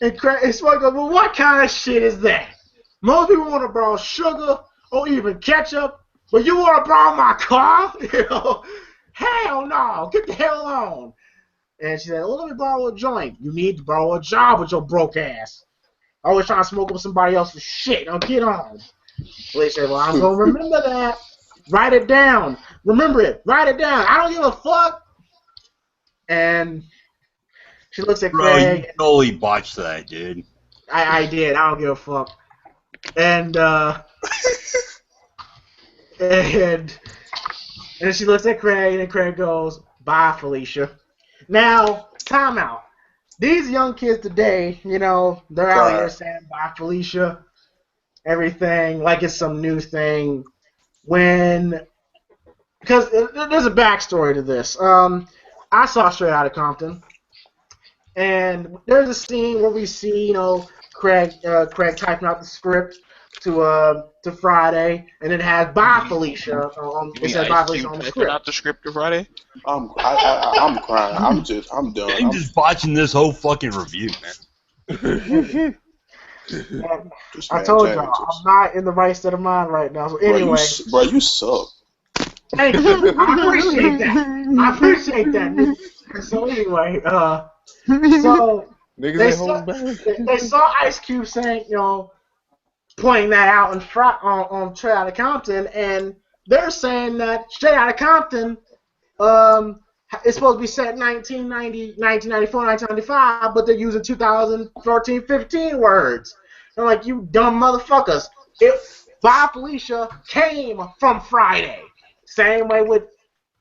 And Smokey goes, well, what kind of shit is that? Most people want to borrow sugar or even ketchup, but you want to borrow my car? You know, hell no. Get the hell on. And she said, well, let me borrow a joint. You need to borrow a job with your broke ass. Always trying to smoke up somebody else's shit. Now get on. So they said, well, I'm going to remember that. Write it down. Remember it. Write it down. I don't give a fuck. And she looks at Bro, Craig. you totally botched that, dude. I did. I don't give a fuck. And and she looks at Craig, and Craig goes, bye, Felicia. Now, time out. These young kids today, you know, they're out here saying bye, Felicia, everything, like it's some new thing. Because there's a backstory to this. I saw Straight Outta Compton, and there's a scene where we see, you know, Craig typing out the script to Friday, and it has "Bye Felicia." It says "Bye Felicia" on the script. Not the script to Friday. I'm crying. I'm done. I'm just botching this whole fucking review, man. I told y'all, I'm not in the right state of mind right now. So anyway, bro, you suck. Hey, I appreciate that. So anyway, so they saw Ice Cube saying, you know, pointing that out on Straight Outta Compton, and they're saying that Straight Outta Compton is supposed to be set in 1990, 1994, 1995, but they're using 2014, 15 words. They're like, you dumb motherfuckers. Bye Felicia came from Friday. Same way with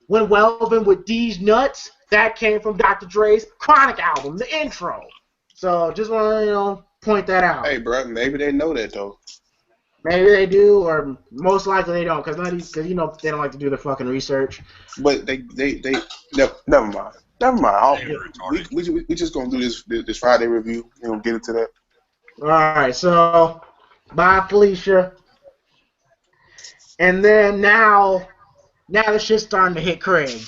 when Welvin with D's Nuts, that came from Dr. Dre's Chronic album, the intro. So just want to, you know, point that out. Hey, bro, maybe they know that though. Maybe they do, or most likely they don't, because you know they don't like to do their fucking research. But they never mind. We just gonna do this Friday review and we'll get into that. All right, so bye Felicia, and then now the shit's starting to hit Craig.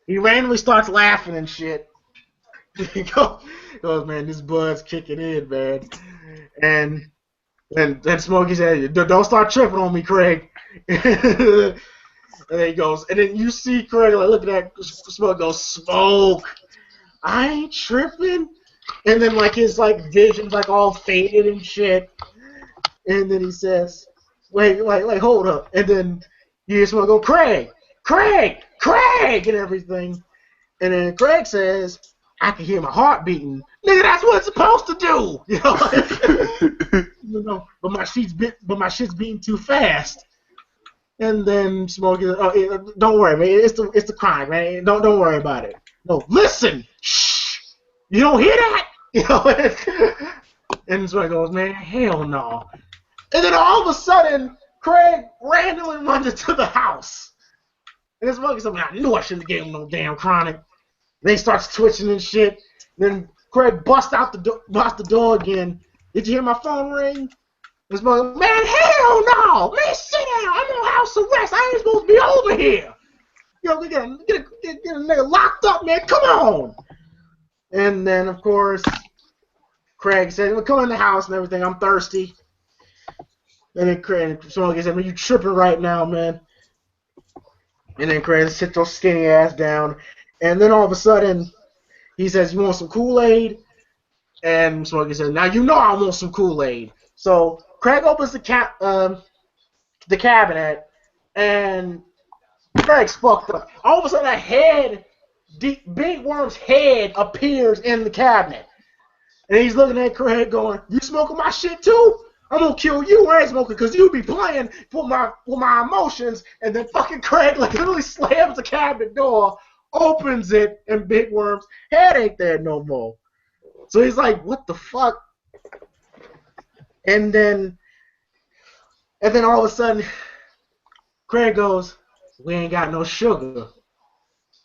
He randomly starts laughing and shit. He goes, man, this bud's kicking in, man, and Smokey said, don't start tripping on me, Craig. And then he goes, and then you see Craig like look at that Smoke goes, Smoke, I ain't tripping. And then like his like vision's like all faded and shit. And then he says, wait, hold up. And then you hear Smoke go, Craig, and everything. And then Craig says, I can hear my heart beating. Nigga, that's what it's supposed to do. You know? You know, but my shit's beating too fast. And then Smokey, don't worry, man. It's the crime, man. Don't worry about it. No, listen. Shh. You don't hear that? You know. And Smokey goes, man, hell no. And then all of a sudden, Craig randomly runs into the house. And this Smokey said, I knew I shouldn't have gave him no damn chronic. And he starts twitching and shit. Then Craig busts the door again. Did you hear my phone ring? This mother, man, hell no! Man, sit down! I'm on house arrest. I ain't supposed to be over here. You know, get a nigga locked up, man. Come on! And then, of course, Craig said, well, come in the house and everything. I'm thirsty. And then Craig, Smokey said, man, you tripping right now, man. And then Craig sits your skinny ass down, and then all of a sudden he says, "You want some Kool-Aid?" And Smokey says, "Now you know I want some Kool-Aid." So Craig opens the cabinet, and Craig's fucked up. All of a sudden, Big Worm's head appears in the cabinet. And he's looking at Craig going, "You smoking my shit too? I'm gonna kill you and Smokey because you be playing with my emotions." And then fucking Craig like literally slams the cabinet door, opens it, and Big Worm's head ain't there no more. So he's like, "What the fuck?" And then all of a sudden, Craig goes, "We ain't got no sugar."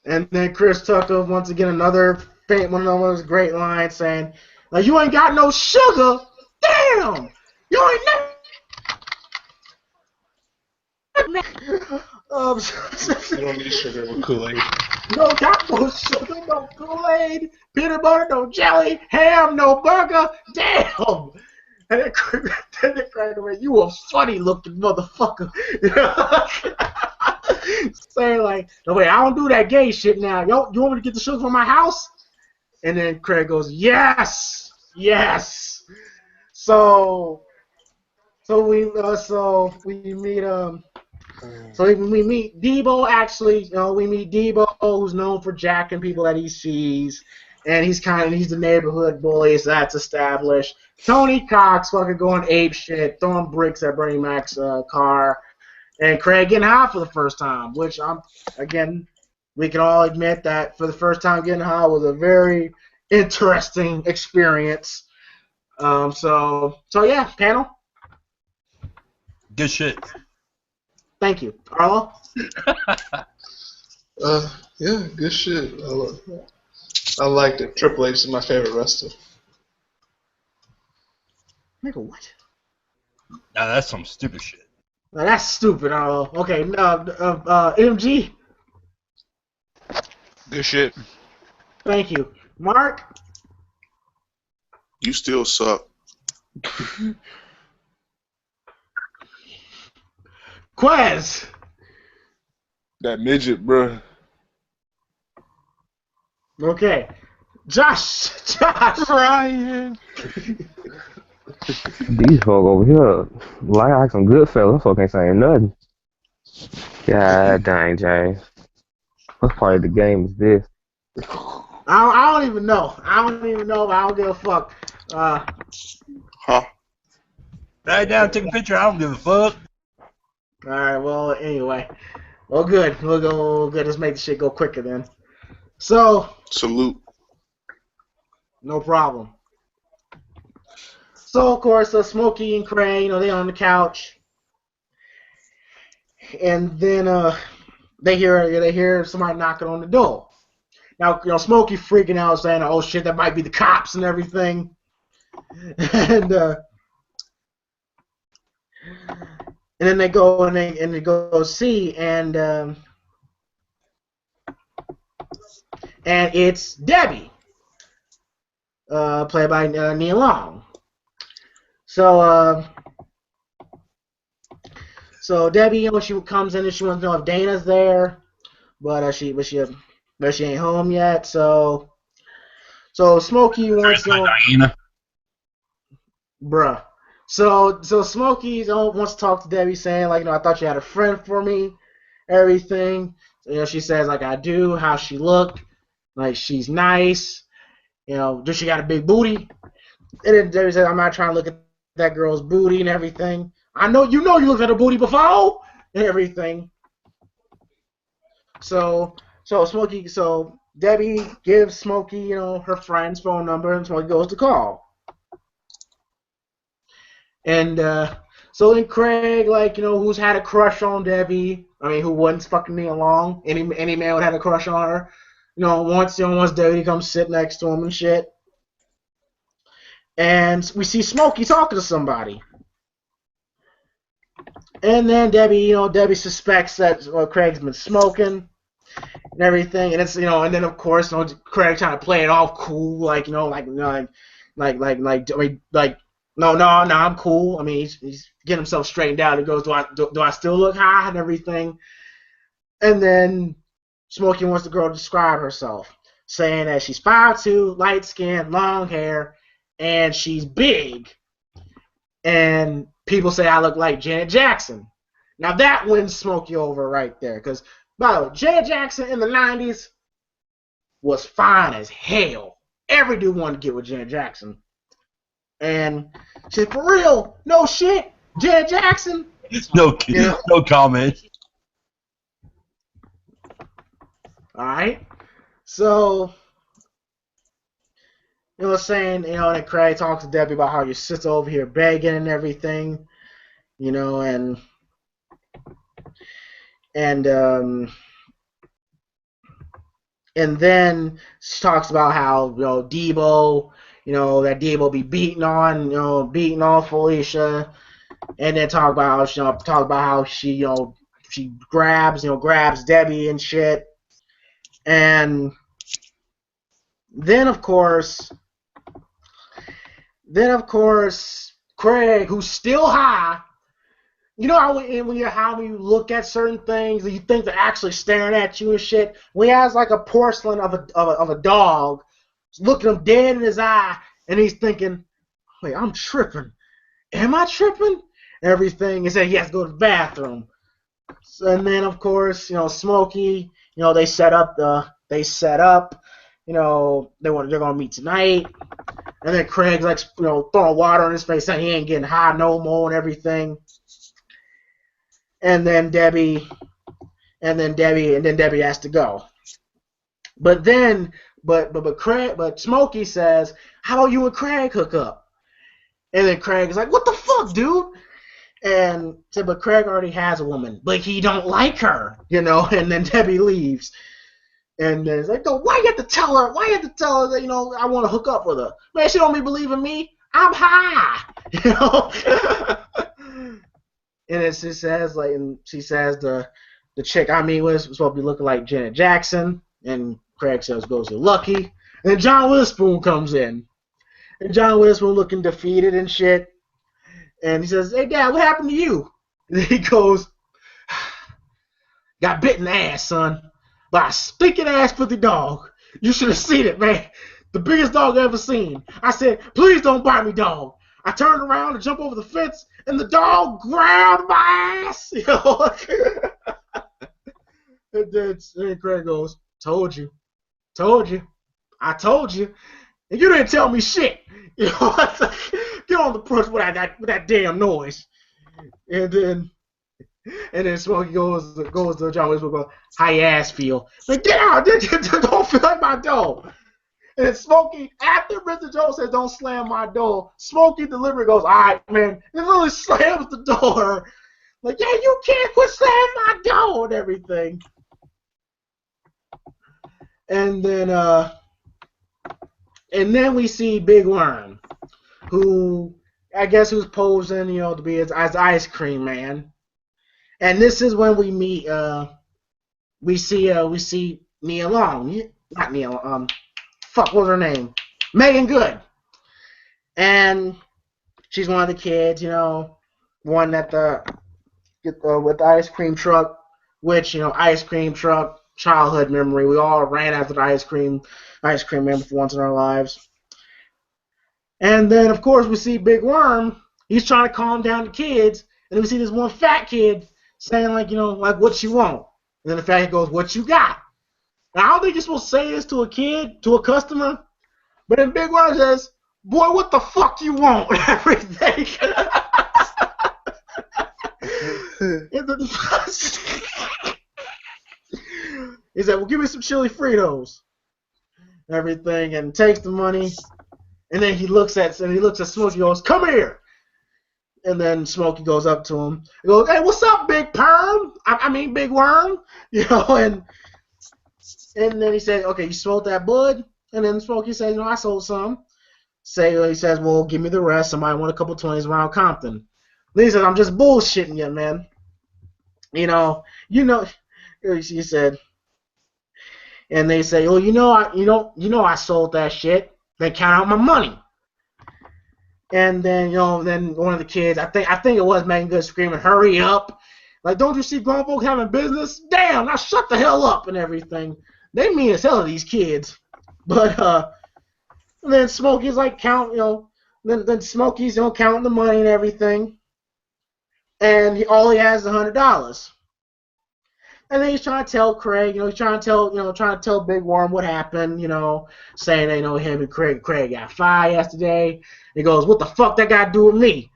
And then Chris Tucker, once again, one of those great lines saying, "Like, you ain't got no sugar? Damn! You ain't never." You don't need sugar with Kool-Aid. No got no sugar, no Kool-Aid, peanut butter, no jelly, ham, no burger. Damn! And then Craig went, "You a funny looking motherfucker." Saying like, "No wait, I don't do that gay shit now. Yo, you want me to get the sugar from my house?" And then Craig goes, "Yes, yes." So we meet Debo. Actually, we meet Debo, who's known for jacking people that he sees, and he's the neighborhood bully, so that's established. Tony Cox fucking going ape shit, throwing bricks at Bernie Mac's car, and Craig getting high for the first time, which we can all admit that for the first time getting high was a very interesting experience. So yeah, panel. Good shit. Thank you, Arlo. Yeah, good shit. I liked it. Triple H is my favorite wrestler. Nigga, what? Now that's some stupid shit. Now, that's stupid, Arlo. Okay, MG. Good shit. Thank you, Mark. You still suck. Quez. That midget, bruh. Okay, Josh. Ryan. These folk over here like some good fellas. Folk ain't saying nothing. God dang, James. What part of the game is this? I don't even know. I don't give a fuck. Huh? Write down, take a picture. I don't give a fuck. All right. Well, anyway. Well, good. We'll go. Good. Let's make the shit go quicker then. So. Salute. No problem. So of course, Smokey and Craig, they on the couch, and then they hear somebody knocking on the door. Now, Smokey freaking out, saying, "Oh shit, that might be the cops and everything," and then they go and they go see, and it's Debbie, played by Nia Long. So Debbie, she comes in and she wants to know if Dana's there, but she ain't home yet. So Smokey wants to know, Diana. bruh. So Smokey wants to talk to Debbie, saying like, I thought you had a friend for me, everything. She says like, I do. How she look? Like, she's nice. Does she got a big booty? And then Debbie says, I'm not trying to look at that girl's booty and everything. I know you looked at her booty before and everything. So Debbie gives Smokey, her friend's phone number, and Smokey goes to call. And so then Craig, who's had a crush on Debbie, who wouldn't fucking me along. Any man would have a crush on her. Wants Debbie to come sit next to him and shit. And we see Smokey talking to somebody. And then Debbie suspects that Craig's been smoking and everything, and it's and then of course Craig trying to play it off cool, no, I'm cool. He's getting himself straightened out. He goes, do I still look high and everything? And then Smokey wants the girl to describe herself, saying that she's 5'2", light skin, long hair, and she's big. And people say I look like Janet Jackson. Now that wins Smokey over right there. Because, by the way, Janet Jackson in the 90s was fine as hell. Every dude wanted to get with Janet Jackson. And she said, for real, no shit, Janet Jackson. No comment. Alright. So, saying, and Craig talks to Debbie about how your sister over here begging and everything, and then she talks about how, Debo, that Debo be beating on Felicia, and then talk about how she, she grabs Debbie and shit, and then of course, Craig, who's still high. How when you look at certain things and you think they're actually staring at you and shit. When he has like a porcelain of a dog, looking him dead in his eye, and he's thinking, "Wait, I'm tripping. Am I tripping?" Everything. He said he has to go to the bathroom. So, and then of course, Smokey. They set up. They're gonna meet tonight. And then Craig's like, throwing water on his face, saying he ain't getting high no more and everything. And then Debbie has to go. But Smokey says, how about you and Craig hook up? And then Craig is like, what the fuck, dude? And said, but Craig already has a woman, but he don't like her, And then Debbie leaves. And then it's like, no, why you have to tell her? Why you have to tell her that, I want to hook up with her? Man, she don't be believing me. I'm high, And it just says, she says the chick I meet with was supposed to be looking like Janet Jackson. And Craig says, goes, you're lucky. And then John Witherspoon comes in. And John Witherspoon looking defeated and shit. And he says, hey, Dad, what happened to you? And he goes, got bit in the ass, son. By a stinking ass filthy dog. You should have seen it, man. The biggest dog I ever seen. I said, please don't bite me, dog. I turned around to jump over the fence, and the dog grabbed my ass. And then Craig goes, told you. I told you. And you didn't tell me shit. Get on the porch with that damn noise. And then Smokey goes to John Witherspoon, goes, how your ass feel? Like, get out! Don't feel like my door. And then Smokey, after Mr. Joe says, don't slam my door, Smokey delivery goes, all right, man. And really slams the door. Like, yeah, you can't quit slamming my door and everything. And then we see Big Worm, who I guess who's posing, to be as ice cream man. And this is when we meet. We see Nia Long, not Nia. What was her name? Megan Good. And she's one of the kids, one at with the ice cream truck, which ice cream truck, childhood memory. We all ran after the ice cream man for once in our lives. And then of course we see Big Worm. He's trying to calm down the kids, and then we see this one fat kid saying like what you want. And then the fat kid goes, what you got? Now I don't think you're supposed to say this to a kid, to a customer, but then Big Worm says, boy, what the fuck you want? Everything. He said, well, give me some chili Fritos. Everything, and takes the money, and then he looks at Smokey and goes, come here. And then Smokey goes up to him. He goes, hey, what's up, Big Perm? Big Worm. And then he said, okay, you sold that bud? And then Smokey says, I sold some. He says, well, give me the rest. Somebody want a couple 20s around Compton. Then he says, I'm just bullshitting you, man. He said, and they say, oh, I sold that shit. Then count out my money. And then, then one of the kids, I think it was Megan Good screaming, hurry up. Like, don't you see grown folk having business? Damn, now shut the hell up and everything. They mean as hell to these kids. But and then Smokey's like then Smokey's counting the money and everything, and all he has is $100. And then he's trying to tell Craig, he's trying to tell Big Worm what happened, saying that, him and Craig got fired yesterday. He goes, what the fuck that got to do with me?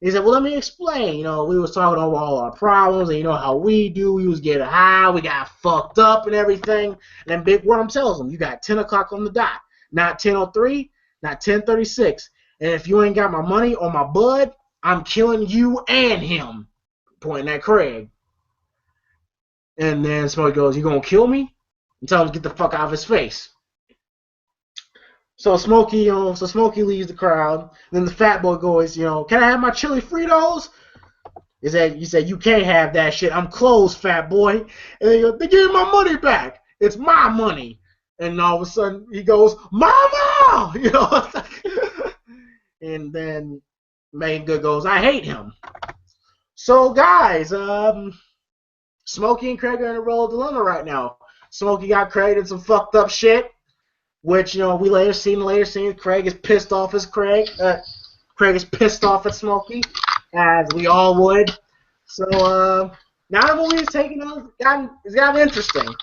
He said, well, let me explain. We was talking over all our problems, and how we do. We was getting high, we got fucked up and everything. And then Big Worm tells him, you got 10 o'clock on the dot. Not 10:03, not 10:36. And if you ain't got my money or my bud, I'm killing you and him. Pointing at Craig. And then Smokey goes, you gonna kill me? And tell him to get the fuck out of his face. So Smokey leaves the crowd. And then the fat boy goes, can I have my chili Fritos? He said, you can't have that shit. I'm closed, fat boy. And they go, they give me my money back. It's my money. And all of a sudden he goes, Mama! And then Megan Good goes, I hate him. So guys, Smokey and Craig are in a real dilemma right now. Smokey got Craig in some fucked up shit, which we later seen. Craig is pissed off as Craig. Craig is pissed off at Smokey, as we all would. So now the movie is taking on. It's gotten interesting.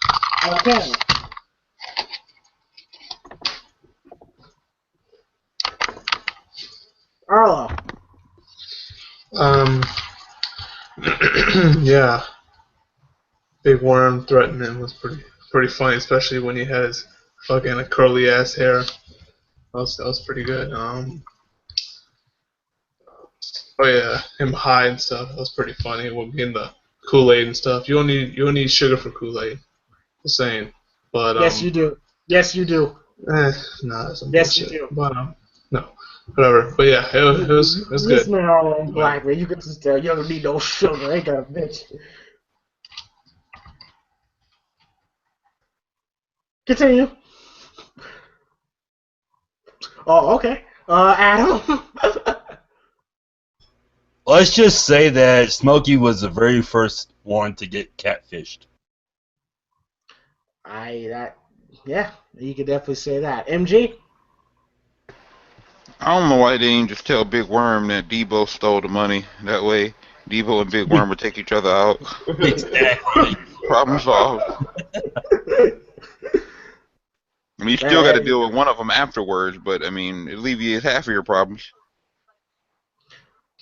Okay. Arlo. Yeah. Big Worm threatening him was pretty funny, especially when he had his fucking curly ass hair. That was pretty good. Oh yeah, him high and stuff. That was pretty funny. We'll getting the Kool-Aid and stuff. You don't need sugar for Kool-Aid. Just saying. But yes, you do. Yes, you do. Nah, that's some yes, bullshit. you do. But no, whatever. But yeah, it was good. This man all black, man. You can just tell you don't need no sugar. Ain't that a bitch? Continue. Oh, okay. Adam. Let's just say that Smokey was the very first one to get catfished. Yeah, you could definitely say that. MG? I don't know why they didn't just tell Big Worm that Debo stole the money. That way, Debo and Big Worm would take each other out. Exactly. Problem solved. I mean, you still got to deal with one of them afterwards, but I mean, it alleviates half of your problems.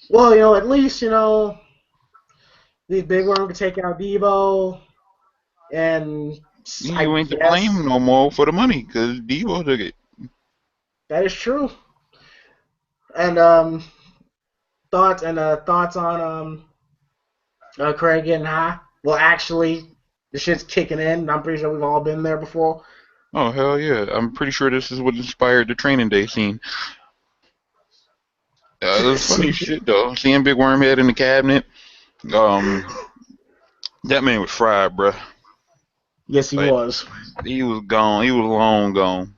Well, at least, the Big Worm could take out Debo, and you ain't to blame no more for the money, because Debo took it. That is true. And thoughts on Craig getting high? Well, actually, the shit's kicking in. I'm pretty sure we've all been there before. Oh, hell yeah. I'm pretty sure this is what inspired the Training Day scene. It was funny shit, though. Seeing Big Wormhead in the cabinet. That man was fried, bruh. Yes, he was. He was gone. He was long gone.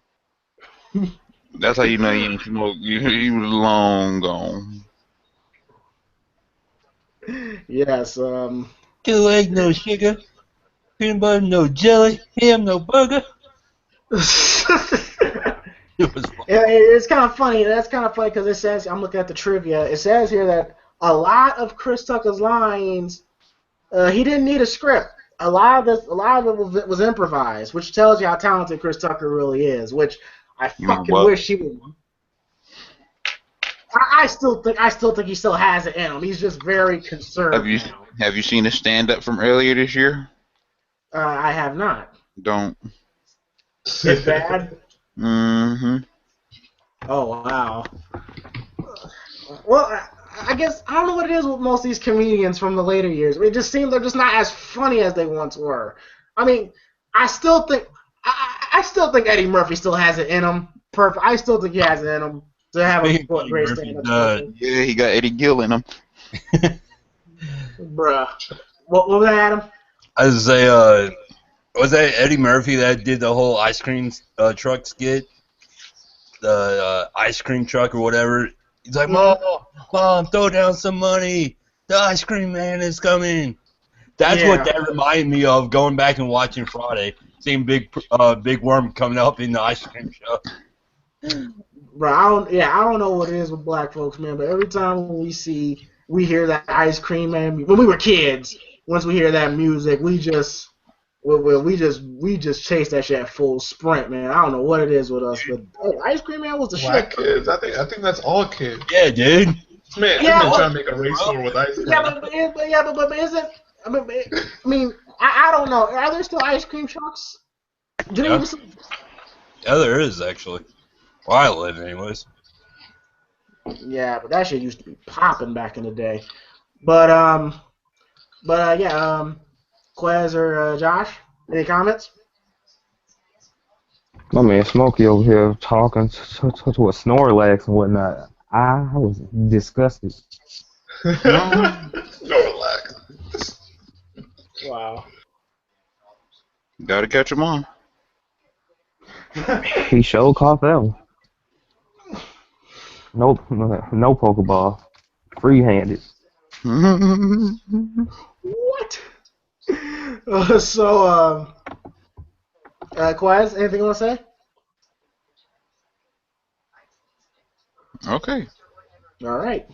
That's how you know he ain't smoke. He was long gone. Yes, 2 eggs, no sugar. Peanut butter, no jelly. Ham, no burger. It's kind of funny. That's kind of funny because it says, I'm looking at the trivia. It says here that a lot of Chris Tucker's lines, he didn't need a script. A lot of it was improvised, which tells you how talented Chris Tucker really is. Which I fucking wish he would. I still think he still has it in him. He's just very conservative. Have you seen his stand-up from earlier this year? I have not. Don't. It's bad. Mm-hmm. Oh wow. Well, I guess I don't know what it is with most of these comedians from the later years. It just seems they're just not as funny as they once were. I mean, I still think Eddie Murphy still has it in him. Perfect. I still think he has it in him to have a great stand-up. Yeah, he got Eddie Gill in him. Bruh. What was that, Adam? I was say, was that Eddie Murphy that did the whole ice cream truck skit? The ice cream truck or whatever. He's like, Mom, throw down some money. The ice cream man is coming. That's what Yeah. that reminded me of going back and watching Friday. Seeing Big Worm coming up in the ice cream show. Bro, I don't know what it is with black folks, man, but every time we hear that ice cream man, when we were kids, once we hear that music, we just chase that shit at full sprint, man. I don't know what it is with us, but ice cream man was the Black shit. kids. I think that's all kids. Yeah, dude. Man, Yeah, this man well, trying to make a race war with ice cream. but isn't I don't know. Are there still ice cream trucks? Do they Yeah. even still- Yeah, there is actually. Where I live, anyways. Yeah, but that shit used to be popping back in the day. But yeah, Quez or Josh, any comments? My man Smokey over here talking to a Snorlax and whatnot. I was disgusted. Snorlax. Wow. Gotta catch them on. He sure caught that one. No Pokeball. Free-handed. What? Quez, anything you want to say? Okay. All right.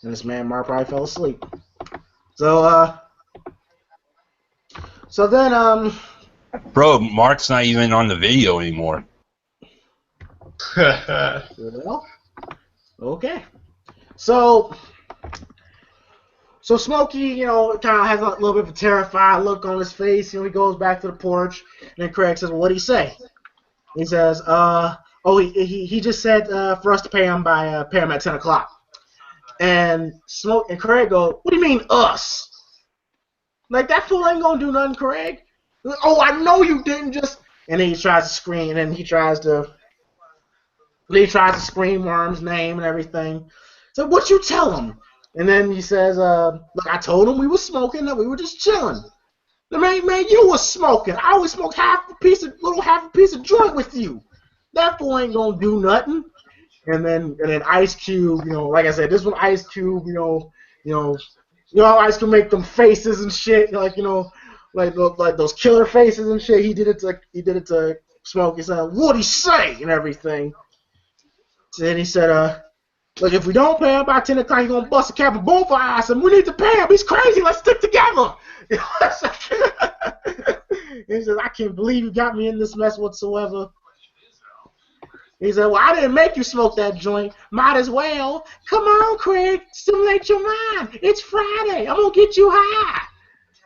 And this man Mark probably fell asleep. So then Bro, Mark's not even on the video anymore. well, okay. So Smokey, you know, kind of has a little bit of a terrified look on his face. You know, he goes back to the porch, and then Craig says, "Well, what'd he say?" He says, he just said for us to pay him at 10 o'clock." And Craig go, "What do you mean us? Like that fool ain't gonna do nothing, Craig." "Oh, I know you didn't just." And then he tries to scream, and then he tries to scream Worm's name and everything. So what you tell him? And then he says, "Look, I told him we were smoking, that we were just chilling." Man, you was smoking. I always smoked half a piece of joint with you. That fool ain't gonna do nothing. And then Ice Cube, you know, like I said, this one Ice Cube, you know how Ice Cube make them faces and shit, like like those killer faces and shit. He did it to Smokey. Said, "What'd he say?" and everything. So then he said, "Look, if we don't pay him by 10 o'clock, he's gonna bust a cap and both our ass, and we need to pay him. He's crazy. Let's stick together." He says, "I can't believe you got me in this mess whatsoever." He said, "Well, I didn't make you smoke that joint. Might as well. Come on, Craig. Stimulate your mind. It's Friday. I'm going to get you high."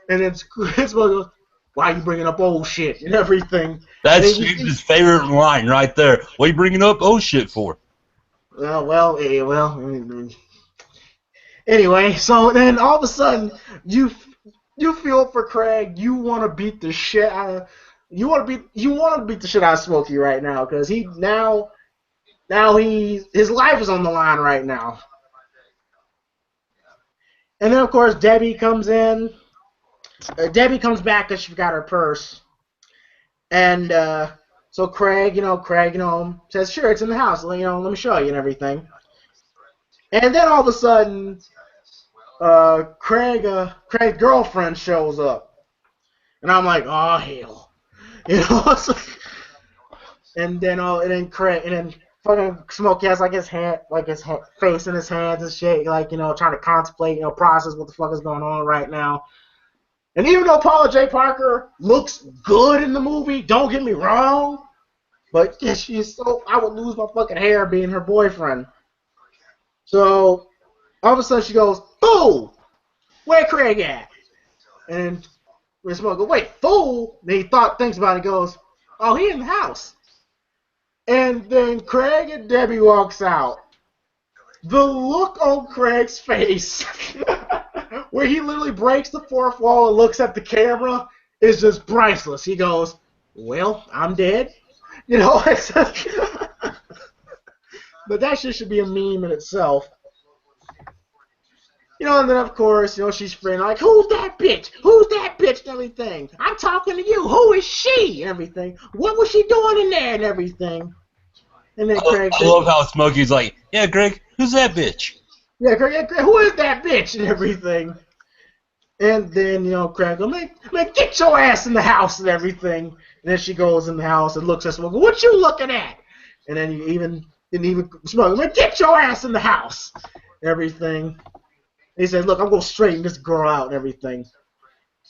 And then Smokey goes, "Why are you bringing up old shit and everything?" That's his favorite line right there. What are you bringing up oh shit for? Anyway, so then all of a sudden, you feel for Craig. You want to beat the shit out of the shit out of Smokey right now, because his life is on the line right now. And then of course Debbie comes in. Debbie comes back because she forgot her purse. And so Craig says, "Sure, it's in the house. Let me show you and everything." And then all of a sudden, Craig's girlfriend shows up, and I'm like, "Oh hell," It's like, and then fucking Smokey has his face in his hands and shit, trying to contemplate, process what the fuck is going on right now. And even though Paula J. Parker looks good in the movie, don't get me wrong, but yeah, I would lose my fucking hair being her boyfriend. So all of a sudden she goes, "Fool, where Craig at?" And when Smokey goes, "Wait, fool?" Then he thinks about it, and goes, "Oh, he in the house." And then Craig and Debbie walks out. The look on Craig's face, where he literally breaks the fourth wall and looks at the camera, is just priceless. He goes, "Well, I'm dead." It's just, but that shit should be a meme in itself. And then of course, she's friend like, "Who's that bitch? Who's that bitch?" and everything. "I'm talking to you. Who is she?" and everything. "What was she doing in there?" and everything. And then Craig I love how Smokey's like, "Yeah, Greg, who's that bitch?" Yeah, Craig, who is that bitch? and everything. And then, Craig goes, man, get your ass in the house and everything. And then she goes in the house and looks at Smokey. What you looking at? And then even Smokey, man, get your ass in the house. Everything. He says, look, I'm going to straighten this girl out and everything.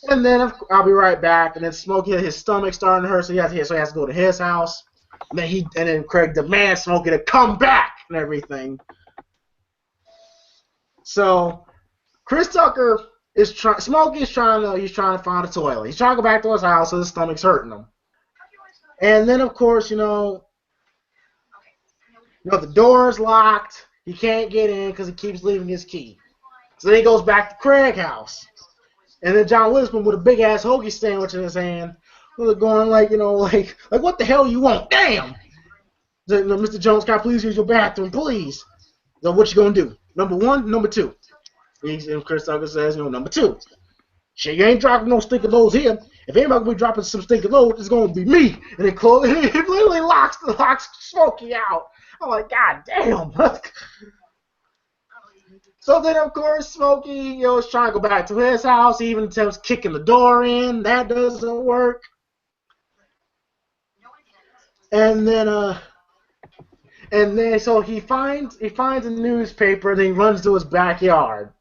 And then I'll be right back. And then Smokey, his stomach starting to hurt, so he has to go to his house. And then Craig demands Smokey to come back and everything. So Chris Tucker Smokey is trying to find a toilet. He's trying to go back to his house, so his stomach's hurting him. And then of course, the door's locked. He can't get in because he keeps leaving his key. So then he goes back to Craig's house. And then John Witherspoon with a big ass hoagie sandwich in his hand, going like what the hell you want? Damn! Mr. Jones, can I please use your bathroom, please? So what you gonna do? Number one, number two. And Chris Tucker says, number two. Shit, you ain't dropping no stinking loads here. If anybody gonna be dropping some stinking loads, it's gonna be me. And then he literally locks Smokey out. I'm like, God damn. So then, of course, Smokey, is trying to go back to his house. He even attempts kicking the door in. That doesn't work. And then so he finds a newspaper. Then he runs to his backyard.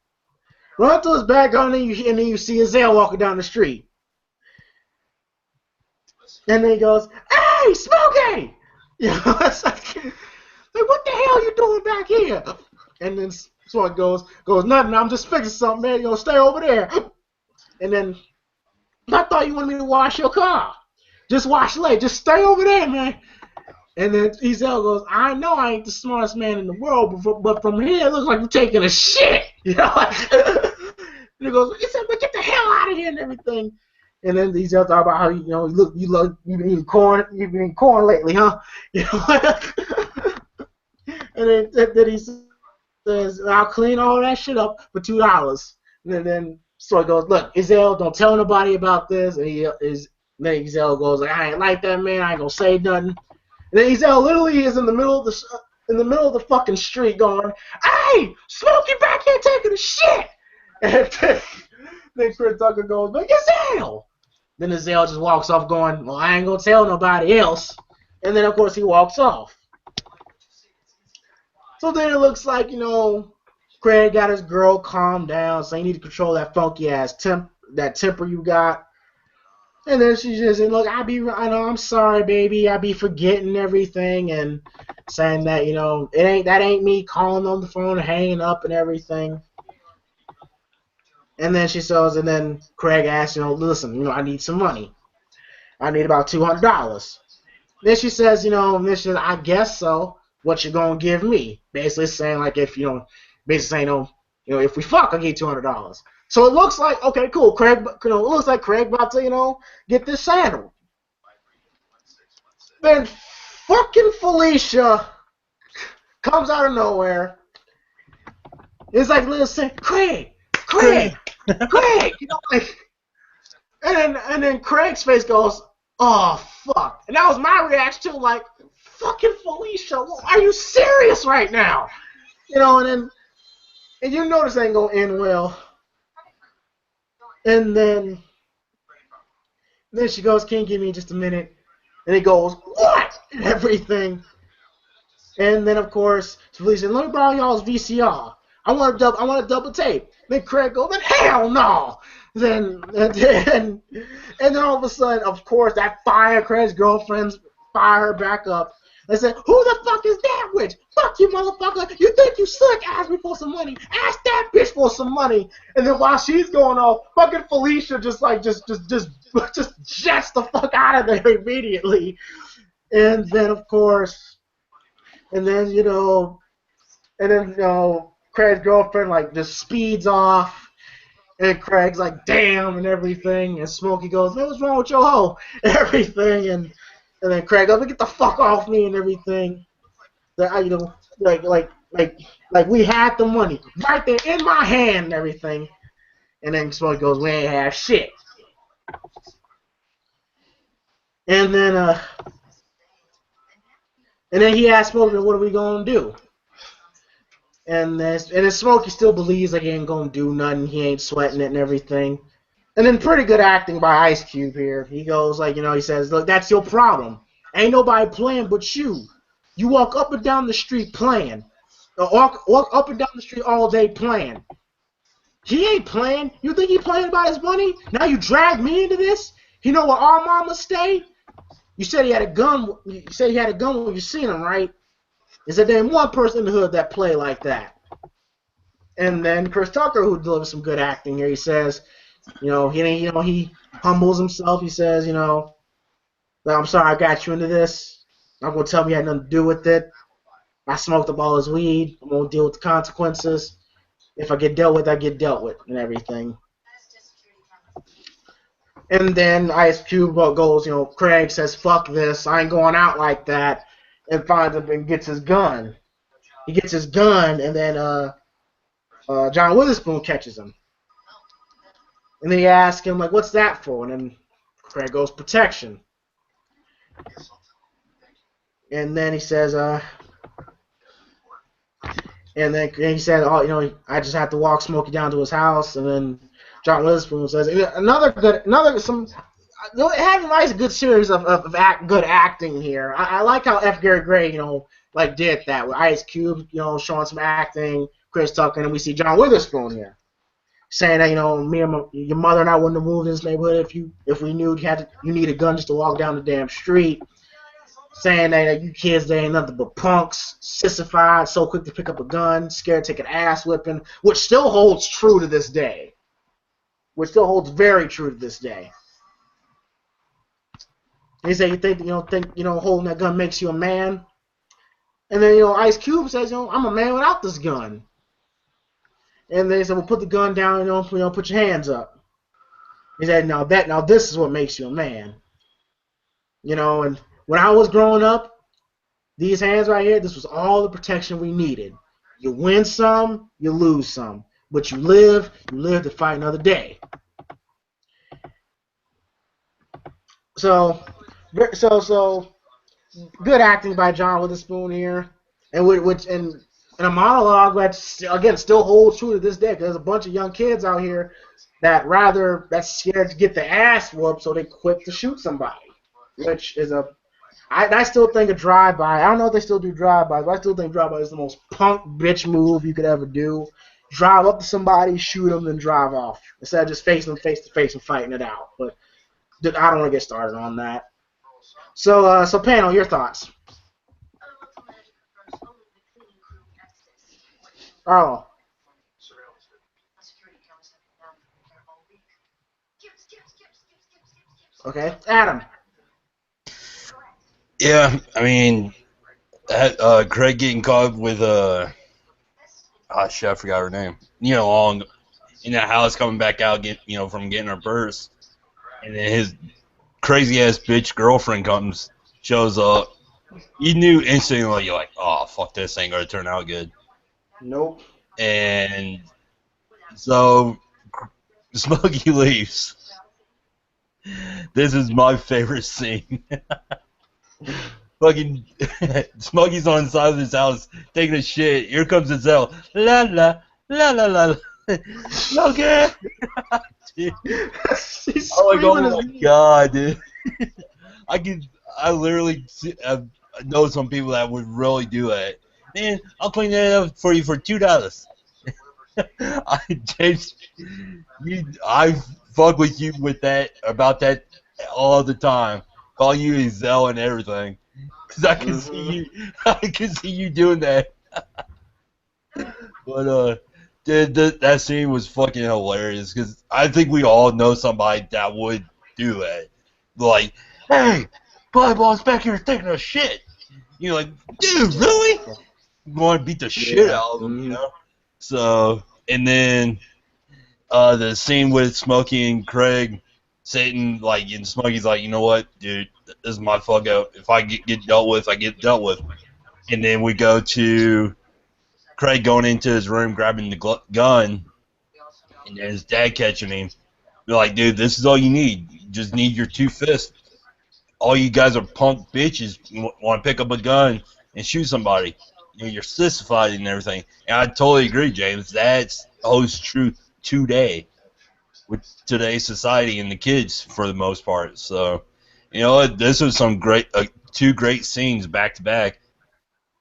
Run to his backyard, and then you see Azale walking down the street. And then he goes, "Hey, Smokey!" It's like, what the hell are you doing back here? And then Smokey goes, nothing. I'm just fixing something, man. Stay over there. And then I thought you wanted me to wash your car. Just wash late. Just stay over there, man. And then Ezell goes, I know I ain't the smartest man in the world, but from here it looks like you're taking a shit. And he goes, he said, but get the hell out of here and everything. And then Ezell talk about how you've been eating corn lately, huh? And then he says, I'll clean all that shit up for $2. And then so he goes, look, Ezell, don't tell nobody about this. And then Ezell goes, I ain't like that, man. I ain't gonna say nothing. And then Ezell literally is in the middle of the fucking street going, hey, Smokey back here taking a shit. And then Chris Tucker goes, but Ezell. Then Ezell just walks off going, well, I ain't gonna tell nobody else. And then of course he walks off. So then it looks like, Craig got his girl calmed down, so you need to control that funky ass temper you got. And then she just said, look, I'm sorry, baby, I be forgetting everything, and saying that, that ain't me calling on the phone and hanging up and everything. And then she says, and then Craig asks, listen, I need some money. I need about $200. Then she says, I guess so. What you gonna give me? Basically saying like if if we fuck, I'll give you $200. So it looks like, okay, cool. Craig, it looks like Craig about to, get this saddle. Then fucking Felicia comes out of nowhere. It's like, listen, Craig. And then Craig's face goes, oh fuck. And that was my reaction to like, fucking Felicia, are you serious right now? And you know this ain't gonna end well. And then she goes, can you give me just a minute? And he goes, what? And everything. And then of course, Felicia said, let me borrow y'all's VCR. I want a double tape. Then Craig goes, then hell no. And then all of a sudden, of course, that Craig's girlfriends fire her back up. They said, who the fuck is that witch? Fuck you, motherfucker. You think you suck? Ask me for some money. Ask that bitch for some money. And then while she's going off, fucking Felicia just jets the fuck out of there immediately. And then, of course, Craig's girlfriend, just speeds off. And Craig's like, damn, and everything. And Smokey goes, man, what's wrong with your hoe? And everything. And then Craig goes, get the fuck off me and everything. Like we had the money right there in my hand and everything. And then Smokey goes, we ain't have shit. And then he asked Smokey, what are we gonna do? And then Smokey still believes like he ain't gonna do nothing, he ain't sweating it and everything. And then pretty good acting by Ice Cube here. He goes like, he says, look, that's your problem. Ain't nobody playing but you. You walk up and down the street playing. Walk up and down the street all day playing. He ain't playing. You think he playing about his money? Now you drag me into this? You know where our mama stay? You said he had a gun. You said he had a gun when you seen him, right? Is there ain't one person in the hood that play like that? And then Chris Tucker, who delivers some good acting here, he says, he humbles himself. He says, I'm sorry I got you into this. I'm gonna tell him you had nothing to do with it. I smoked up all his weed. I'm gonna deal with the consequences. If I get dealt with, I get dealt with, and everything. And then Ice Cube goes, Craig says, fuck this, I ain't going out like that, and finds him and gets his gun. He gets his gun, and then John Witherspoon catches him. And then he asks him, like, what's that for? And then Craig goes, protection. And then he says, and then he said, I just have to walk Smokey down to his house. And then John Witherspoon says, having a nice good series of good acting here. I like how F. Gary Gray, did that with Ice Cube, showing some acting, Chris Tucker, and we see John Witherspoon here saying that, me and your mother and I wouldn't have moved in this neighborhood if we knew you need a gun just to walk down the damn street. Saying that you kids, they ain't nothing but punks, sissified, so quick to pick up a gun, scared to take an ass whipping, which still holds true to this day. Which still holds very true to this day. He said, you think holding that gun makes you a man? And then, Ice Cube says, I'm a man without this gun. And then he said, well, put the gun down, put your hands up. He said, now this is what makes you a man. And when I was growing up, these hands right here, this was all the protection we needed. You win some, you lose some. But you live to fight another day. So good acting by John Witherspoon here. And a monologue that, again, still holds true to this day, because there's a bunch of young kids out here that's scared to get their ass whooped, so they quit to shoot somebody. Which is I still think a drive-by, I don't know if they still do drive-bys, but I still think drive-by is the most punk bitch move you could ever do. Drive up to somebody, shoot them, then drive off. Instead of just facing them face-to-face and fighting it out. But I don't want to get started on that. So Panel, your thoughts? Oh. Okay, Adam. Yeah, I mean, Craig getting caught with shit, I forgot her name. In that house, coming back out, from getting her purse, and then his crazy ass bitch girlfriend shows up. You knew instantly, you're like, oh fuck, this ain't gonna turn out good. Nope. And so Smokey leaves. This is my favorite scene. Fucking Smokey's on the side of his house taking a shit. Here comes his Zell. La la la la la. Okay. Dude. I'm like, oh my god, dude. I literally know some people that would really do it. Man, I'll clean that up for you for $2. James, I fuck with you with that about that all the time. Call you a Zell and everything, cause I can see you. I can see you doing that. But dude, that scene was fucking hilarious, cause I think we all know somebody that would do it. Like, hey, Boss back here taking a shit. You're like, dude, really? You want to beat the shit out of them, So, and then the scene with Smokey and Craig sitting, and Smokey's like, you know what, dude, this is my fuck up. If I get dealt with, I get dealt with. And then we go to Craig going into his room, grabbing the gun, and then his dad catching him. They're like, dude, this is all you need. You just need your 2 fists. All you guys are punk bitches. You want to pick up a gun and shoot somebody. you're sissified and everything. And I totally agree, James. That's holds true today with today's society and the kids for the most part. So, this was some great, two great scenes back to back.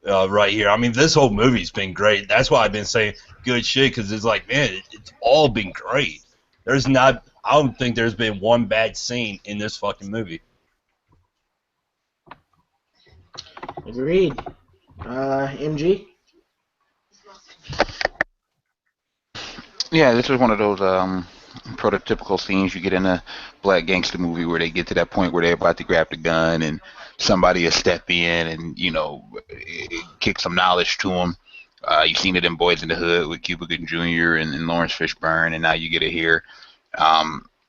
Right here. I mean, this whole movie's been great. That's why I've been saying good shit, because it's like, man, it's all been great. I don't think there's been one bad scene in this fucking movie. Agreed. MG? Yeah, this is one of those prototypical scenes you get in a black gangster movie where they get to that point where they're about to grab the gun and somebody will step in and, kick some knowledge to them. You've seen it in Boys in the Hood with Cuba Gooding Jr. and Lawrence Fishburne, and now you get it here.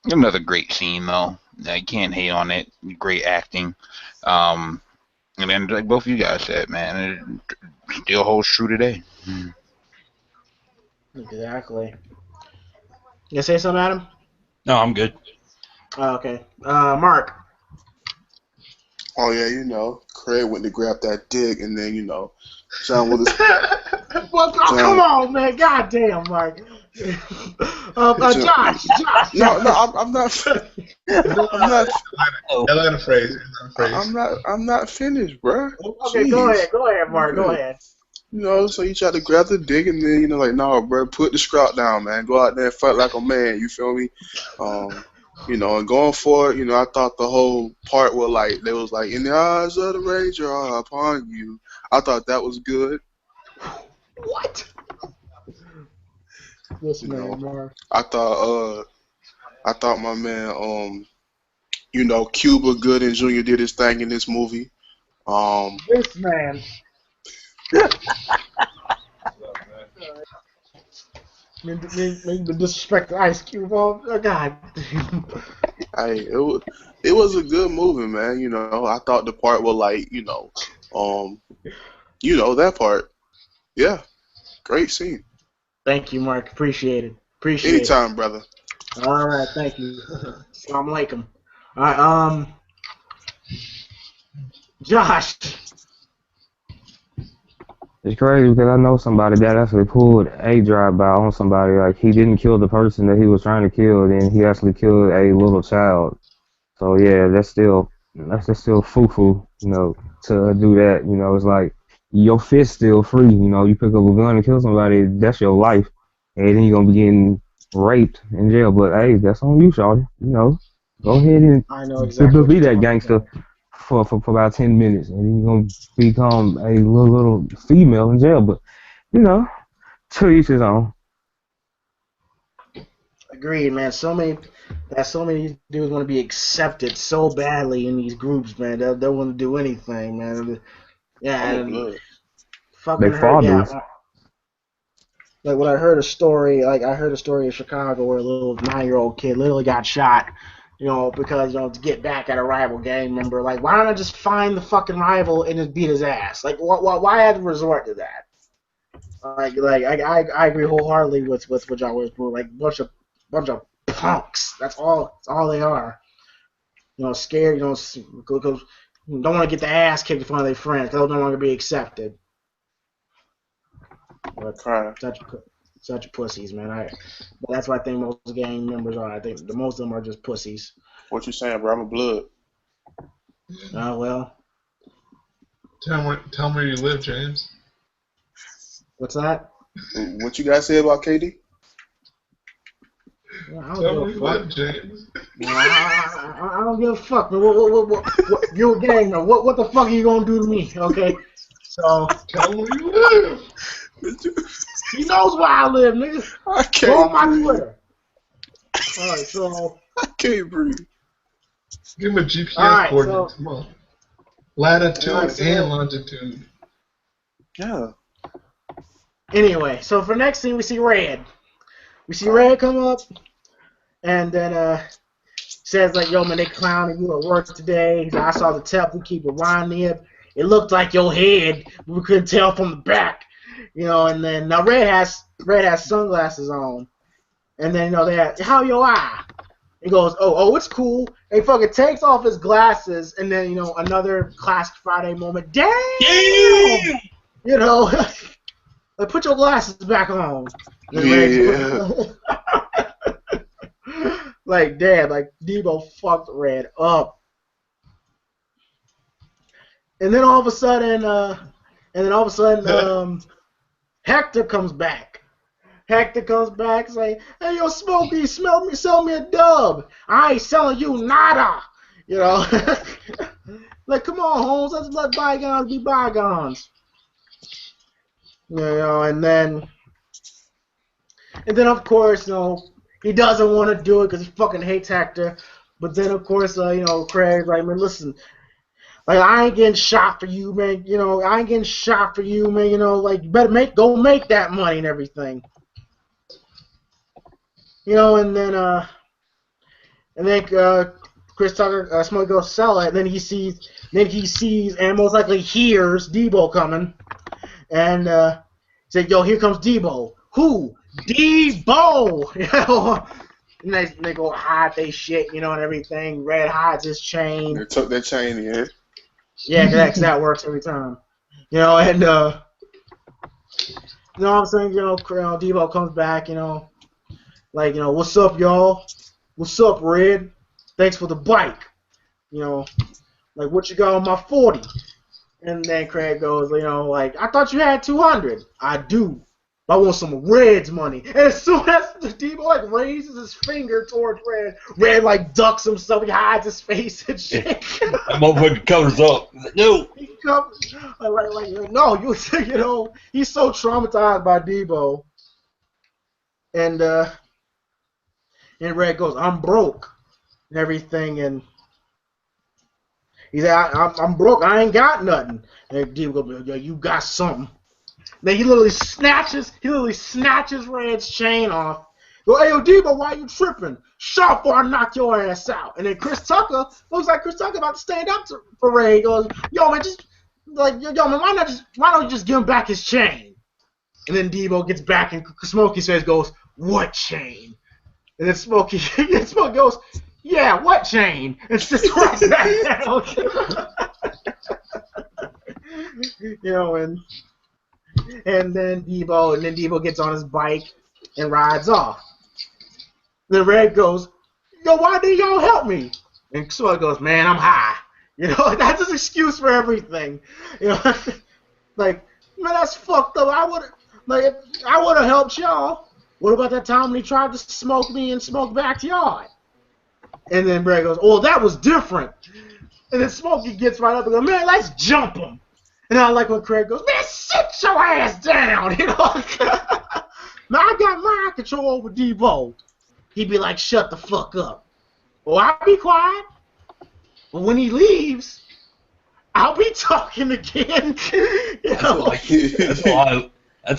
Another great scene, though. You can't hate on it. Great acting. And then, like both of you guys said, man, it still holds true today. Exactly. You say something, Adam? No, I'm good. Okay. Mark? Oh yeah, Craig went to grab that dick, and then John with his. Come on, man! God damn, Mark. Josh. No, I'm not. I'm not. Let him phrase. I'm not finished, bro. Okay, Jeez. go ahead, Mark. Go ahead. So you try to grab the dick, and then nah, bro, put the scrap down, man. Go out there and fight like a man. You feel me? And going forward, I thought the whole part was like, they was like, in the eyes of the Ranger are upon you. I thought that was good. What? This man, Mark. I thought my man, Cuba Gooding Jr. did his thing in this movie. This man. Mean the disrespect to Ice Cube. Oh God. It was a good movie, man. I thought the part was like, that part. Yeah, great scene. Thank you, Mark. Appreciate it. Anytime, brother. All right, thank you. Assalamu alaikum. All right, Josh. It's crazy because I know somebody that actually pulled a drive-by on somebody. Like, he didn't kill the person that he was trying to kill, then he actually killed a little child. So yeah, that's just still foo-foo, to do that. It's like your fist's still free. You pick up a gun and kill somebody, that's your life, and then you're gonna be getting raped in jail. But hey, that's on you, shawty. Go ahead and I know exactly be that gangster for about 10 minutes, and then you're gonna become a little female in jail. But to each his own. Agreed, man. So many dudes want to be accepted so badly in these groups, man. They want to do anything, man. Yeah, fucking They hurt. Yeah. fathers. Like when I heard a story in Chicago where a little 9-year-old kid literally got shot, because to get back at a rival gang member. Like, why don't I just find the fucking rival and just beat his ass? Like, why have to resort to that? I agree wholeheartedly with what y'all was doing. Like, bunch of punks. That's all they are. Scared. Don't want to get the ass kicked in front of their friends. They'll no longer be accepted. But such pussies, man. But that's what I think most gang members are. I think the most of them are just pussies. What you saying, bro? I'm a blood. Oh well. Tell me where you live, James. What's that? What you guys say about KD? I Tell don't give me a where you fuck. live, James. I don't give a fuck, man. What you a gang man? What the fuck are you gonna do to me? Okay. So Tell me where you live. he knows where I live, nigga. I can't Go on my breathe. Twitter. All right, so I can't breathe. Give him a GPS All right, coordinates. Come on. Latitude All right, so- and longitude. Yeah. anyway, so for next scene we see Red. We see Red come up, and then says like, "Yo, man, they clowning you at work today." He's like, "I saw the tap. We keep rewinding it. It looked like your head. We couldn't tell from the back." And then now Red has sunglasses on, and then they ask, "How your eye?" He goes, "Oh, it's cool." And he fucking takes off his glasses, and then another classic Friday moment. Damn! You know, like put your glasses back on. And Yeah. like damn, like Debo fucked Red up. And then all of a sudden, Hector comes back. Hector comes back saying, "Hey, yo, Smokey, sell me a dub. I ain't selling you nada." You know, like, come on, Holmes, let's let bygones be bygones. You know, and then of course, he doesn't want to do it because he fucking hates Hector. But then, of course, Craig's like, man, listen, like, I ain't getting shot for you, man. I ain't getting shot for you, man. Like, you better go make that money and everything. And then Chris Tucker, Smokey goes sell it, and then he sees and most likely hears Debo coming, and said, "Yo, here comes Debo." Who? Debo. And they go hide they shit, and everything. Red hides his chain. They took their chain in. Yeah, cause that works every time. And what I'm saying, Debo comes back, like, what's up, y'all? What's up, Red? Thanks for the bike. Like, what you got on my 40? And then Craig goes, like, I thought you had 200. I do. But I want some of Red's money. And as soon as Debo, like, raises his finger towards Red, like, ducks himself. He hides his face and shit. That motherfucker covers up. No. He covers, no, he's so traumatized by Debo. And Red goes, I'm broke. And everything, and he said, I'm broke. I ain't got nothing. And Debo goes, yeah, you got something. Then he literally snatches Red's chain off. Go, hey, yo, Debo, why you tripping? Shut up or I knock your ass out. And then Chris Tucker, looks like Chris Tucker about to stand up for Red. He goes, yo, man, why don't you just give him back his chain? And then Debo gets back and Smokey's face goes, what chain? And then Smokey goes, yeah, what chain? And sits right back down. And then Debo gets on his bike and rides off. Then Red goes, yo, why didn't y'all help me? And Smokey goes, man, I'm high. That's his excuse for everything. Like, man, that's fucked up. I would have helped y'all. What about that time when he tried to smoke me in Smoke's backyard? And then Red goes, oh, that was different. And then Smokey gets right up and goes, man, let's jump him. And I like when Craig goes, man, sit your ass down. Now I got my control over Debo. He'd be like, shut the fuck up. Well, I'll be quiet. But when he leaves, I'll be talking again. That's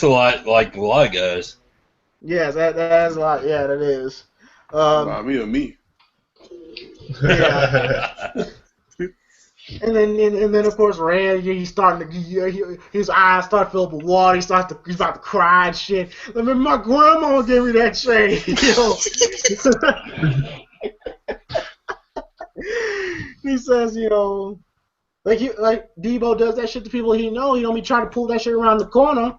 a lot like a lot of guys. Yes, that's a lot. Yeah, that is. Me. Yeah. And then of course Red, he's starting to his eyes start filled with water. He's about to cry and shit. I mean, my grandma gave me that chain. He says, like Debo does that shit to people he know. He don't be trying to pull that shit around the corner.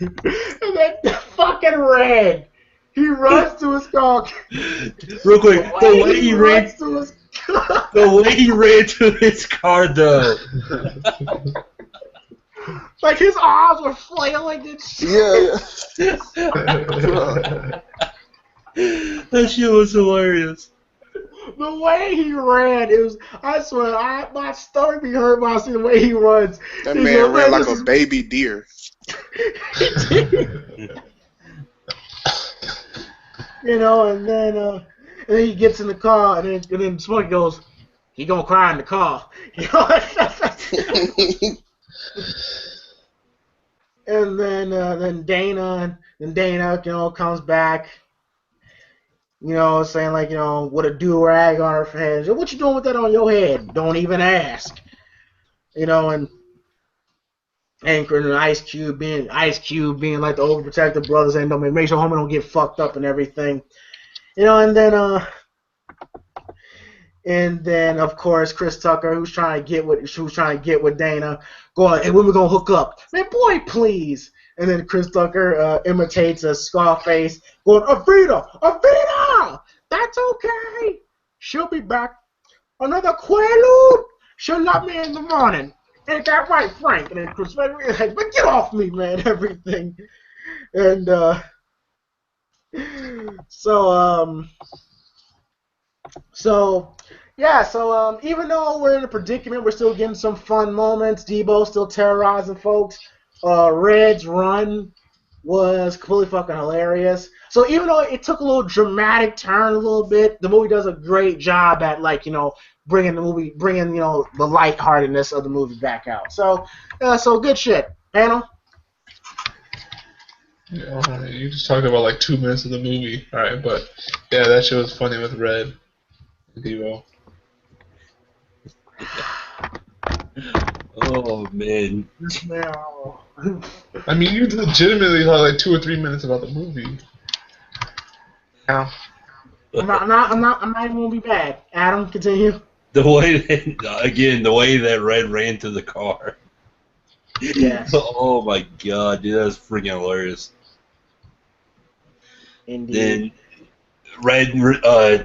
And then fucking Red, he runs to his car. Real quick, the way he ran to his car, though. Like his arms were flailing and shit. Yeah. That shit was hilarious. The way he ran, I swear, my stomach be hurt when I see the way he runs. That man ran like a baby deer. And then he gets in the car, and then Smokey goes, he gonna cry in the car. And then Dana comes back, saying like, with a do-rag on her head. What you doing with that on your head? Don't even ask. And Ice Cube being like the overprotective brother, saying, "Don't make sure homie don't get fucked up and everything." And then And then, of course, Chris Tucker, who's trying to get with Dana, going, "And when we gonna hook up?" "Man, boy, please." And then Chris Tucker imitates a Scarface, going, "Avita, Avita, that's okay. She'll be back. Another Quaalude. She'll love me in the morning. Ain't that right, Frank?" And then Chris Tucker, like, "But get off me, man!" Everything. And so So, yeah, even though we're in a predicament, we're still getting some fun moments. Debo still terrorizing folks. Red's run was completely fucking hilarious. So even though it took a little dramatic turn a little bit, the movie does a great job at, like, bringing the lightheartedness of the movie back out. So good shit. Panel? Yeah, you just talked about like 2 minutes of the movie. Alright, but yeah, that shit was funny with Red and Debo. Oh man. I mean, you legitimately had like 2 or 3 minutes about the movie. Yeah. I'm not even gonna be bad. Adam, continue. The way that Red ran to the car. Yes. Oh my god, dude, that was freaking hilarious. Indeed. Then Red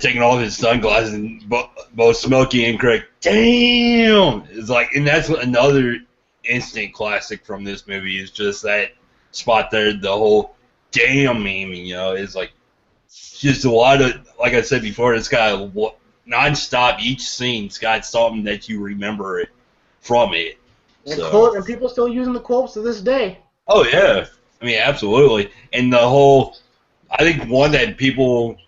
taking off his sunglasses, and both Smokey and Craig, damn! It's like, and that's another instant classic from this movie, is just that spot there, the whole damn meme, it's like, just a lot of, like I said before, it's got non-stop, each scene's got something that you remember it from it. And people still using the quotes to this day. Oh yeah, I mean, absolutely. And the whole, I think one that people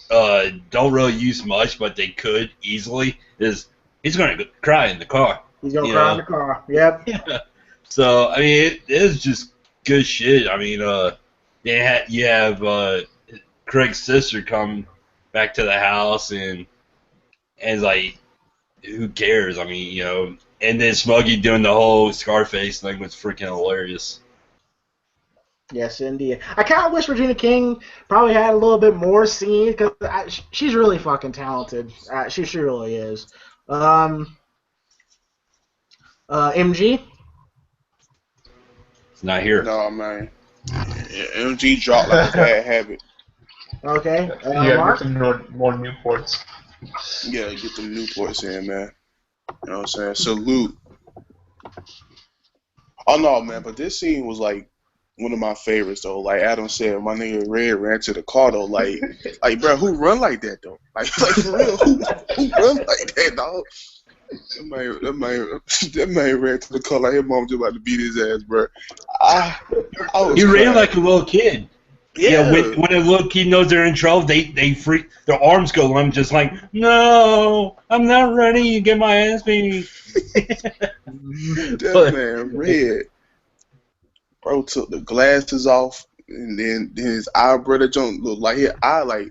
don't really use much, but they could easily, is he's going to cry in the car. He's going to cry in the car. Yep. Yeah. So, I mean, it is just good shit. I mean, you have Craig's sister come back to the house, and it's like, who cares? I mean, and then Smokey doing the whole Scarface thing was freaking hilarious. Yes, indeed. I kind of wish Regina King probably had a little bit more scene, because she's really fucking talented. She really is. MG? It's not here. No, man. Yeah, MG dropped like a bad habit. Okay. You gotta Mark? get some more Newports. Yeah, get them Newports in, man. You know what I'm saying? Salute. Oh, no, man, but this scene was like one of my favorites, though. Like Adam said, my nigga Red ran to the car, though. Like, bro, who run like that, though? Like for real, who run like that, dog? That man ran to the car like his mom just about to beat his ass, bro. He ran like a little kid. Yeah. When a little kid knows they're in trouble, they freak. Their arms go limp, just like, no, I'm not ready. You get my ass beat. That man Red, bro, took the glasses off, and then his eyebrow that don't look like his eye, like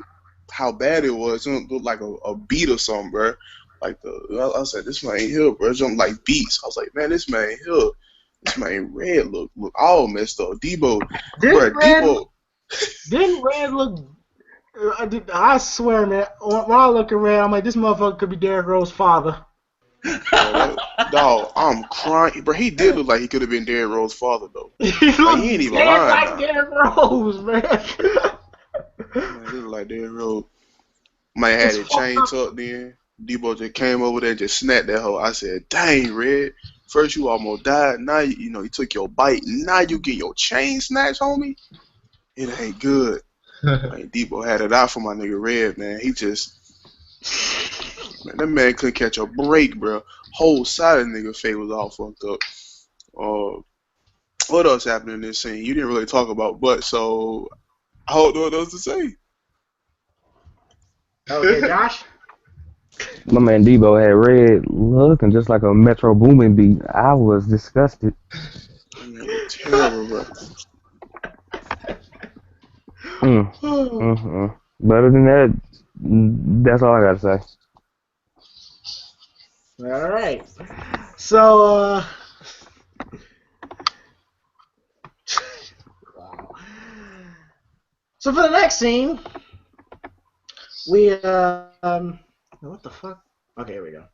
how bad it was. It don't look like a beat or something, bro. Like I said, this man here, bro, jumped like beats. I was like, man, this man here, this man Red look all messed up. Debo, bro, Debo. Didn't Red look? I swear, man. When I look at Red, I'm like, this motherfucker could be Derrick Rose's father. Dog, I'm crying, bro. He did look like he could have been Derrick Rose's father, though. He ain't even lying like now. Derrick Rose, man. Man, he look like Derrick Rose. Might have had his chain tucked in. Debo just came over there and just snapped that hoe. I said, dang, Red. First you almost died. Now you took your bite. Now you get your chain snatched, homie. It ain't good. Like, Debo had it out for my nigga Red, man. He just, man, that man couldn't catch a break, bro. Whole side of the nigga face was all fucked up. What else happened in this scene? You didn't really talk about, but so I don't know what else to say. Okay, Josh? My man Debo had Red looking just like a Metro Boomin beat. I was disgusted. Man, it's terrible, bro. But other than that, that's all I gotta say. All right. So, wow. So for the next scene, we What the fuck? Okay, here we go.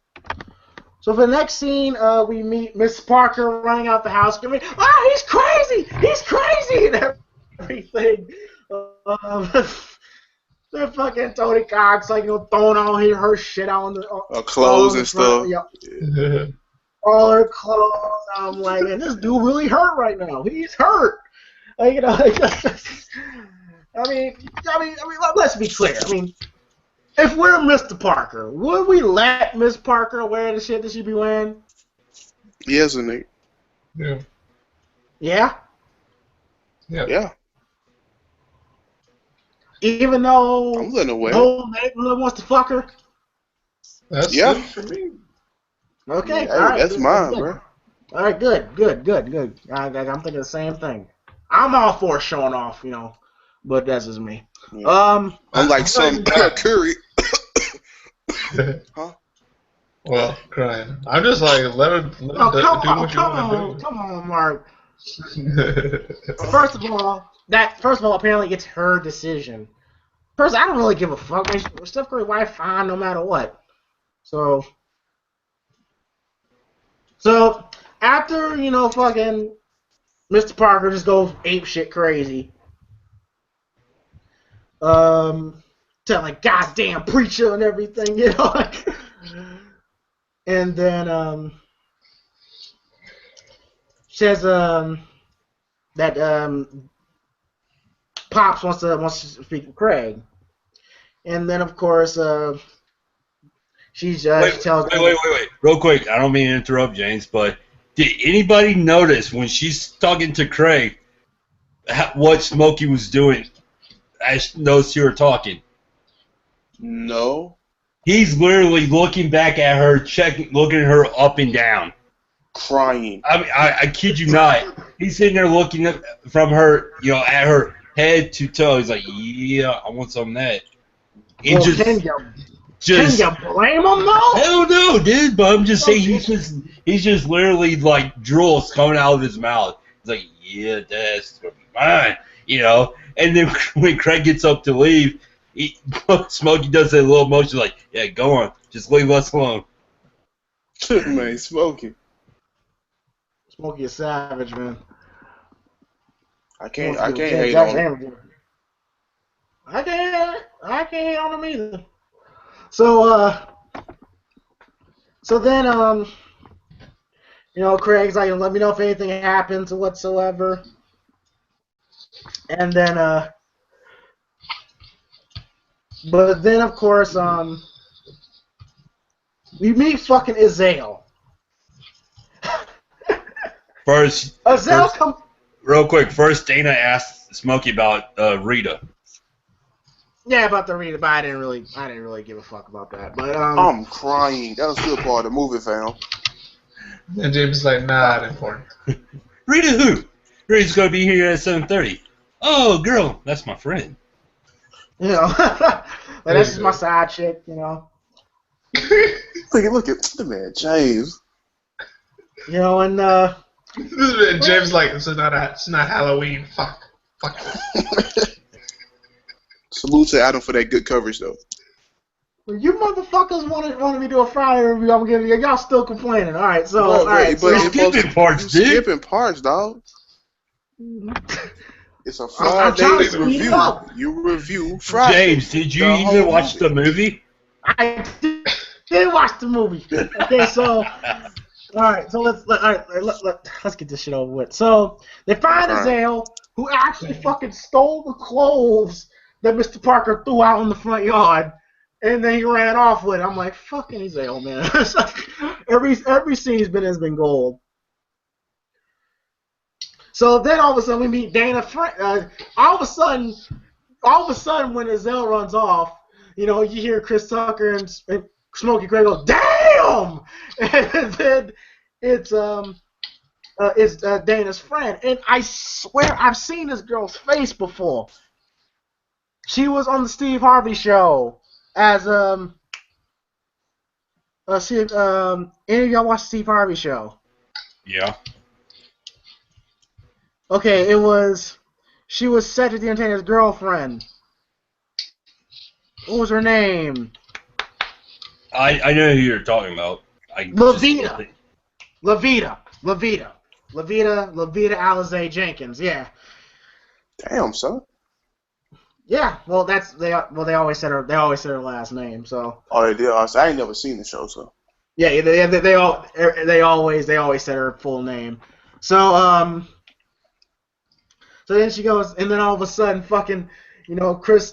So for the next scene, we meet Miss Parker running out the house, screaming, "Ah, he's crazy! He's crazy!" and everything. Um, they're fucking Tony Cox, like, throwing all her shit out on the clothes and front, stuff. yeah, all her clothes. I'm like, man, this dude really hurt right now. He's hurt. Like, I mean, let's be clear. I mean, if we're Mr. Parker, would we let Miss Parker wear the shit that she be wearing? Yes, Nick. Yeah. Yeah? Yeah. Even though I'm letting her wear the it. whole neighborhood wants to fuck her? That's Yeah. good for me. Okay, Hey, all right. that's mine, bro. All right, good. I'm thinking the same thing. I'm all for showing off, but that's just me. Yeah. Unlike some Curry. Huh? Well, crying. I'm just like, let her do what you want to Come on, Mark. do. First of all, apparently it's her decision. First, I don't really give a fuck. Steph Curry's wife fine no matter what. So after, fucking Mr. Parker just goes ape shit crazy. Telling goddamn preacher and everything, and then says that Pops wants to speak to Craig, and then of course she tells wait, real quick. I don't mean to interrupt, James, but did anybody notice when she's talking to Craig what Smokey was doing as those two are talking? No. He's literally looking back at her, looking at her up and down. Crying. I mean, I kid you not. He's sitting there looking up from her, at her head to toe. He's like, yeah, I want some of that. It well, can you blame him though? Hell no, dude. But I'm just saying, he's just literally like drools coming out of his mouth. He's like, yeah, that's gonna be mine, And then when Craig gets up to leave, Smokey does that little motion like, yeah, go on, just leave us alone. Man, Smokey. Smokey is savage, man. I can't hate on him. I can't hate on him either. So then Craig's like, let me know if anything happens or whatsoever. And then but then of course we meet fucking Azale. First, real quick. First, Dana asked Smokey about Rita. Yeah, about the Rita, but I didn't really give a fuck about that. But I'm crying. That was still part of the movie, fam. And James is like, nah, not important. Rita who? Rita's gonna be here at 7:30. Oh, girl, that's my friend. Like, that's just my side chick, Look at the man, James. And James like, it's not Halloween. Fuck. Salute to Adam for that good coverage, though. You motherfuckers wanted me to do a Friday review. I'm giving you. Y'all still complaining. All right, so Bro, all right. but So, skipping parts, dude. Skipping parts, dog. It's a I'm trying to speed review. it up. You review Friday. James, did you even watch the movie? I did watch the movie. Okay, so all right, so let's get this shit over with. So they find Azale, who actually fucking stole the clothes that Mr. Parker threw out in the front yard, and then he ran off with it. I'm like, fucking Azale, man. It's like, every scene has been gold. So then all of a sudden we meet Dana. All of a sudden when Azale runs off, you hear Chris Tucker and Smokey Craig go, "Damn!" And then it's Dana's friend, and I swear I've seen this girl's face before. She was on the Steve Harvey show as any of y'all watch the Steve Harvey show? Yeah. Okay, she was Cedric the Entertainer's girlfriend. What was her name? I know who you're talking about. I just Levita. think- Levita Alizé Jenkins. Yeah. Damn, son. Yeah. Well, they always said her last name. So. Oh, they did. I ain't never seen the show, so. Yeah. They always said her full name. So So then she goes, and then all of a sudden, fucking, Chris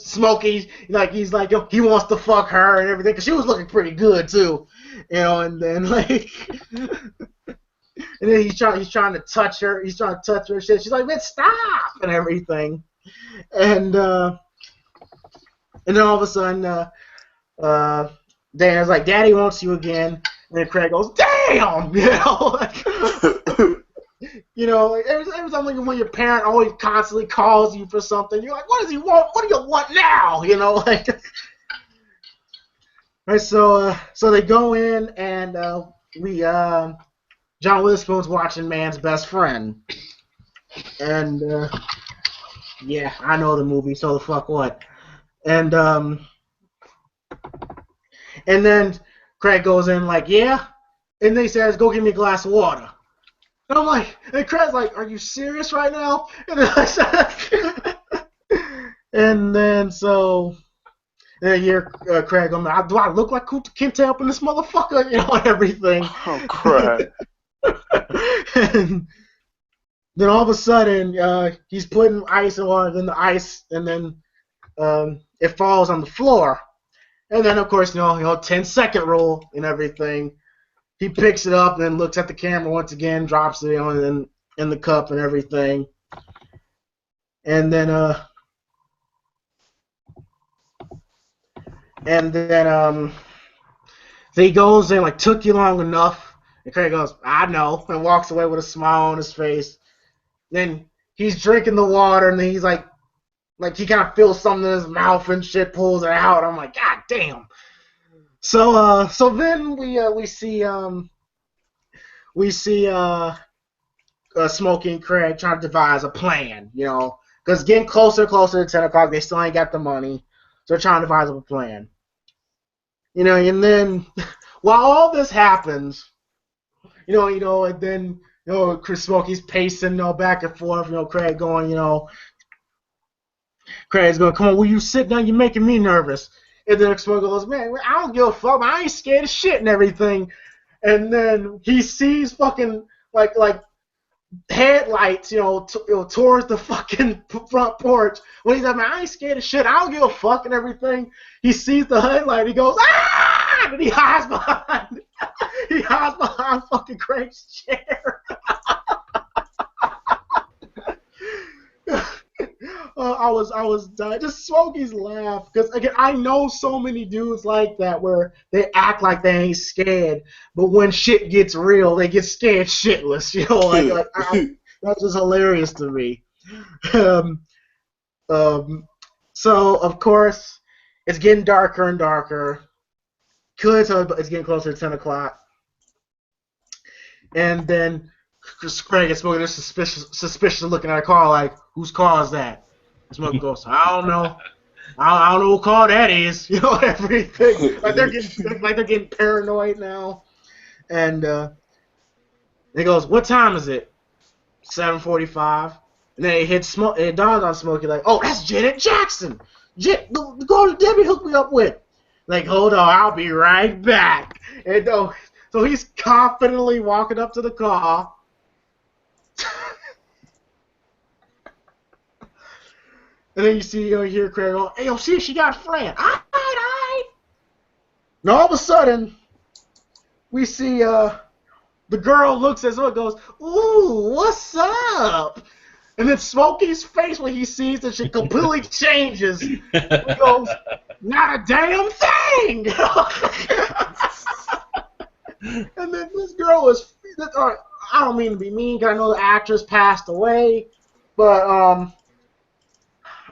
Smokey, like he's like, yo, he wants to fuck her and everything, cause she was looking pretty good too, and then like, and then he's trying to touch her, shit. She's like, man, stop, and everything, and then all of a sudden, Dana's like, Daddy wants you again, and then Craig goes, damn, like, every time when your parent always constantly calls you for something, you're like, what does he want? What do you want now? Like. Right, so they go in and John Witherspoon's watching Man's Best Friend, and yeah, I know the movie, so the fuck what, and then Craig goes in like, yeah, and then he says, go give me a glass of water. And I'm like, and Craig's like, are you serious right now? And then I hear Craig, I'm like, do I look like Kunta Kinte up in this motherfucker? And everything. Oh, crap. And then all of a sudden, he's putting ice in water, then the ice, and then it falls on the floor. And then, of course, 10-second rule and everything. He picks it up and then looks at the camera once again, drops it in the cup and everything. And then so he goes in like, took you long enough. And Craig goes, I know, and walks away with a smile on his face. Then he's drinking the water, and then he's like he kind of feels something in his mouth and shit, pulls it out. I'm like, God damn. So then we see Smokey and Craig trying to devise a plan, because getting closer and closer to 10 o'clock, they still ain't got the money, so they're trying to devise a plan. And then while all this happens, and then Chris Smokey's pacing, back and forth, Craig going, Craig's going, come on, will you sit down? You're making me nervous. And then Smokey goes, man, I don't give a fuck, I ain't scared of shit and everything. And then he sees fucking like headlights, towards the fucking front porch. When he's like, man, I ain't scared of shit, I don't give a fuck and everything. He sees the headlight, he goes, ah! And he hides behind fucking Craig's chair. I was dying. Just Smokey's laugh, because again, I know so many dudes like that where they act like they ain't scared, but when shit gets real, they get scared shitless. That's just hilarious to me. So of course, it's getting darker and darker. Could tell, but it's getting closer to 10 o'clock, and then Craig and Smokey, they're suspicious looking at a car like, whose car is that? Smokey goes, I don't know. I don't know what car that is. Everything. Like they're getting paranoid now. And he goes, what time is it? 7:45. And then it dawns on Smokey like, oh, that's Janet Jackson. The girl that Debbie hooked me up with. Like, hold on, I'll be right back. And so he's confidently walking up to the car. And then you hear Craig go, hey, see if she got a friend. All right. And all of a sudden, we see the girl looks at Smokey and goes, ooh, what's up? And then Smokey's face when he sees that shit completely changes. He goes, not a damn thing! And then this girl is, I don't mean to be mean, because I know the actress passed away, but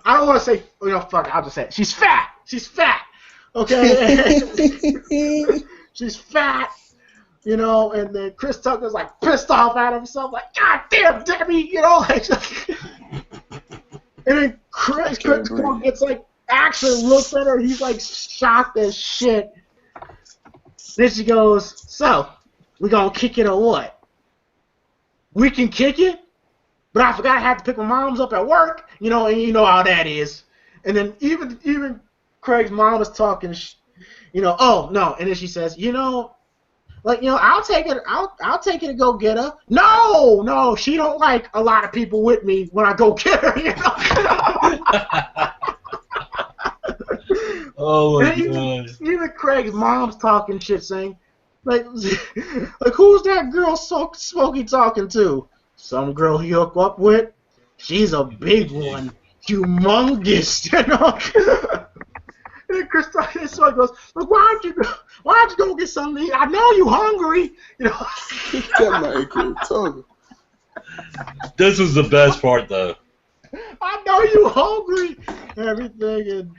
I don't want to say, fuck it, I'll just say it. She's fat. Okay? She's fat, and then Chris Tucker's like pissed off at himself, like, God damn, Debbie, and then Chris Tucker gets like, actually looks at her, he's like shocked as shit, Then she goes, so, we gonna kick it or what? We can kick it, but I forgot I had to pick my moms up at work, you know, and you know how that is. And then even Craig's mom was talking, you know, oh no, and then she says, you know, like, you know, I'll take it to go get her. No, she don't like a lot of people with me when I go get her, you know. Oh my And god. even Craig's mom's talking shit, saying, like who's that girl Smokey talking to? Some girl he hooked up with. She's a big one, humongous, you know. And then Chris goes, look, why'd you go get something to eat? I know you hungry, you know. That man can't talk. This was the best part, though. I know you hungry, and everything,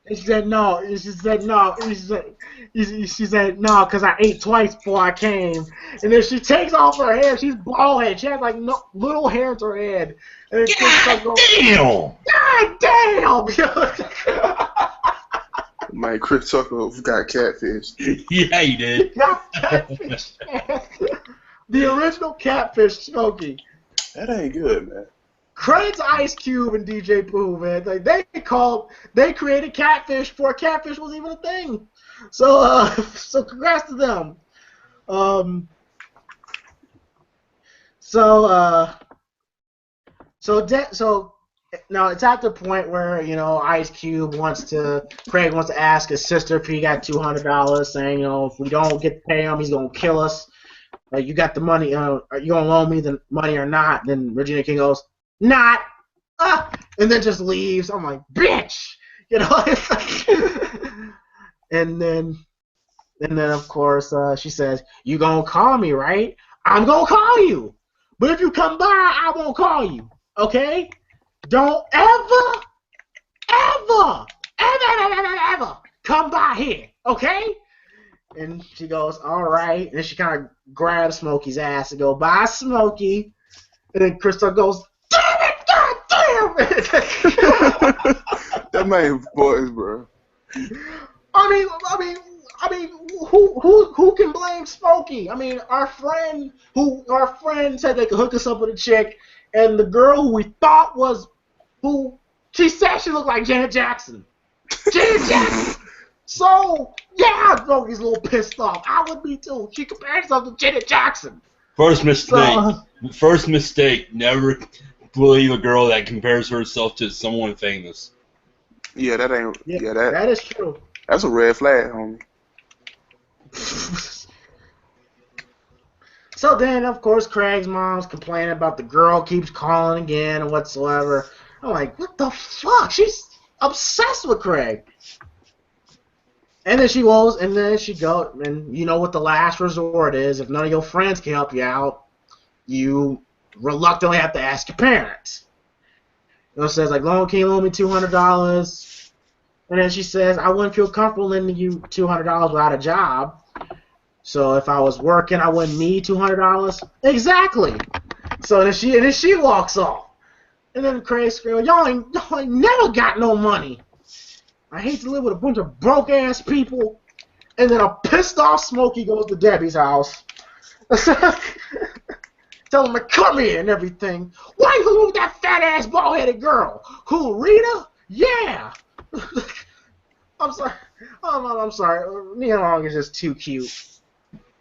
and she said no. And she said no. And she said no, because I ate twice before I came. And then she takes off her hair. She's bald head. She has like no little hair to her head. And then Damn! God damn! Man, Chris Tucker got catfish. Yeah, he did. Got catfish. The original catfish Smokey. That ain't good, man. Credits Ice Cube and DJ Pooh, man. Like they created catfish before catfish was even a thing. So so congrats to them. So now it's at the point where, you know, Craig wants to ask his sister if he got $200, saying, you know, if we don't get to pay him, he's gonna kill us. Like, you got the money, are you gonna loan me the money or not? Then Regina King goes, not, and then just leaves. I'm like, bitch, you know. and then of course she says, you gonna call me, right? I'm gonna call you, but if you come by, I won't call you, okay? Don't ever come by here, okay? And she goes, all right. And then she kind of grabs Smokey's ass and go, bye, Smokey. And then Crystal goes, damn it, god damn it. That man boys, bro. I mean, who can blame Smokey? I mean, our friend said they could hook us up with a chick, and the girl who we thought was she said she looked like Janet Jackson. Janet Jackson. So yeah, Smokey's a little pissed off. I would be too. She compared herself to Janet Jackson. First mistake. Never believe a girl that compares herself to someone famous. Yeah, that ain't. Yeah, that is true. That's a red flag, homie. So then, of course, Craig's mom's complaining about the girl keeps calling again and whatsoever. I'm like, what the fuck? She's obsessed with Craig. And then she goes, and you know what the last resort is. If none of your friends can help you out, you reluctantly have to ask your parents. You know, says, like, can you loan me $200? And then she says, I wouldn't feel comfortable lending you $200 without a job. So if I was working, I wouldn't need $200. Exactly. So then she walks off. And then Craig screams, y'all ain't never got no money. I hate to live with a bunch of broke-ass people. And then a pissed-off Smokey goes to Debbie's house. Tell him to come here and everything. Why you with that fat-ass, bald-headed girl? Who, Rita? Yeah. I'm sorry. I'm sorry. Nia Long is just too cute.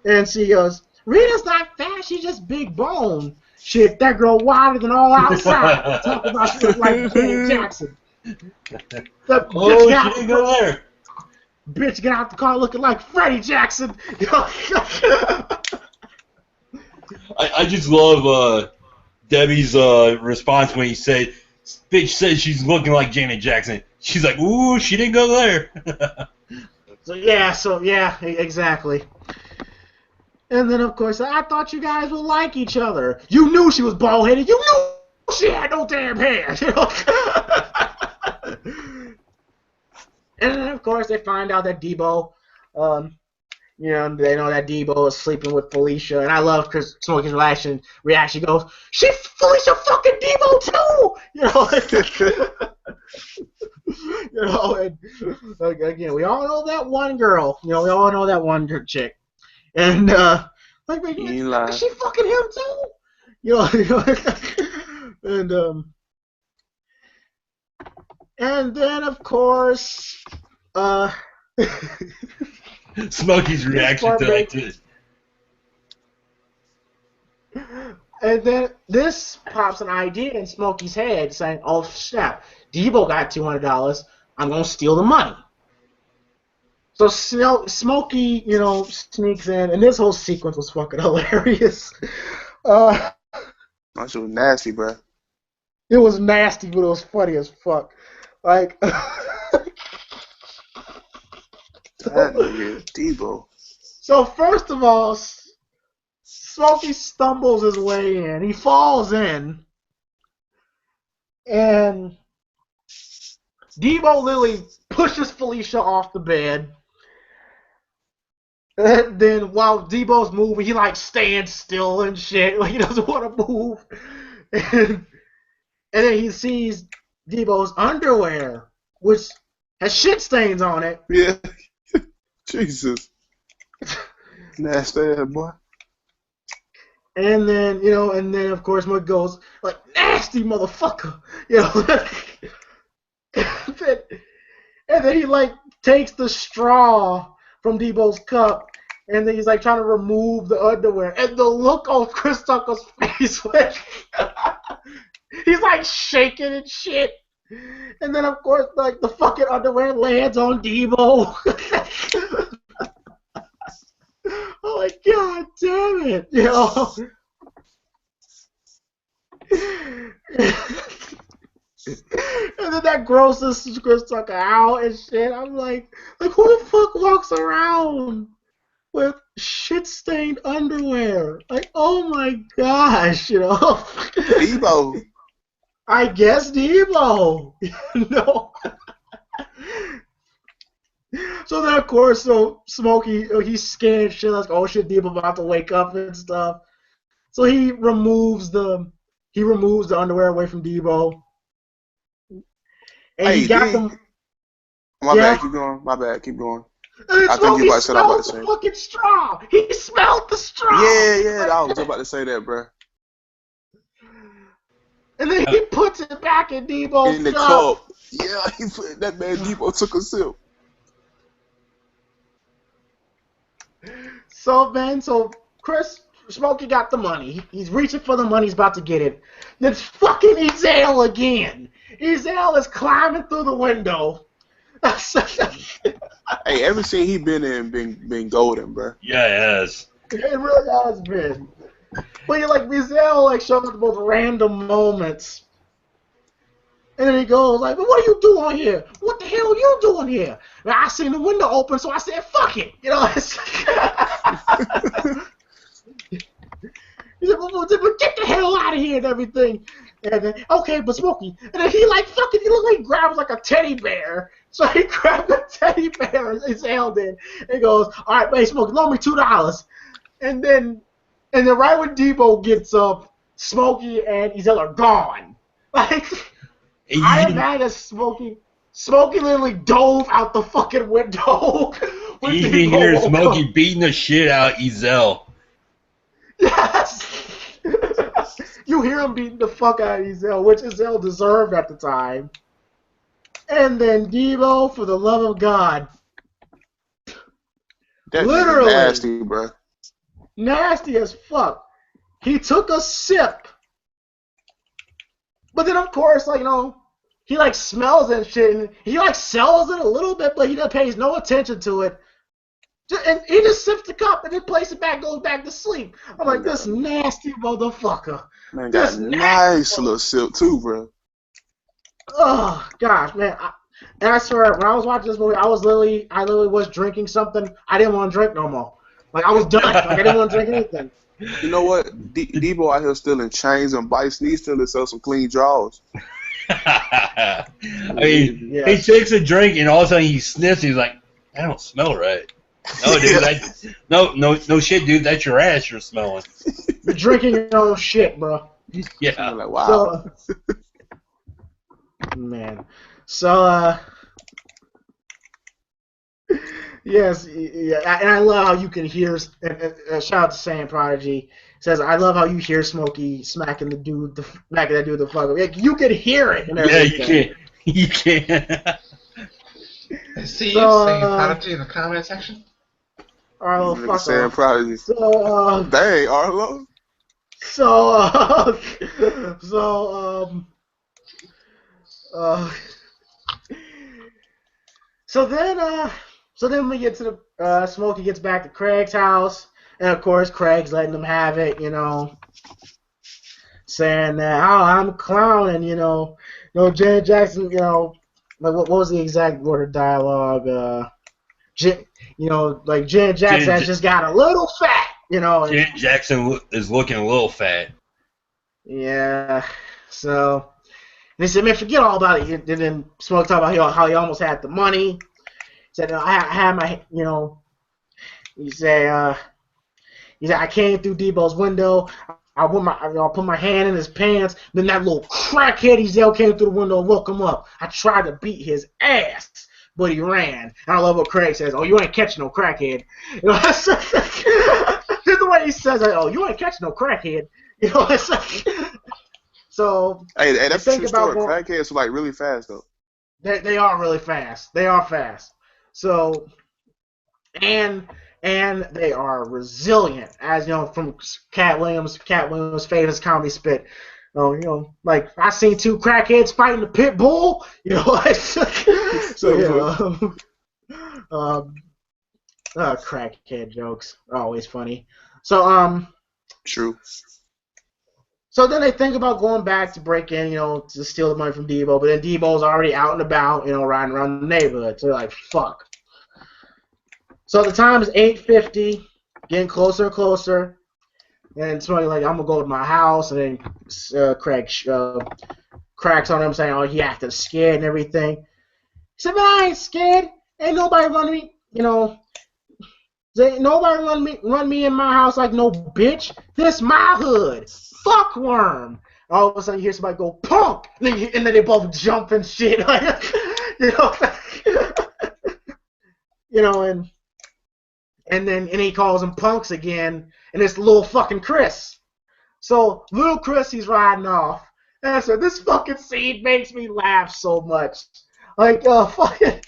And she goes, Rita's not fat. She's just big bone. Shit, that girl wider than all outside. Talk about she look like Janet Jackson. Oh, she didn't go there. Bitch, get out the car looking like Freddie Jackson. I just love Debbie's response when he said, bitch said she's looking like Janet Jackson. She's like, ooh, she didn't go there. So yeah, exactly. And then, of course, I thought you guys would like each other. You knew she was bald-headed. You knew she had no damn hair. And then, of course, they find out that Debo, they know that Debo is sleeping with Felicia. And I love Chris Smokey's reaction. He goes, she's Felicia fucking Debo too! You know, and again, we all know that one girl. You know, we all know that one chick. And like, You ain't lying. is she fucking him too? You know, and then of course, Smokey's reaction to like this. And then this pops an idea in Smokey's head, saying, "Oh snap! Debo got $200. I'm gonna steal the money." So Smokey, you know, sneaks in, and this whole sequence was fucking hilarious. That shit was nasty, bro. It was nasty, but it was funny as fuck. Like, That nigga Debo. so first of all, Smokey stumbles his way in. He falls in, and Debo literally pushes Felicia off the bed. And then while Debo's moving, he like stands still and shit. Like he doesn't want to move. And then he sees Debo's underwear, which has shit stains on it. Yeah. Jesus. Nasty ass boy. And then, you know, of course Mike goes like, "Nasty motherfucker," you know. and then he like takes the straw from Debo's cup, and then he's like trying to remove the underwear, and the look on Chris Tucker's face, when he's like shaking and shit, and then of course like the fucking underwear lands on Debo. Oh my god damn it, you know. And then that grosses Chris Tucker out and shit. I'm like who the fuck walks around with shit-stained underwear? Like, oh my gosh, you know. Debo. I guess Debo. No. So then, of course, Smokey, he's scared shit. Like, oh shit, Debo about to wake up and stuff. So he removes the underwear away from Debo. And he got them. My bad, keep going. My bad, keep going. And I think you about to say what I about to the say. fucking straw. He smelled the straw. Yeah, I was about to say that, bro. And then he puts it back in Debo's In the cup. Yeah, he put that man Debo took a sip. So Smokey got the money. He's reaching for the money. He's about to get it. Then fucking Ezell again. Ezell is climbing through the window. Hey, every scene he been in been golden, bro. Yeah, it has. It really has been. But you're like, Ezell like shows up the most random moments. And then he goes like, "What are you doing here? What the hell are you doing here?" And I seen the window open, so I said, "Fuck it." You know, he said, "Well, get the hell out of here," and everything. And then, okay, but Smokey. And then he like fucking, he looked like he grabs like a teddy bear. So he grabbed a teddy bear, Ezell did. And he goes, "All right, man, Smokey, loan me $2. And then right when Debo gets up, Smokey and Ezell are gone. Like, I imagine Smokey literally dove out the fucking window. You can hear Smokey beating the shit out of Ezell. Yes! You hear him beating the fuck out of Ezell, which Ezell deserved at the time. And then Debo, for the love of God. That literally nasty, bro. Nasty as fuck. He took a sip. But then, of course, like, you know, he, like, smells and shit, and he, like, sells it a little bit, but he pays no attention to it. And he just sips the cup and then places it back, goes back to sleep. I'm like, this nasty motherfucker. Man, got a nice little sip, too, bro. Oh, gosh, man. And I swear, when I was watching this movie, I literally was drinking something. I didn't want to drink no more. Like, I was done. Like, I didn't want to drink anything. You know what? Debo out here stealing chains and bikes. He needs to sell some clean drawers. I mean, he takes a drink and all of a sudden he sniffs. He's like, "I don't smell right." No, dude, no shit, dude. That's your ass you're smelling. You're drinking your own shit, bro. Yeah. Like, wow. Man. So, yes, yeah, and I love how you can hear. Shout out to Sam Prodigy. Says I love how you hear Smokey smacking smacking that dude the fuck up. Like, you can hear it and Yeah, you everything. can't. You can't. I see you So, saying Prodigy in the comment section. alright, well, Nigga fuck saying off. Prodigy. So, Dang, Arlo. so, so, uh, so then we get to the Smokey gets back to Craig's house, and of course Craig's letting him have it, saying that I'm clowning, no Janet Jackson, like what was the exact word of dialogue? Like Janet Jackson has just got a little fat, Janet Jackson is looking a little fat. Yeah, so. And he said, man, forget all about it. And then Smoke talked about how he almost had the money. He said, I had my, he said, I came through Debo's window. I put my hand in his pants. Then that little crackhead Ezel came through the window and woke him up. I tried to beat his ass, but he ran. And I love what Craig says. Oh, you ain't catching no crackhead. Just the way he says it. Oh, you ain't catching no crackhead. So Hey, that's a think true about story. Crackheads are like really fast though. They are really fast. They are fast. So and they are resilient, as from Cat Williams' famous comedy spit. Like I seen two crackheads fighting the pit bull. So yeah. Crackhead jokes are always funny. So True. So then they think about going back to break in, to steal the money from Debo, but then Debo's already out and about, riding around the neighborhood. So they're like, fuck. So the time is 8:50, getting closer and closer. And somebody's like, I'm going to go to my house. And then Craig cracks on him saying, oh, he acted scared and everything. He said, man, I ain't scared. Ain't nobody running me, Ain't nobody run me in my house like no bitch. This my hood. Fuck worm. All of a sudden you hear somebody go punk, and then they both jump and shit. And he calls them punks again, and it's little fucking Chris. So little Chris, he's riding off. And I said, this fucking scene makes me laugh so much. Like fucking.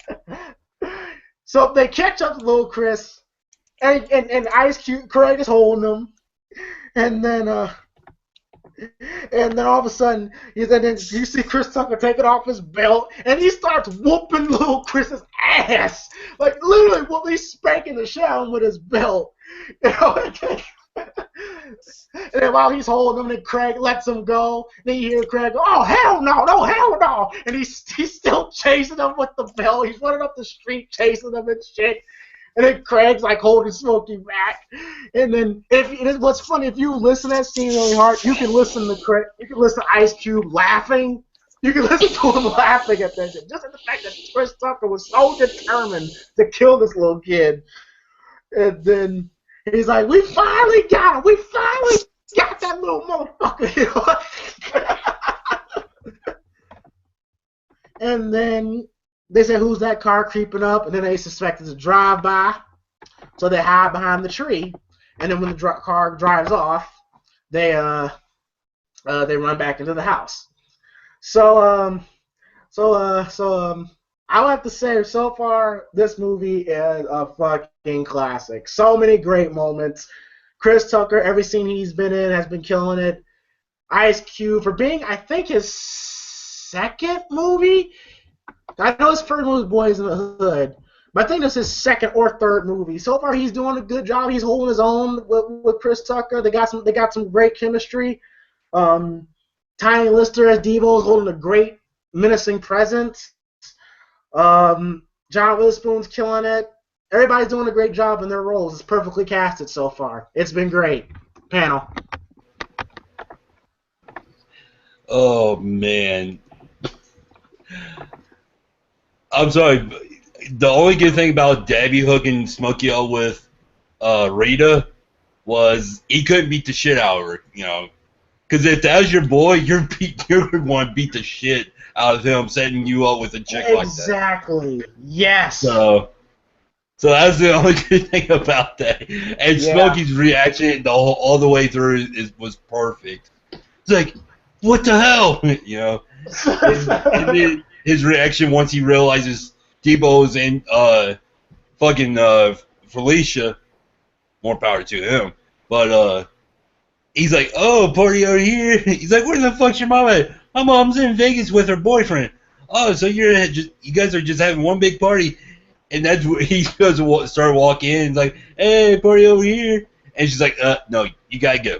So they catch up to little Chris. And Ice Cube, Craig is holding him, and then all of a sudden, you see Chris Tucker taking off his belt, and he starts whooping little Chris's ass, like literally, he's spanking the shit out with his belt, And then while he's holding him, then Craig lets him go. Then you hear Craig go, "Oh hell no, no hell no!" And he's still chasing him with the belt. He's running up the street chasing him and shit. And then Craig's like holding Smokey back. And then what's funny, if you listen to that scene really hard, you can listen to Ice Cube laughing. You can listen to him laughing at that shit. Just at the fact that Chris Tucker was so determined to kill this little kid. And then he's like, we finally got him. We finally got that little motherfucker. And then they say, who's that car creeping up? And then they suspect it's a drive-by. So they hide behind the tree. And then when the car drives off, they run back into the house. So I would have to say, so far, this movie is a fucking classic. So many great moments. Chris Tucker, every scene he's been in has been killing it. Ice Cube, for being, I think, his second movie. I know his first movie was Boys in the Hood, but I think this is his second or third movie. So far, he's doing a good job. He's holding his own with Chris Tucker. They got some great chemistry. Tiny Lister as Debo is holding a great menacing presence. John Witherspoon's killing it. Everybody's doing a great job in their roles. It's perfectly casted so far. It's been great. Panel. Oh man. I'm sorry. The only good thing about Debbie hooking Smokey up with Rita was he couldn't beat the shit out of her. Because if that was your boy, you're going to want to beat the shit out of him setting you up with a chick like that. Exactly. Yes. So that's the only good thing about that. And Yeah. Smokey's reaction all the way through was perfect. It's like, what the hell? You know? And then his reaction once he realizes Debo's in fucking Felicia, more power to him. But he's like, oh, party over here. He's like, where the fuck's your mom at? My mom's in Vegas with her boyfriend. Oh, so you guys are just having one big party. And that's where he goes to start walking in. He's like, hey, party over here. And she's like, no, you gotta go.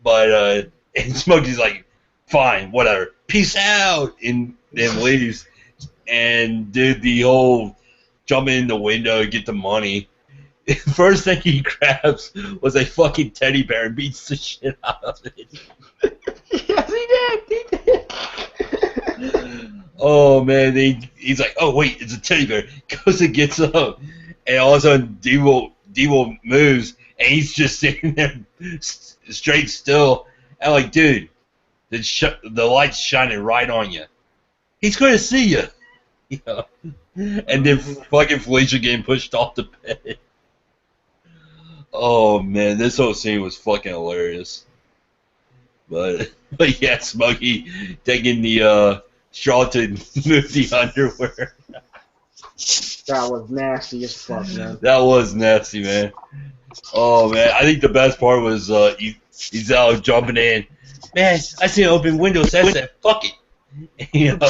But, and Smokey's like, fine, whatever. Peace out. And then leaves. And did the whole jump in the window and get the money. First thing he grabs was a fucking teddy bear and beats the shit out of it. Yes, he did. Oh man, he's like, oh wait, it's a teddy bear. Goes and gets up, and all of a sudden Debo moves, and he's just sitting there straight still. And like, dude, the light's shining right on you. He's going to see you. You know? And then fucking Felicia getting pushed off the bed. Oh man, this whole scene was fucking hilarious. But yeah, Smokey taking the straw to move the underwear. That was nasty as fuck, man. That was nasty, man. Oh man, I think the best part was he's out jumping in. Man, I see an open window, so I said, fuck it. You know?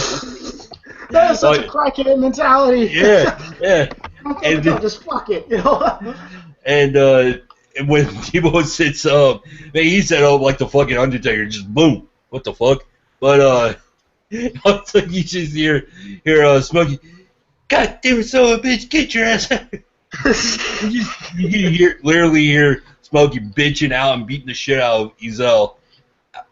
That is such a crackhead mentality. Yeah. And just fuck it, you know. And when Debo sits up, man, he set up like the fucking Undertaker, just boom. What the fuck? But also you just hear Smokey, God damn it, son of a bitch, get your ass out. you literally hear Smokey bitching out and beating the shit out of Ezel,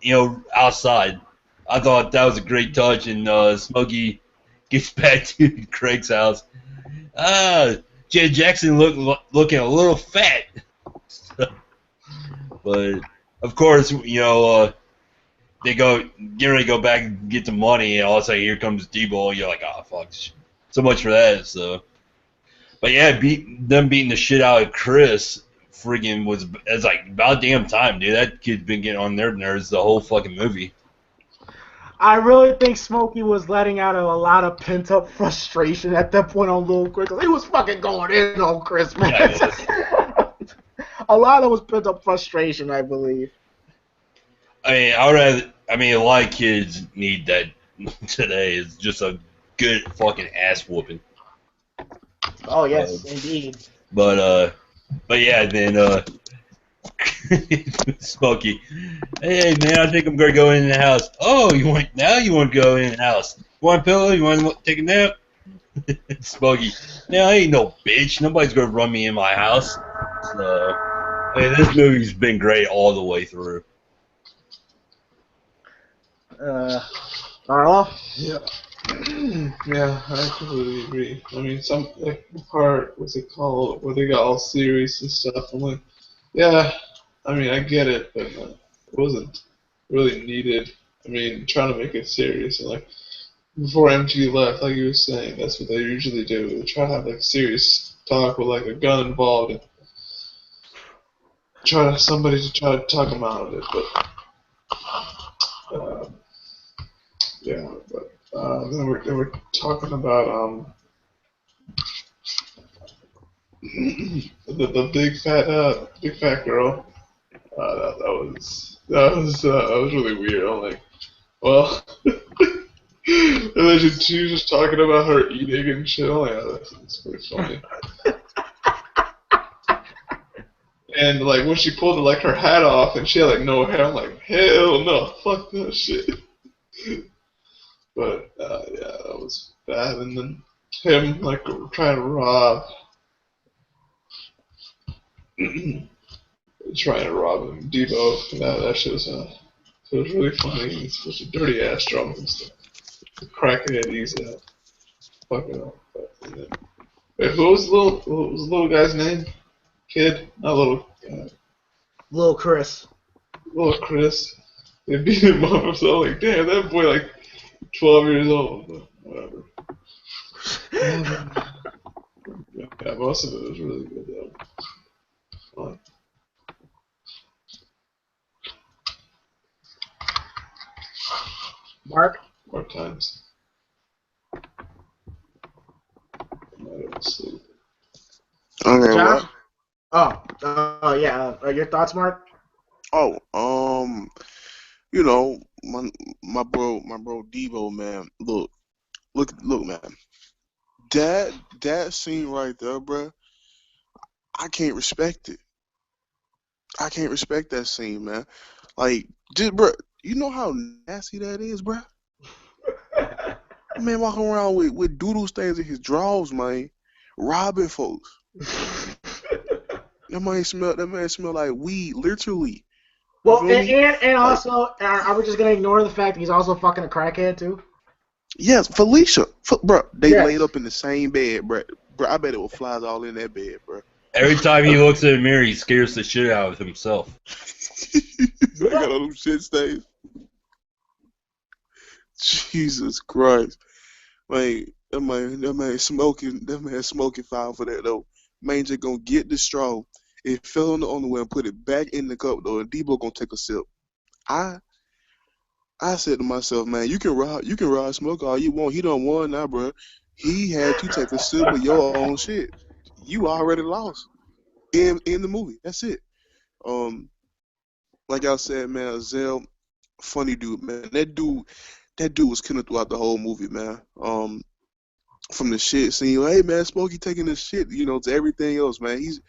you know, outside. I thought that was a great touch, and Smokey gets back to Craig's house. Jed Jackson looking a little fat. But, of course, you know, they get ready to go back and get the money, and all of a sudden here comes Debo, and you're like, oh, fuck, so much for that, so. But yeah, them beating the shit out of Chris friggin' it's like about damn time, dude. That kid's been getting on their nerves the whole fucking movie. I really think Smokey was letting out a lot of pent-up frustration at that point on Lil Chris. He was fucking going in on Chris, man. Yeah, a lot of it was pent-up frustration, I believe. I mean, a lot of kids need that today. It's just a good fucking ass whooping. Oh, yes, indeed. But yeah, then, Smokey, hey man, I think I'm gonna go in the house. Oh, you want to go in the house? You want a pillow? You want to take a nap? Smokey, now I ain't no bitch. Nobody's gonna run me in my house. So, this movie's been great all the way through. Carlo? Yeah. Yeah, I completely agree. I mean, like the part, what's it called, where they got all serious and stuff. I'm like, yeah, I mean, I get it, but it wasn't really needed. I mean, trying to make it serious, and like before MG left, like you were saying, that's what they usually do. They try to have like serious talk with like a gun involved, and somebody to try to talk them out of it. But yeah, but they were talking about the big fat girl. That was really weird. I'm like, well, and then she was just talking about her eating and shit. I'm like, oh, that's pretty funny. And like when she pulled like her hat off and she had like no hair, I'm like, hell no, fuck that shit. But yeah, that was bad. And then him like trying to rob him, Debo. That shit was really funny. It's such a dirty ass drunk and stuff. The crackhead easy out. Fucking up. Wait, what was the little guy's name? Kid? Not little. Little Chris. Little Chris. They beat him up. So I'm like, damn, that boy like 12 years old. But whatever. Yeah, most of it was really good though. Mark? More times. I'm not able to sleep. Okay, Josh? what? Yeah. Your thoughts, Mark? Oh, you know, my bro Debo, man. Look, man. That scene right there, bruh, I can't respect it. I can't respect that scene, man. Like, just, bruh, you know how nasty that is, bruh? Man walking around with doodle stains in his drawers, man. Robbing folks. That man smell like weed, literally. You Well, feel me? and Like, also, are we just gonna ignore the fact that he's also fucking a crackhead too? yes, Felicia. Bro, they laid Yes. up in the same bed, bro. Bro, I bet it was flies all in that bed, bro. Every time he looks in the mirror, he scares the shit out of himself. I Yeah. got all them shit stains. Jesus Christ. Like, that man smoking foul for that though. Man just gonna get the straw. It fell on the underwear and put it back in the cup though, and Debo gonna take a sip. I said to myself, man, you can ride Smoke all you want. He don't want now, bro. He had to take a sip of your own shit. You already lost in the movie. That's it. Um, like I said, man, Zell, funny dude, man. That dude was killing throughout the whole movie, man. From the shit scene, hey man, Smokey taking this shit, to everything else, man. He's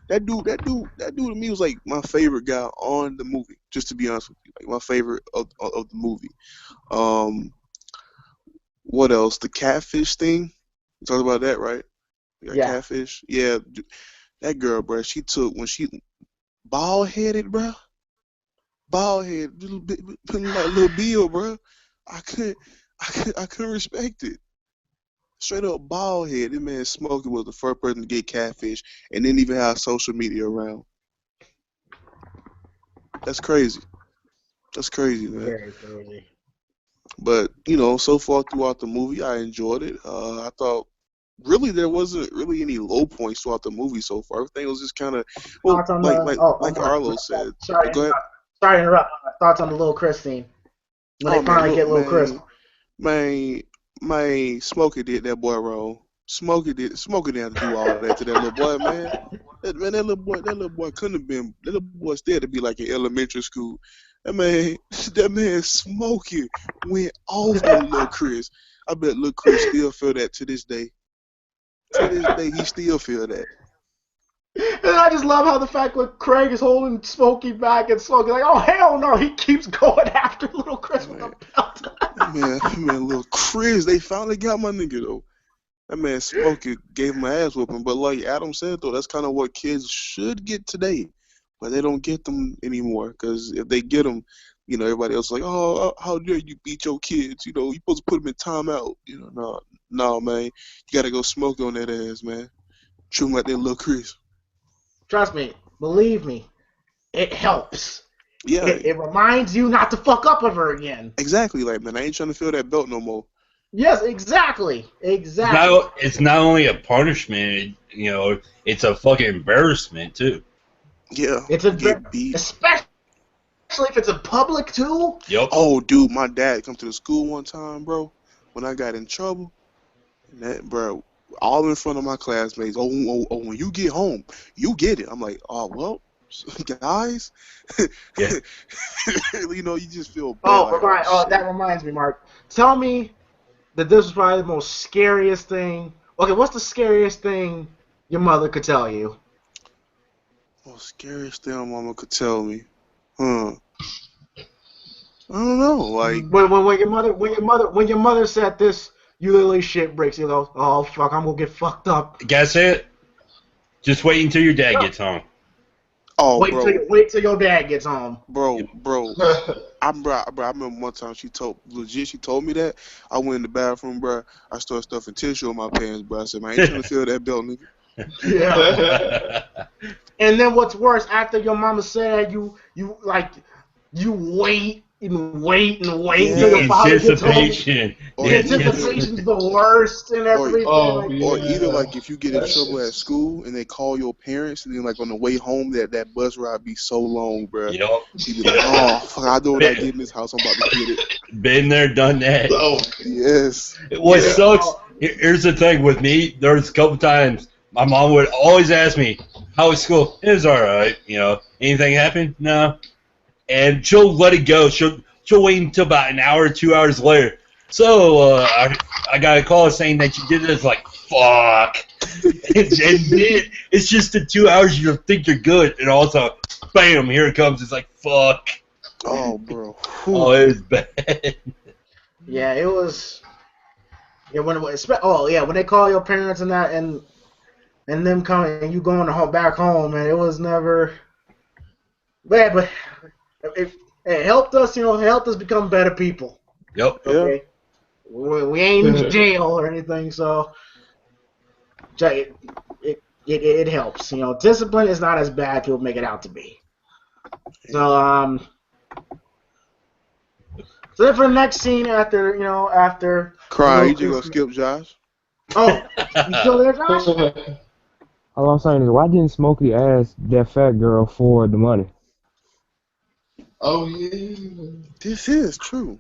that dude to me was like my favorite guy on the movie. Just to be honest with you, like my favorite of the movie. Um, what else? The catfish thing. You talked about that, right? You got Yeah. catfish. Yeah, that girl, bro. She took when she bald headed, bro. Bald head, little bit, putting like little Bill, bro. I couldn't, I couldn't respect it. Straight up bald head. This man Smokey was the first person to get catfish, and didn't even have social media around. That's crazy. That's crazy, man. Very crazy. But so far throughout the movie, I enjoyed it. I thought really there wasn't really any low points throughout the movie so far. Everything was just kind of well, Thoughts on like the like like Mark. Arlo said. Sorry to Go ahead. interrupt. Sorry to interrupt. Thoughts on the little Chris scene when they Oh man, finally look, get little Chris. man, Smokey did that boy wrong. Smokey didn't have to do all that to that little boy, man. That little boy couldn't have been. That little boy still had to be like in elementary school. That man, that man, Smokey went off on little Chris. I bet little Chris still feel that to this day. To this day, he still feel that. And I just love how the fact when Craig is holding Smokey back and Smokey like, oh hell no, he keeps going after little Chris with Man, a belt. that man, little Chris, they finally got my nigga though. That man Smokey gave him an ass whooping, but like Adam said though, that's kind of what kids should get today, but they don't get them anymore. Because if they get them, everybody else is like, oh, how dare you beat your kids? You supposed to put them in timeout. No, man, you gotta go smoke on that ass, man. Treat him like that little Chris. Trust me, believe me, it helps. Yeah, It reminds you not to fuck up ever again. exactly. Like, man, I ain't trying to feel that belt no more. Yes, exactly. It's Exactly. not only a punishment, it's a fucking embarrassment too. Yeah, It's a get beat. especially if it's in public too. Yep. Oh, dude, my dad come to the school one time, bro. When I got in trouble, and that, bro, all in front of my classmates. Oh, when you get home, you get it. I'm like, oh well, guys, Yeah. you just feel bad. Like, oh That shit. reminds me, Mark. Tell me that this was probably the most scariest thing. Okay, what's the scariest thing your mother could tell you? Most scariest thing my mama could tell me. Huh? I don't know. Like, When your mother said this, you literally shit breaks. You go, oh fuck, I'm gonna get fucked up. Guess it. Just wait until your dad gets home. oh, Wait till your dad gets home. bro. I remember one time she told me that. I went in the bathroom, bro. I started stuffing tissue on my pants, bro. I said, man, I ain't trying to feel that belt, nigga. Yeah. And then what's worse, after your mama said you wait and wait until your Yes. father gets home. Anticipation. Or The either, anticipation's the worst and or everything. Oh Like, yeah. or either like if you get in That trouble at shit's- school and they call your parents and then like on the way home that bus ride be so long, bruh. You know, You be like, oh fuck, I know when I get in this house, I'm about to get it. been there, done that. Oh Yes. What yeah. sucks, here's the thing with me, there's a couple times my mom would always ask me, how was school? It was alright, you know. Anything happen? No. And she'll let it go. She'll wait until about an hour or 2 hours later. So, I got a call saying that you did this, like, fuck. and then it's just the 2 hours you think you're good, and also, bam, here it comes. It's like, fuck. Oh, bro. Oh, it was bad. yeah, it was. Yeah, when they call your parents and that and them coming and you going back home, man, it was never. But it helped us, it helped us become better people. Yep. Okay, we ain't in jail or anything, so it helps. Discipline is not as bad people make it out to be. So so then for the next scene after Cry, you just gonna skip Josh? Oh, you still there, Josh? All I'm saying is, why didn't Smokey ask that fat girl for the money? Oh yeah. This is true.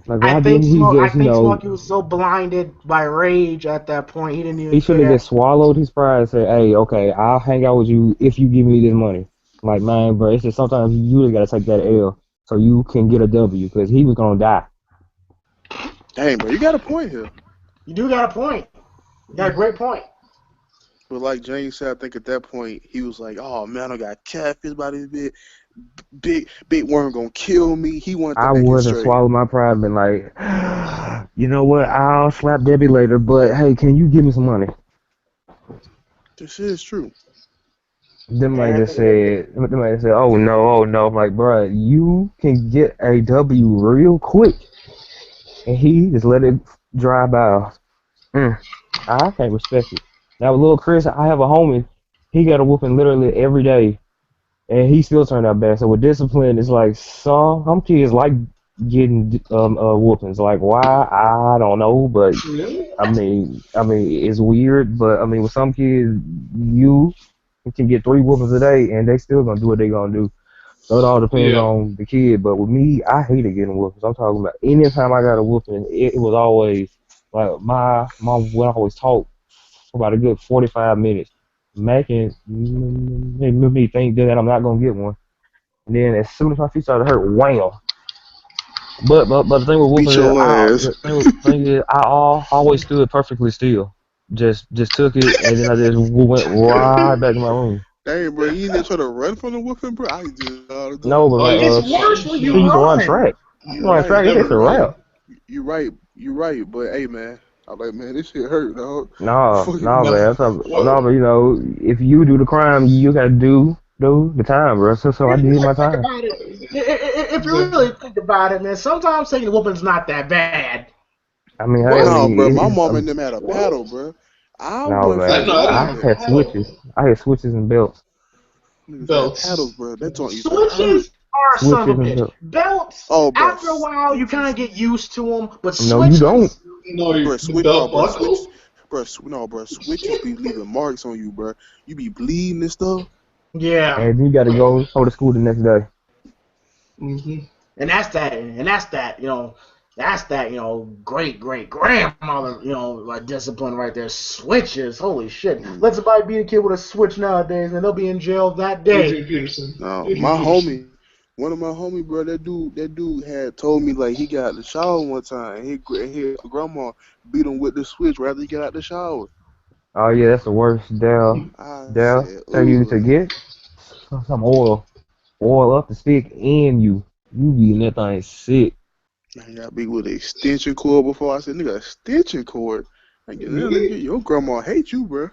Like, why didn't he I just, think Smokey was so blinded by rage at that point, he didn't even he should have care. just swallowed his pride and said, hey, okay, I'll hang out with you if you give me this money. Like, man, bro, it's just sometimes you really got to take that L so you can get a W, because he was going to die. Dang, bro, you got a point here. You do got a point. You got a great point. But like James said, I think at that point he was like, "Oh man, I got catfish by this big worm gonna kill me." He wanted to I make it would have straight. swallowed my pride and been like, you know what, I'll slap Debbie later, but hey, can you give me some money? This is true. Them like just said, oh no. I'm like, bro, you can get a W real quick. And he just let it dry by. I can't respect it. Now with little Chris, I have a homie. He got a whooping literally every day, and he still turned out bad. So with discipline, it's like some kids like getting whoopings. Like why? I don't know, but I mean, it's weird. But I mean, with some kids, you can get 3 whoopings a day, and they still gonna do what they gonna do. So it all depends on the kid. But with me, I hated getting whoopings. I'm talking about anytime I got a whooping, it was always like my mom would always talk for about a good 45 minutes, making me think that I'm not gonna get one. And then as soon as my feet started to hurt, wham. But the thing with whooping Beat your ass. the thing is, I always stood perfectly still. Just took it, and then I just went right back to my room. Dang, bro, you didn't try to run from the whooping, bro. I used to do it all the time. No, but like, It's worse when she you used to run run. track. You Run right, track, it's a wrap. you right. But hey, man, I'm like, man, this shit hurt, dog. No, Fuck it. man. But you know, if you do the crime, you gotta do the time, bro. So I did my time. If you really think about it, man, sometimes taking a whooping's not that bad. I mean, No, bro, my it's, mom and them had a paddle, bro. I no, went man. for I had switches. I had switches and belts. Belts. Paddles, bro. That's on you. Switches are son of a Switches and bitch. Belts, Oh, bro. after a while, you kind of get used to them, but No, switches... you don't. No, Bro, the belt buckle. switches be leaving marks on you, bro. You be bleeding and stuff. Yeah. And you gotta go to school the next day. And that's that, great grandmother, like discipline right there. Switches, holy shit. Let somebody beat a kid with a switch nowadays, and they'll be in jail that day. Adrian Peterson. No, Adrian my Peterson. homie, one of my homie, bro, that dude had told me like he got out the shower one time. And his grandma beat him with the switch right after he got out the shower. Oh yeah, that's the worst. Dale, said, tell you "Ooh." to get some oil up the stick, and you be in that thing sick. Man, you got big with an extension cord before. I said, nigga, extension cord. Like, your grandma hate you, bro.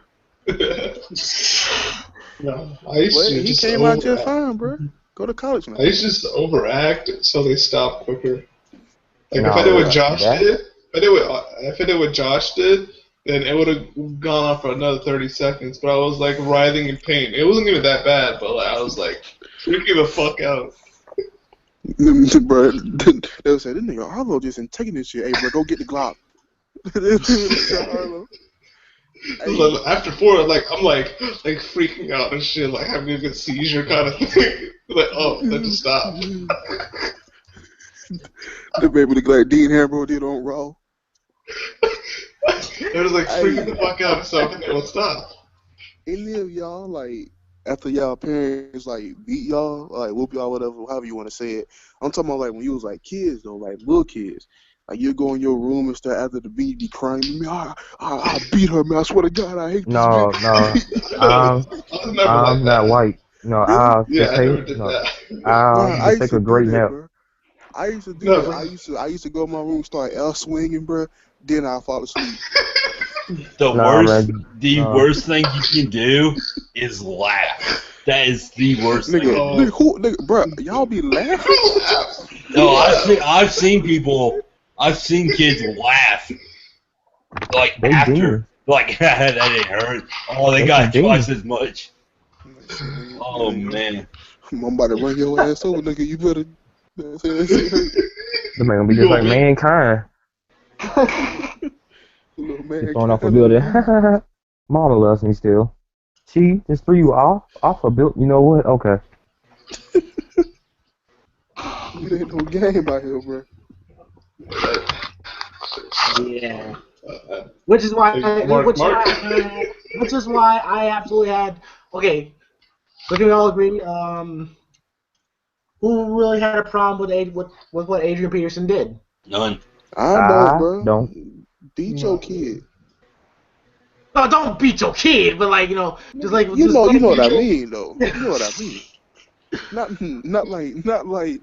No, I used But to he just came out just overact. fine, bro. Go to college now. I used to just overact so they stop quicker. Like if No, I did what Josh that- did, if I did what Josh did, then it would have gone on for another 30 seconds. But I was like writhing in pain. It wasn't even that bad, but like, I was like freaking the fuck out. Bro, they would say, this nigga Harlow just ain't taking this shit. Hey, bro, go get the Glock. Harlow. Hey. After 4, like I'm like freaking out and shit, like having a good seizure kind of thing. Like, oh, let just stop. The baby look like Dean Ambrose did on Raw. It was like freaking the fuck out and stuff, and they won't stop. Any of y'all, like, after y'all parents, like, beat y'all, like, whoop y'all, whatever, however you want to say it. I'm talking about, like, when you was, like, kids, though, like, little kids. Like, you go in your room and start after the beat, be crying, man, I beat her, man, I swear to God, I hate this No, bitch. I'm not white. No, Really? I'll Yeah, just I take never did that. I'll Bro, I just used take to a do great that, nap. bro. I used to do No, that. bro. I used to go in my room, start L swinging, bro. Then I fall asleep. The Nah, worst, man. the No. worst thing you can do is laugh. That is the worst thing. Nigga, bro, y'all be laughing? No, I've seen kids laugh like They after, demons. like that didn't hurt. Oh, they They some got twice demons. as much. Oh Nigga, man. I'm about to run your ass over, nigga. You better say that shit hurt. The man gonna be You just like gonna be mankind. Little Just man throwing off a kind building. of. Mama loves me still. She just threw you off a build. You know what? Okay. It ain't no game out here, bro. Yeah. Which is why, Mark. I absolutely had. Okay, so can we all agree? Who really had a problem with what Adrian Peterson did? None. I don't, I bro. don't. Beat your kid. No, don't beat your kid, but like just like You just know don't what I beat your. mean, though. You know what I mean. Not like, not like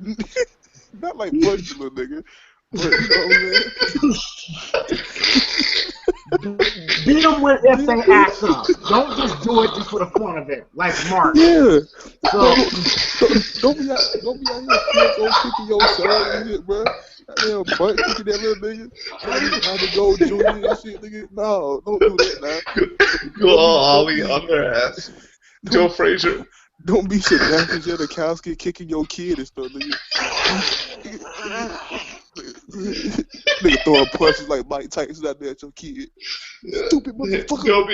punch the little nigga. But you know what I'm saying? Beat them if they act up. Don't just do it just for the fun of it, like Mark. Yeah. So Don't be out here go kicking your son and shit, bro. Goddamn butt kicking that little nigga. Trying to go junior and shit, nigga. No, don't do that now. Go all Ollie on their ass. Joe Frazier. Don't be Sebastian Janikowski kicking your kid and stuff, nigga. Nigga throwing punches like Mike Tyson out there at your kid. Stupid motherfucker. Don't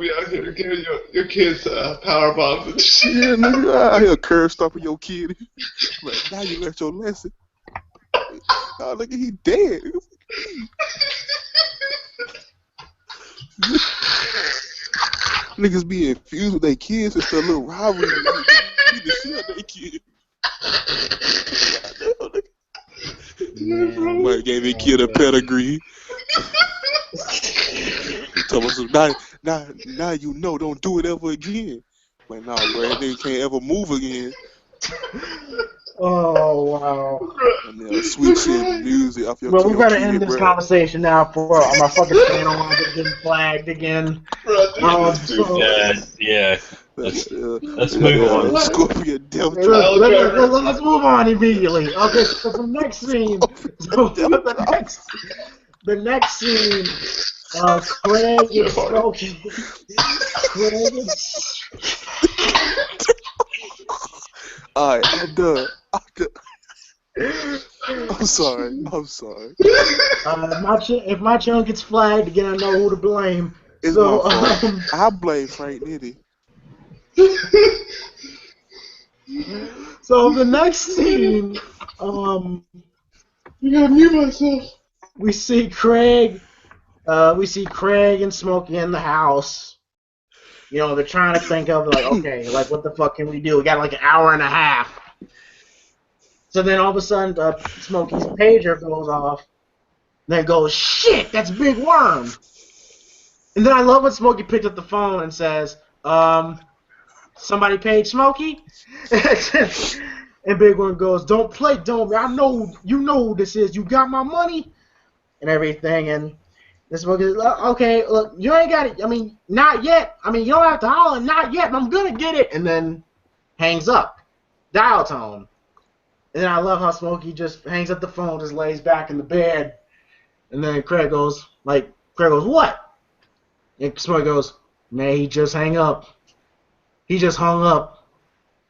be out here giving your kids power bombs and shit. Yeah, nigga, I hear curve stomping your kid. Like, now you learned your lesson. Oh, nigga, he dead. Niggas be infused with their kids and stuff, little rivalry. Beat the shit out of their kid. Mike gave his kid a pedigree. Tell us now you know, don't do it ever again. Like, nah, bro, that nigga can't ever move again. oh wow. And then sweet shit music off your Well, we better kid, end this bro. conversation now for my fucking channel lines are getting flagged again. Yeah. Let's move on. Scorpion Death Let's move on immediately. Okay, so the next scene. The next scene. Craig is smoking. Craig is. Alright, I'm done. I'm sorry. If my channel gets flagged again, I know who to blame. It's my fault. I blame Frank Nitty. So the next scene, You gotta mute myself. we see Craig and Smokey in the house. You know, they're trying to think of like, okay, like what the fuck can we do? We got like an hour and a half. So then all of a sudden, Smokey's pager goes off. And then it goes, shit, that's Big Worm. And then I love when Smokey picks up the phone and says, somebody paid Smokey? And Big Worm goes, don't. I know, you know who this is. You got my money? And everything. And this Smokey goes, okay, look, you ain't got it. I mean, not yet. I mean, you don't have to holler, not yet. I'm going to get it. And then hangs up. Dial tone. And then I love how Smokey just hangs up the phone, just lays back in the bed. And then Craig goes, what? And Smokey goes, man, he just hung up. He just hung up.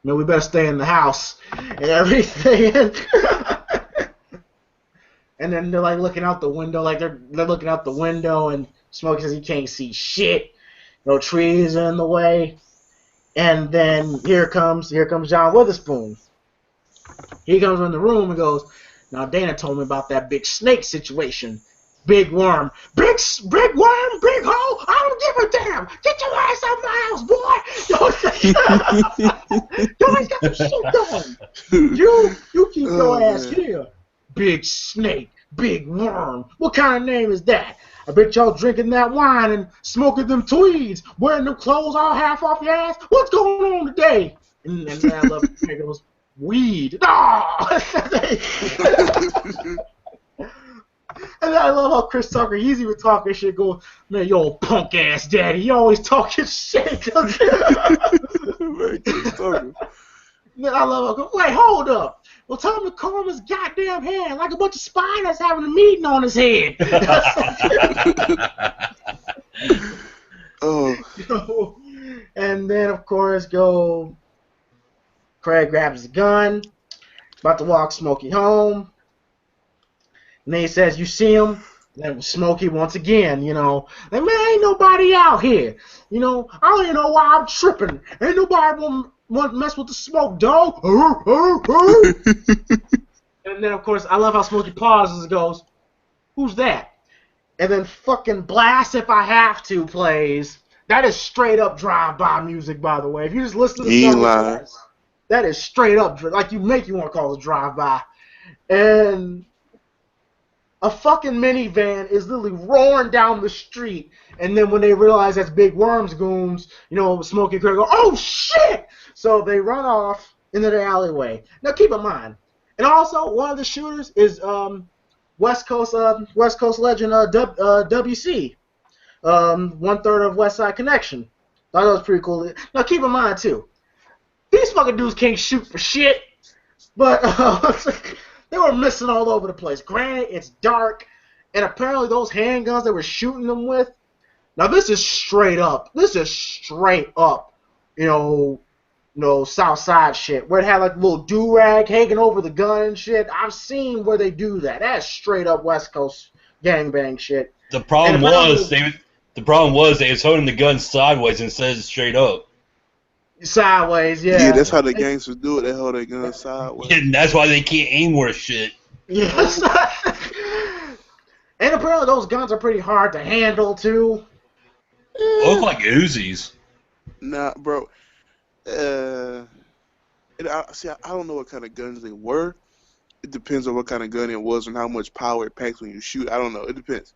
Man, we better stay in the house and everything. And then they're like looking out the window, like they're looking out the window, and Smokey says he can't see shit. No trees are in the way. And then here comes John Witherspoon. He comes in the room and goes, "Now Dana told me about that big snake situation. Big worm. Big worm, big hole. I don't give a damn. Get your ass out my house, boy. You always got the shit going. You keep your ass here. Big snake, big worm. What kind of name is that? I bet y'all drinking that wine and smoking them tweeds, wearing them clothes all half off your ass. What's going on today?" And I love it goes, "Weed." And I love how Chris Tucker, he's even talking shit, going, "Man, you old punk ass daddy, you always talking shit." And then I love how, "Wait, hold up. Well, tell him to calm his goddamn hand like a bunch of spiders having a meeting on his head." Oh. And then, of course, Craig grabs the gun, about to walk Smokey home. And then he says, "You see him?" And then Smokey once again, like, "Man, ain't nobody out here. I don't even know why I'm tripping. Ain't nobody want to mess with the smoke, dog." And then, of course, I love how Smokey pauses and goes, "Who's that?" And then fucking Blast If I Have To plays. That is straight up drive-by music, by the way. If you just listen to the song, that is straight up, like you want to call it drive-by. And a fucking minivan is literally roaring down the street, and then when they realize that's Big Worm's goons, Smokey and Craig go, "Oh shit!" So they run off into the alleyway. Now keep in mind, and also one of the shooters is West Coast legend WC, 1/3 of West Side Connection. Thought that was pretty cool. Now keep in mind too, these fucking dudes can't shoot for shit, but they were missing all over the place. Granted, it's dark, and apparently those handguns they were shooting them with. Now this is straight up. South Side shit, where it had like a little do-rag hanging over the gun and shit. I've seen where they do that. That's straight up West Coast gangbang shit. The problem was they was holding the gun sideways instead of straight up. Sideways, yeah. Yeah, that's how the gangsters do it. They hold their guns sideways. Yeah, and that's why they can't aim worth shit. Yes. And apparently those guns are pretty hard to handle too. Look like Uzis. Nah, bro. I don't know what kind of guns they were. It depends on what kind of gun it was and how much power it packs when you shoot. I don't know. It depends.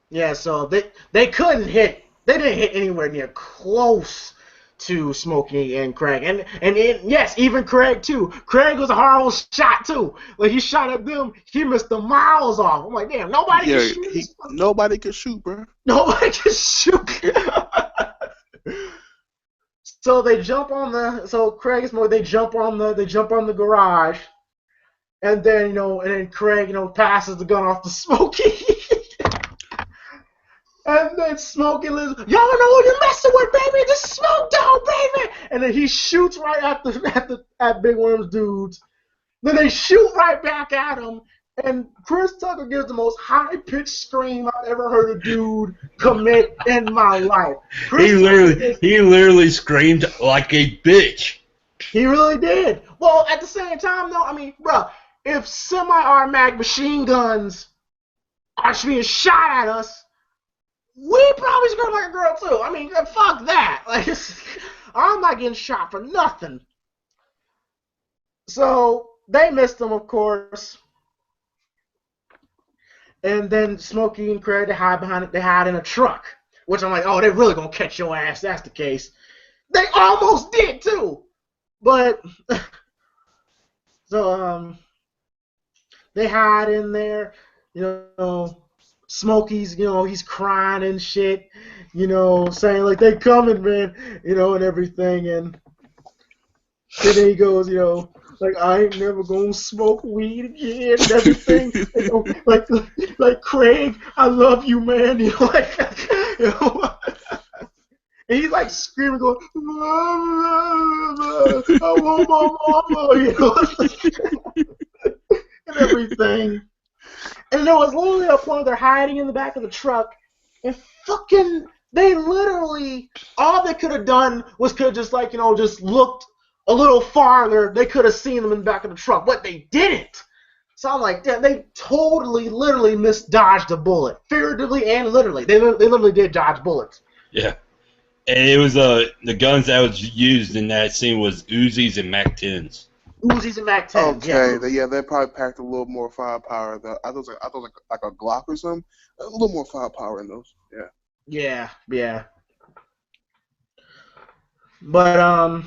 Yeah, so they couldn't hit. They didn't hit anywhere near close to Smokey and Craig, and yes, even Craig too. Craig was a horrible shot too. Like he shot at them, he missed the miles off. I'm like, damn, nobody can shoot. Nobody can shoot, bro. Nobody can shoot. So they jump on Craig and Smokey, they jump on the garage, and then and then Craig passes the gun off to Smokey. And then Smokey lives, "Y'all know who you're messing with, baby. The Smoke Dog, baby." And then he shoots right at Big Worm's dudes. Then they shoot right back at him. And Chris Tucker gives the most high-pitched scream I've ever heard a dude commit in my life. He literally screamed like a bitch. He really did. Well, at the same time, though, I mean, bro, if semi-automatic machine guns are being shot at us, we probably scream like a girl too. I mean, fuck that. Like, I'm not getting shot for nothing. So they missed him, of course. And then Smokey and Craig, they hide in a truck. Which I'm like, oh, they're really gonna catch your ass. That's the case. They almost did too. But so they hide in there. Smokey's, he's crying and shit, saying like they coming, man, and everything, and then he goes, like, I ain't never gonna smoke weed again and everything, like Craig, I love you, man, And he's like screaming, going, "Mama, I want my mama," and everything. And there was literally a point they're hiding in the back of the truck, and fucking, they literally, all they could have done was could have just just looked a little farther. They could have seen them in the back of the truck, but they didn't. So I'm like, damn, they totally, literally misdodged a bullet, figuratively and literally. They literally did dodge bullets. Yeah. And it was the guns that was used in that scene was Uzis and Mac-10s. Uzis and Mac-10s. Okay, they probably packed a little more firepower. I thought it was like a Glock or something. A little more firepower in those. Yeah. Yeah. But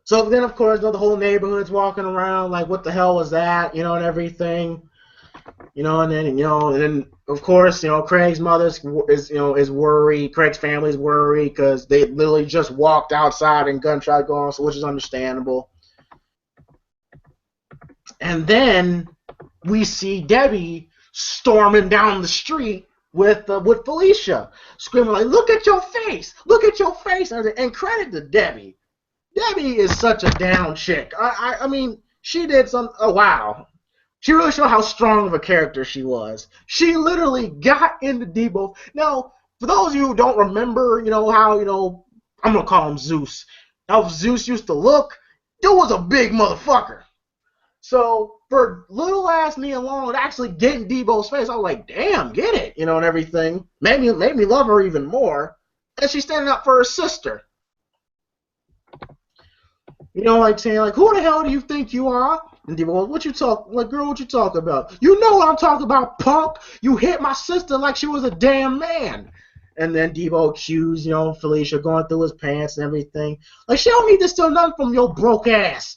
so then of course the whole neighborhood's walking around like, what the hell was that? And everything. And then of course, Craig's mother is worried. Craig's family is worried because they literally just walked outside and gunshot going, so which is understandable. And then we see Debbie storming down the street with Felicia, screaming like, "Look at your face! Look at your face!" And credit to Debbie. Debbie is such a down chick. I mean, she did some. Oh wow. She really showed how strong of a character she was. She literally got into Debo. Now, for those of you who don't remember, how, I'm going to call him Zeus. How Zeus used to look, dude was a big motherfucker. So, for little ass Nia Long actually getting Debo's face, I was like, damn, get it, and everything. Made me love her even more. And she's standing up for her sister. Like saying, like, who the hell do you think you are? And Debo goes, what you talk about? You know what I'm talking about, punk. You hit my sister like she was a damn man. And then Debo accused, Felicia going through his pants and everything. Like, she don't need to steal nothing from your broke ass.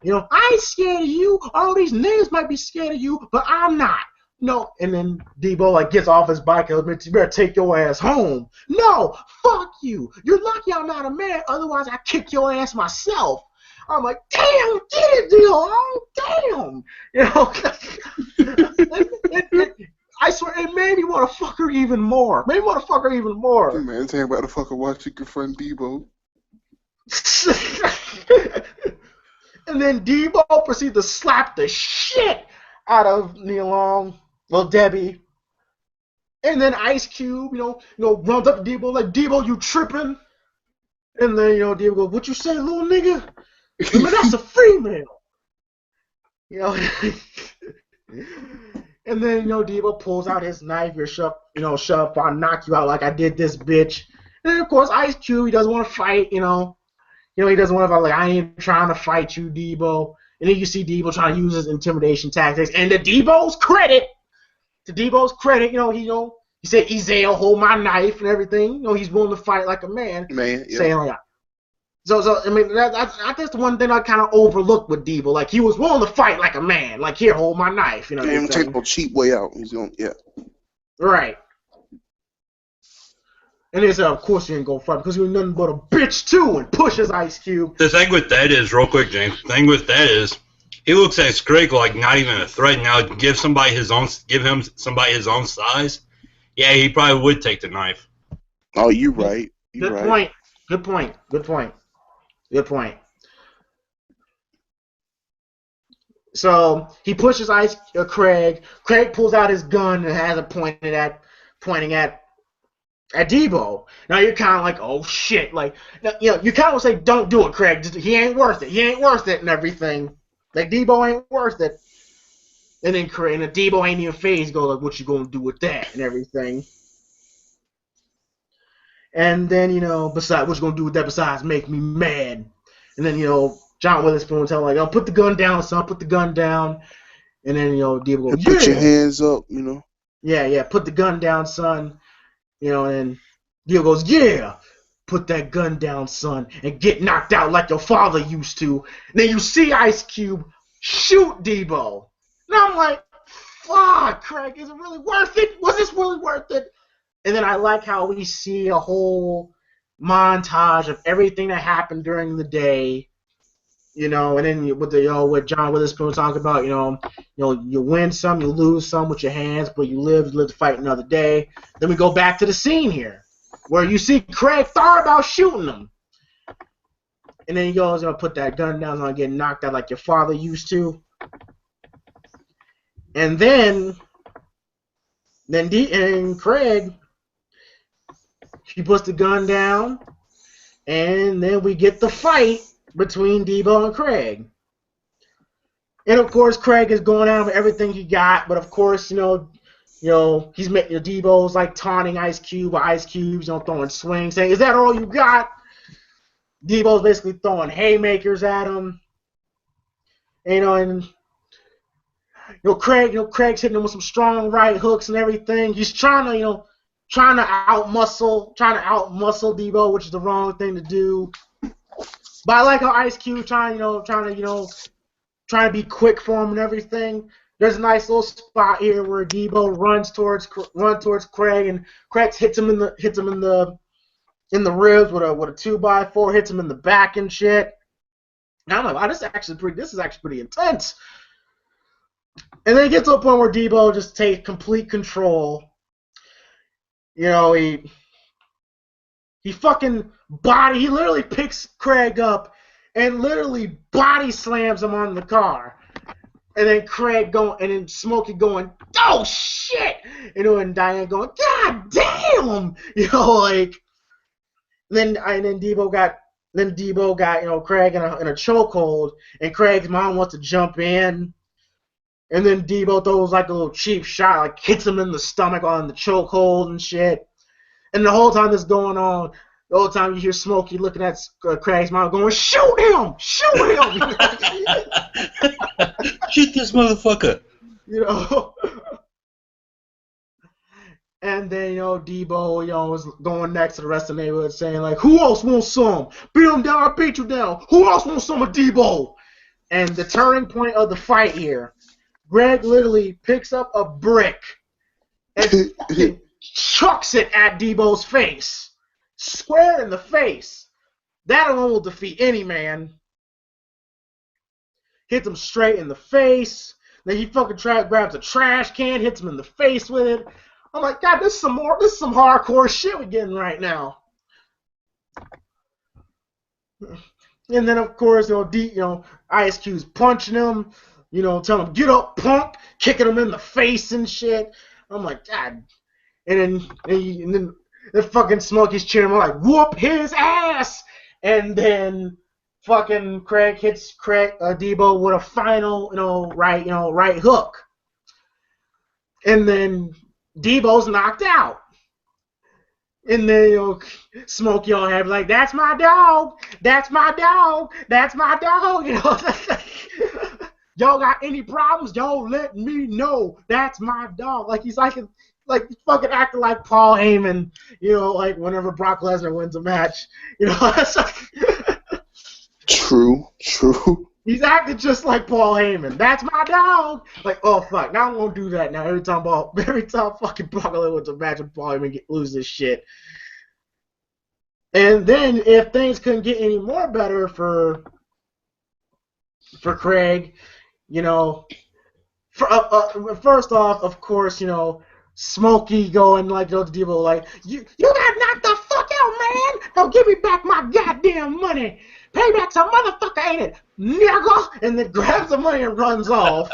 I ain't scared of you. All these niggas might be scared of you, but I'm not. No, and then Debo gets off his bike and goes, you better take your ass home. No, fuck you. You're lucky I'm not a man, otherwise I'd kick your ass myself. I'm like, damn, get it, Debo, damn. I swear, it made me want to fuck her even more. Man, saying about to fucking watch your friend Debo. And then Debo proceeds to slap the shit out of Nia Long, Debbie. And then Ice Cube, runs up to Debo like, Debo, you tripping? And then, Debo goes, what you say, little nigga? I mean, that's a female. And then, Debo pulls out his knife. You're shut up, I'll knock you out like I did this bitch. And then, of course, Ice Cube, he doesn't want to fight, he doesn't want to fight, like, I ain't trying to fight you, Debo. And then you see Debo trying to use his intimidation tactics. And to Debo's credit, he said, Ezel, hold my knife and everything. He's willing to fight like a man. Yeah. Saying like, So I mean, I think the one thing I kind of overlooked with Debo, like, he was willing to fight like a man, like, here, hold my knife, He didn't even take no cheap way out. He's going, right. And they said, of course you ain't gonna fight because you're nothing but a bitch too, and pushes Ice Cube. The thing with that is, real quick, James. The thing with that is, he looks at Craig like not even a threat. Now, give him somebody his own size. Yeah, he probably would take the knife. Oh, you're right. Good point. So he pushes Craig. Craig pulls out his gun and has it pointing at Debo. Now you're kind of like, oh shit, like, you kind of say, don't do it, Craig. He ain't worth it, and everything. Like, Debo ain't worth it. And then Debo ain't even phased. Go like, what you gonna do with that and everything. And then besides, what you gonna do with that besides make me mad? And then John Witherspoon tell him like, oh, put the gun down, son, put the gun down. And then Debo goes, put your hands up, Yeah, put the gun down, son. And Debo goes, yeah, put that gun down, son, and get knocked out like your father used to. And then you see Ice Cube shoot Debo. And I'm like, fuck, Craig, is it really worth it? Was this really worth it? And then I like how we see a whole montage of everything that happened during the day. And then with John Witherspoon talking about, you win some, you lose some with your hands, but you live to fight another day. Then we go back to the scene here. where you see Craig thought about shooting him. And then he goes, put that gun down and get knocked out like your father used to. And then Craig, he puts the gun down, and then we get the fight between Debo and Craig. And of course, Craig is going out with everything he got, but of course, he's making Debo's like taunting Ice Cube, or Ice Cube's throwing swings, saying, "Is that all you got?" Debo's basically throwing haymakers at him. And Craig's hitting him with some strong right hooks and everything. He's trying to outmuscle Debo, which is the wrong thing to do. But I like how Ice Cube trying to be quick for him and everything. There's a nice little spot here where Debo runs towards Craig, and Craig hits him in the ribs with a 2x4, hits him in the back and shit. And I'm like, wow, this is actually pretty intense. And then it gets to a point where Debo just takes complete control. He literally picks Craig up and literally body slams him on the car. And then Smokey going, "Oh shit!" And Diane going, "God damn!" Then Debo got Craig in a chokehold, and Craig's mom wants to jump in, and then Debo throws like a little cheap shot, like hits him in the stomach on the chokehold and shit. And the whole time this going on, the whole time you hear Smokey looking at Craig's mom going, "Shoot him! Shoot him!" Shoot this motherfucker! And then, Debo, was going next to the rest of the neighborhood saying, like, "Who else wants some? Beat him down, I beat you down. Who else wants some of Debo?" And the turning point of the fight here, Greg literally picks up a brick and chucks it at Debo's face. Square in the face. That alone will defeat any man. Hits him straight in the face. Then he fucking grabs a trash can, hits him in the face with it. I'm like, God, this is some hardcore shit we're getting right now. And then of course, Ice Cube's punching him, telling him, "Get up, punk," kicking him in the face and shit. I'm like, God. And then fucking Smokey's cheering him like, "Whoop his ass!" And then fucking Craig hits Debo with a final, right hook. And then Debo's knocked out. And then, Smokey all happy, like, "That's my dog! That's my dog! That's my dog!" "Y'all got any problems? Y'all let me know. That's my dog." Like, he's like fucking acting like Paul Heyman, like whenever Brock Lesnar wins a match. True. He's acting just like Paul Heyman. "That's my dog." Like, oh fuck, now I'm gonna do that now. Every time fucking Brock Lesnar wins a match with Paul Heyman, lose this shit. And then if things couldn't get any more better for Craig, first off, of course, Smokey going like to Debo like, you got knocked the fuck out, man. Now give me back my goddamn money. Payback's a motherfucker, ain't it, nigga? And then grabs the money and runs off.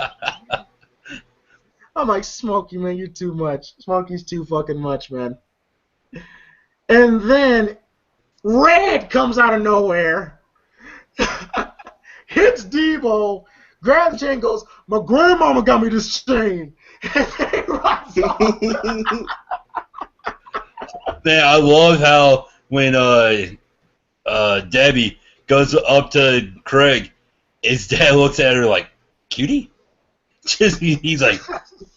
I'm like, Smokey, man, you're too much. Smokey's too fucking much, man. And then Red comes out of nowhere, hits Debo, grabs the chain, goes, "My grandmama got me this chain." And then runs off. Man, I love how when Debbie goes up to Craig, his dad looks at her like, "Cutie?" He's like,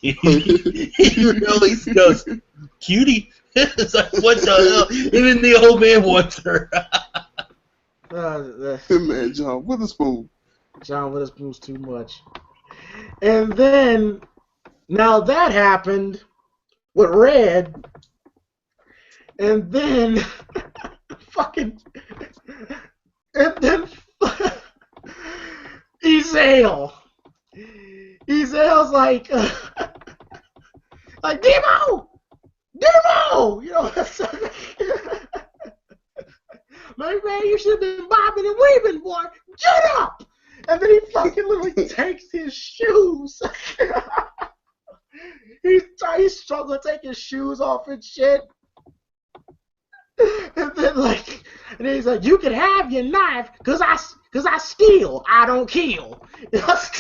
he really goes, "Cutie?" It's like, what the hell? Even the old man wants her. Man, John Witherspoon. John Witherspoon's too much. And then, now that happened with Red, and then fucking, and then Ezale. Ezale's like, Debo, Debo! You know, like, man, you should have been bobbing and weaving, boy. Get up! And then he fucking literally takes his shoes. He's struggling to take his shoes off and shit. And then he's like, you can have your knife, cause I steal, I don't kill. Fucking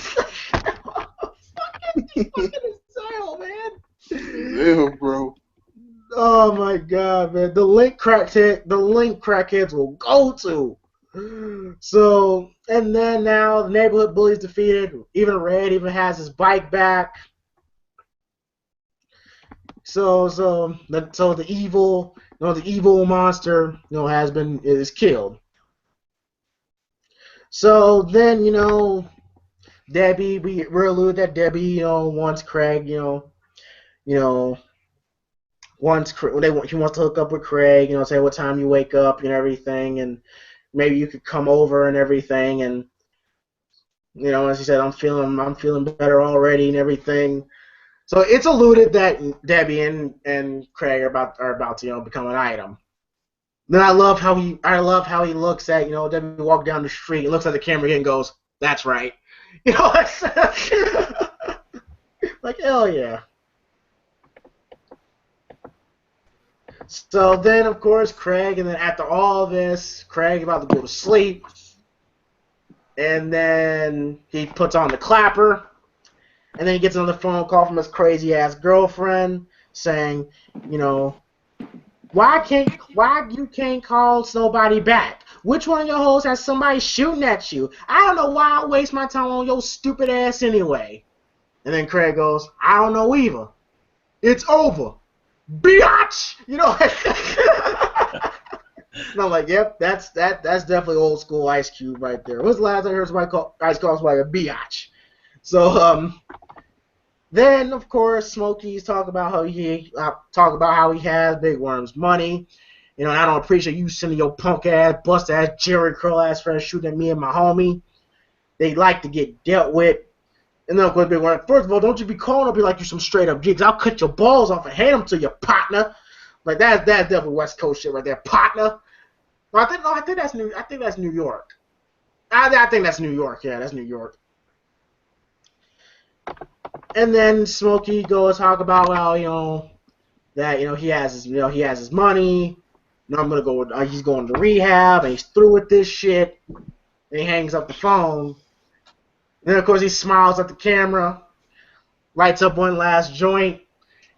insane, man. Yeah, bro. Oh my god, man. The link crackheads will go to. So, and then now the neighborhood bully's defeated. Even Red even has his bike back. So the evil monster, is killed. So then, Debbie, we're alluded that Debbie, wants Craig, he wants to hook up with Craig, say what time you wake up and everything, and maybe you could come over and everything, and as he said, I'm feeling better already and everything. So it's alluded that Debbie and Craig are about to become an item. Then I love how he looks at Debbie walk down the street and looks at the camera and goes, "That's right," like hell yeah. So then of course Craig, and then after all this, Craig about to go to sleep, and then he puts on the clapper. And then he gets another phone call from his crazy-ass girlfriend saying, why you can't call nobody back? Which one of your hoes has somebody shooting at you? I don't know why I waste my time on your stupid ass anyway. And then Craig goes, I don't know either. It's over. Biatch! And I'm like, yep, that's definitely old school Ice Cube right there. When was the last time I heard somebody call Ice call somebody a biatch? So, then, of course, Smokey's talk about how he has Big Worm's money. And I don't appreciate you sending your punk ass, bust ass, Jerry curl ass friends shooting at me and my homie. They like to get dealt with. And then, of course, Big Worm, first of all, don't you be calling up me like you some straight up jigs. I'll cut your balls off and hand them to your partner. Like that's definitely West Coast shit right there, partner. I think that's New York. I think that's New York. Yeah, that's New York. And then Smokey goes talk about that he has his money. I'm gonna go. He's going to rehab and he's through with this shit. And he hangs up the phone. And then of course he smiles at the camera, lights up one last joint,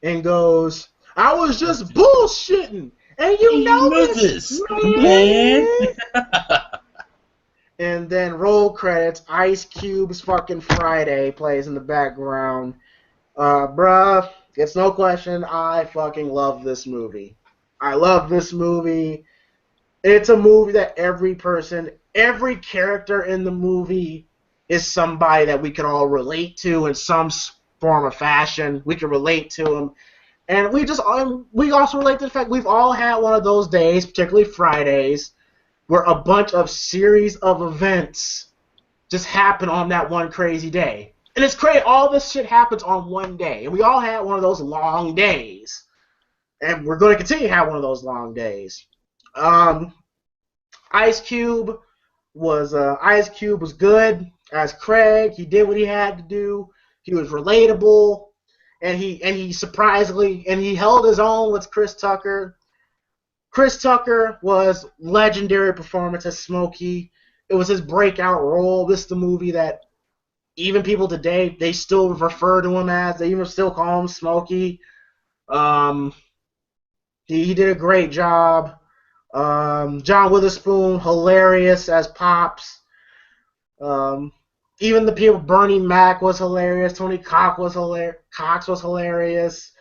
and goes, "I was just bullshitting, and you know this, man." And then roll credits, Ice Cube's fucking Friday plays in the background. Bruh, it's no question, I fucking love this movie. I love this movie. It's a movie that every character in the movie is somebody that we can all relate to in some form or fashion. We can relate to them. And we also relate to the fact we've all had one of those days, particularly Fridays, where a bunch of series of events just happen on that one crazy day. And it's crazy, all this shit happens on one day. And we all had one of those long days. And we're going to continue to have one of those long days. Ice Cube was good as Craig. He did what he had to do. He was relatable. And he held his own with Chris Tucker. Chris Tucker was legendary performance as Smokey. It was his breakout role. This is the movie that even people today, they still refer to him as. They even still call him Smokey. He did a great job. John Witherspoon, hilarious as Pops. Even the people, Bernie Mac was hilarious. Tony Cox was hilarious.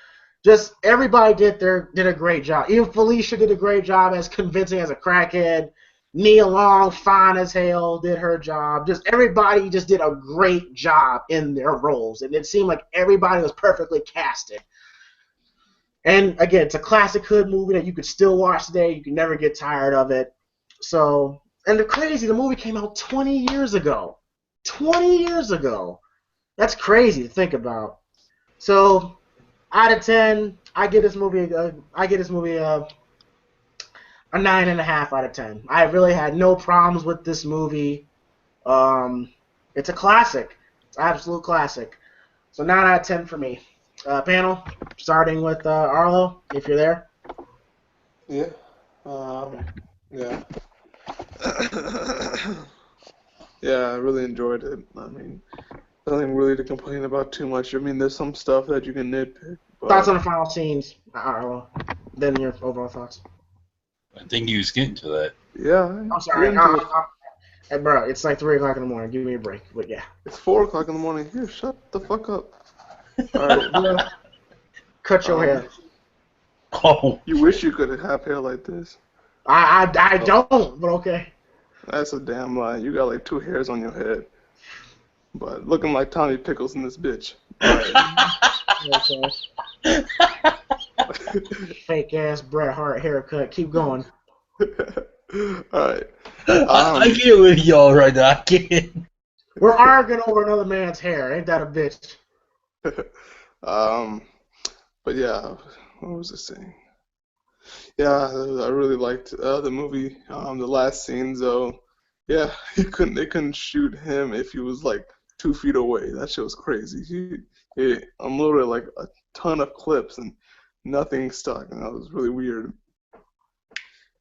Just everybody did a great job. Even Felicia did a great job as convincing as a crackhead. Nia Long, fine as hell, did her job. Just everybody just did a great job in their roles, and it seemed like everybody was perfectly casted. And again, it's a classic hood movie that you could still watch today. You can never get tired of it. So, and the movie came out 20 years ago. 20 years ago. That's crazy to think about. So, out of 10, I get this movie a 9.5 out of 10. I really had no problems with this movie. It's a classic. It's an absolute classic. So 9 out of 10 for me. Panel, starting with Arlo, if you're there. Yeah. Yeah. Yeah, I really enjoyed it. I mean, nothing really to complain about too much. I mean, there's some stuff that you can nitpick. But Thoughts on the final scenes, Arlo. Then your overall thoughts. I think he was getting to that. yeah. I'm sorry. Hey, bro, it's like 3 o'clock in the morning. Give me a break. But yeah. It's 4 o'clock in the morning. Here, shut the fuck up. Alright, yeah. Cut your hair. Oh, You wish you could have hair like this. I don't, but okay. That's a damn lie. You got like 2 hairs on your head. But looking like Tommy Pickles in this bitch. Okay. Fake ass Bret Hart haircut. Keep going. Alright. I get with y'all right now. I can't. We're arguing over another man's hair. Ain't that a bitch? But yeah, what was I saying? Yeah, I really liked the movie. The last scenes, though, yeah, they couldn't shoot him if he was like 2 feet away. That shit was crazy. He unloaded like a ton of clips and nothing stuck, and that was really weird.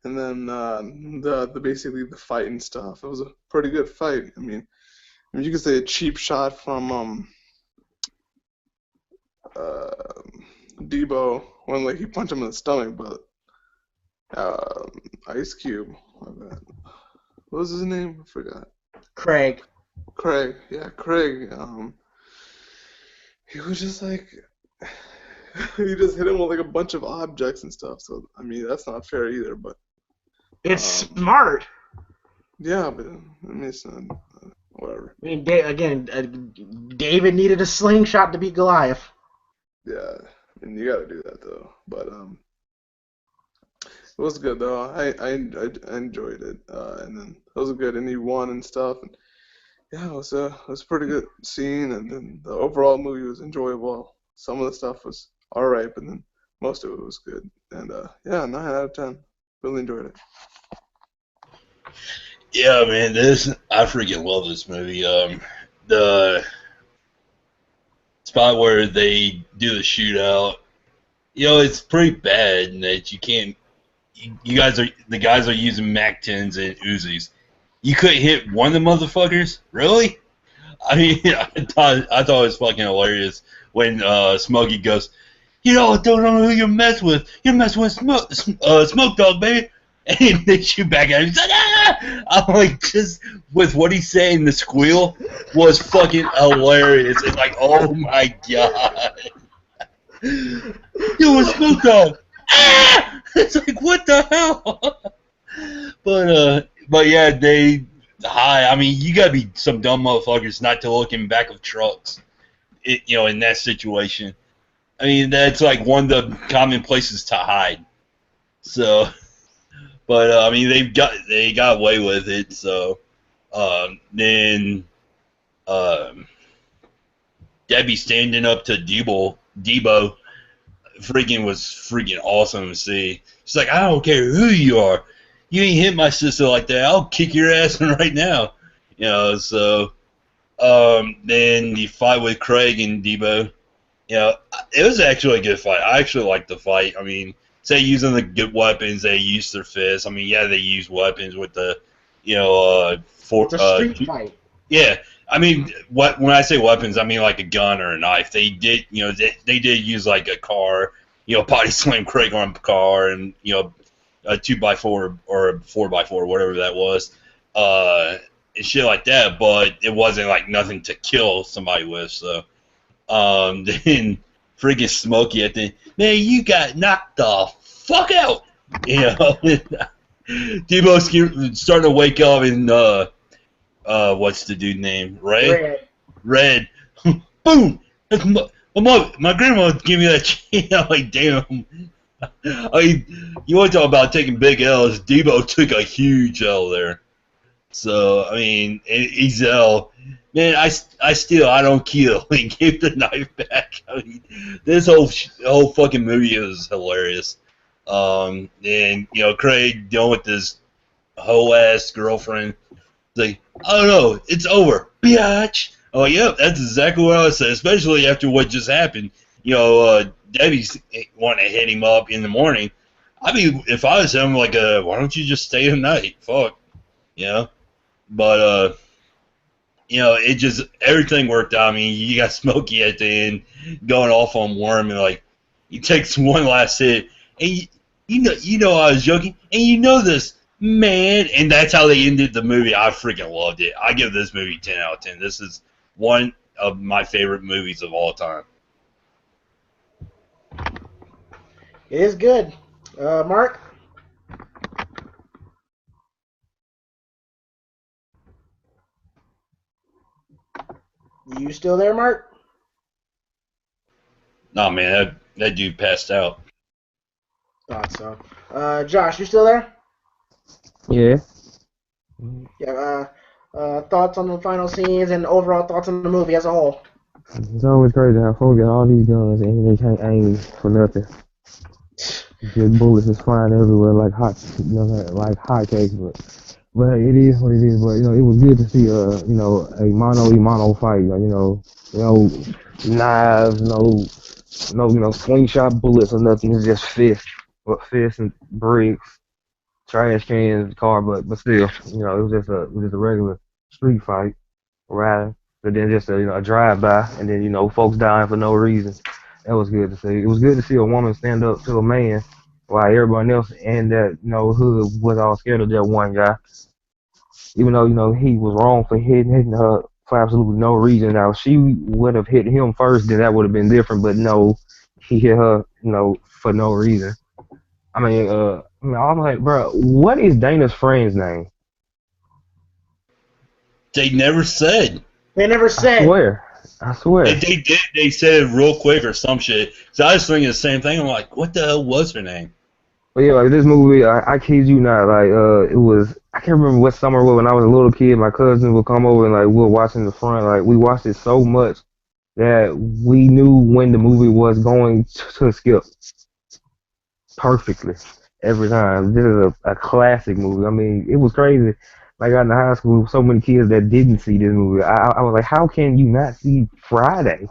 And then the basically the fight and stuff. It was a pretty good fight. I mean you could say a cheap shot from Debo when like he punched him in the stomach, but Ice Cube, my bad. What was his name? I forgot. Craig. Yeah, Craig. He was just like he just hit him with like a bunch of objects and stuff. So I mean that's not fair either, but It's smart. yeah, but I mean it's not, whatever. I mean, David needed a slingshot to beat Goliath. Yeah, I mean you gotta do that though. But it was good though. I enjoyed it, and then it was good, and he won and stuff. And yeah, it was a pretty good scene, and then the overall movie was enjoyable. Some of the stuff was alright, but then most of it was good. And yeah, 9 out of 10. Really enjoyed it. Yeah, man, I freaking love this movie. The spot where they do the shootout, it's pretty bad in that you can't. The guys are using Mac 10s and Uzis. You couldn't hit one of the motherfuckers, really? I mean, I thought it was fucking hilarious when Smokey goes, don't know who you're messing with. You're messing with Smoke Dog, baby. And they shoot back at him. He's like, ah! I'm like, just with what he's saying, the squeal was fucking hilarious. It's like, oh my god. You a Smoke Dog. Ah! It's like, what the hell? But yeah, I mean, you gotta be some dumb motherfuckers not to look in back of trucks, in that situation. I mean, that's like one of the common places to hide. So, but I mean, they got away with it. So, then Debbie standing up to Debo was freaking awesome to see. She's like, I don't care who you are. You ain't hit my sister like that. I'll kick your ass right now. So then the fight with Craig and Debo, it was actually a good fight. I actually liked the fight. I mean, say using the good weapons, they used their fists. I mean, yeah, they used weapons with the, It's a street fight. Yeah. I mean, when I say weapons, I mean like a gun or a knife. They did, they did use like a car, body slam Craig on a car, and a 2x4 or a 4x4, whatever that was, and shit like that. But it wasn't like nothing to kill somebody with. So, then freaking Smokey at the man, you got knocked the fuck out. Debo's starting to wake up and what's the dude name? Red. Boom! That's my grandma gave me that shit. I'm like, damn. You want to talk about taking big L's? Debo took a huge L there. So I mean, Ezel, man, I don't kill and give the knife back. I mean, this whole fucking movie is hilarious. And Craig dealing with this whole ass girlfriend. Like, oh no, it's over, biatch. Oh yep, that's exactly what I would say, especially after what just happened. Debbie's wanting to hit him up in the morning. I mean, if I was him, like, why don't you just stay the night? Fuck, you know. But it just everything worked out. I mean, you got Smokey at the end going off on Worm, and like he takes one last hit, and you know I was joking, and you know this, man, and that's how they ended the movie. I freaking loved it. I give this movie 10 out of 10. This is one of my favorite movies of all time. It is good. Mark? You still there, Mark? Nah, man, that dude passed out. Thought so. Josh, you still there? Yeah. Yeah. Thoughts on the final scenes and overall thoughts on the movie as a whole? It's always crazy how folks got all these guns and they can't aim for nothing. Just bullets is flying everywhere like like hotcakes. But hey, it is what it is. But it was good to see a mano fight. Like, no knives, no slingshot bullets or nothing. It's just fists and bricks, trash cans, car. But still, it was just a regular street fight, riding. But then just a drive by, and then folks dying for no reason. That was good to see. It was good to see a woman stand up to a man while everybody else in that hood was all scared of that one guy. Even though he was wrong for hitting her for absolutely no reason. Now, if she would have hit him first, then that would have been different. But no, he hit her for no reason. I mean, I'm like, bro, what is Dana's friend's name? They never said. They never said. I swear. If they did, they said it real quick or some shit. So I was thinking the same thing. I'm like, what the hell was her name? But yeah, like this movie, I kid you not, like it was. I can't remember what summer it was when I was a little kid. My cousins would come over and like we'll watch in the front. Like we watched it so much that we knew when the movie was going to skip perfectly every time. This is a classic movie. I mean, it was crazy. Like I got into high school, so many kids that didn't see this movie. I was like, how can you not see Friday?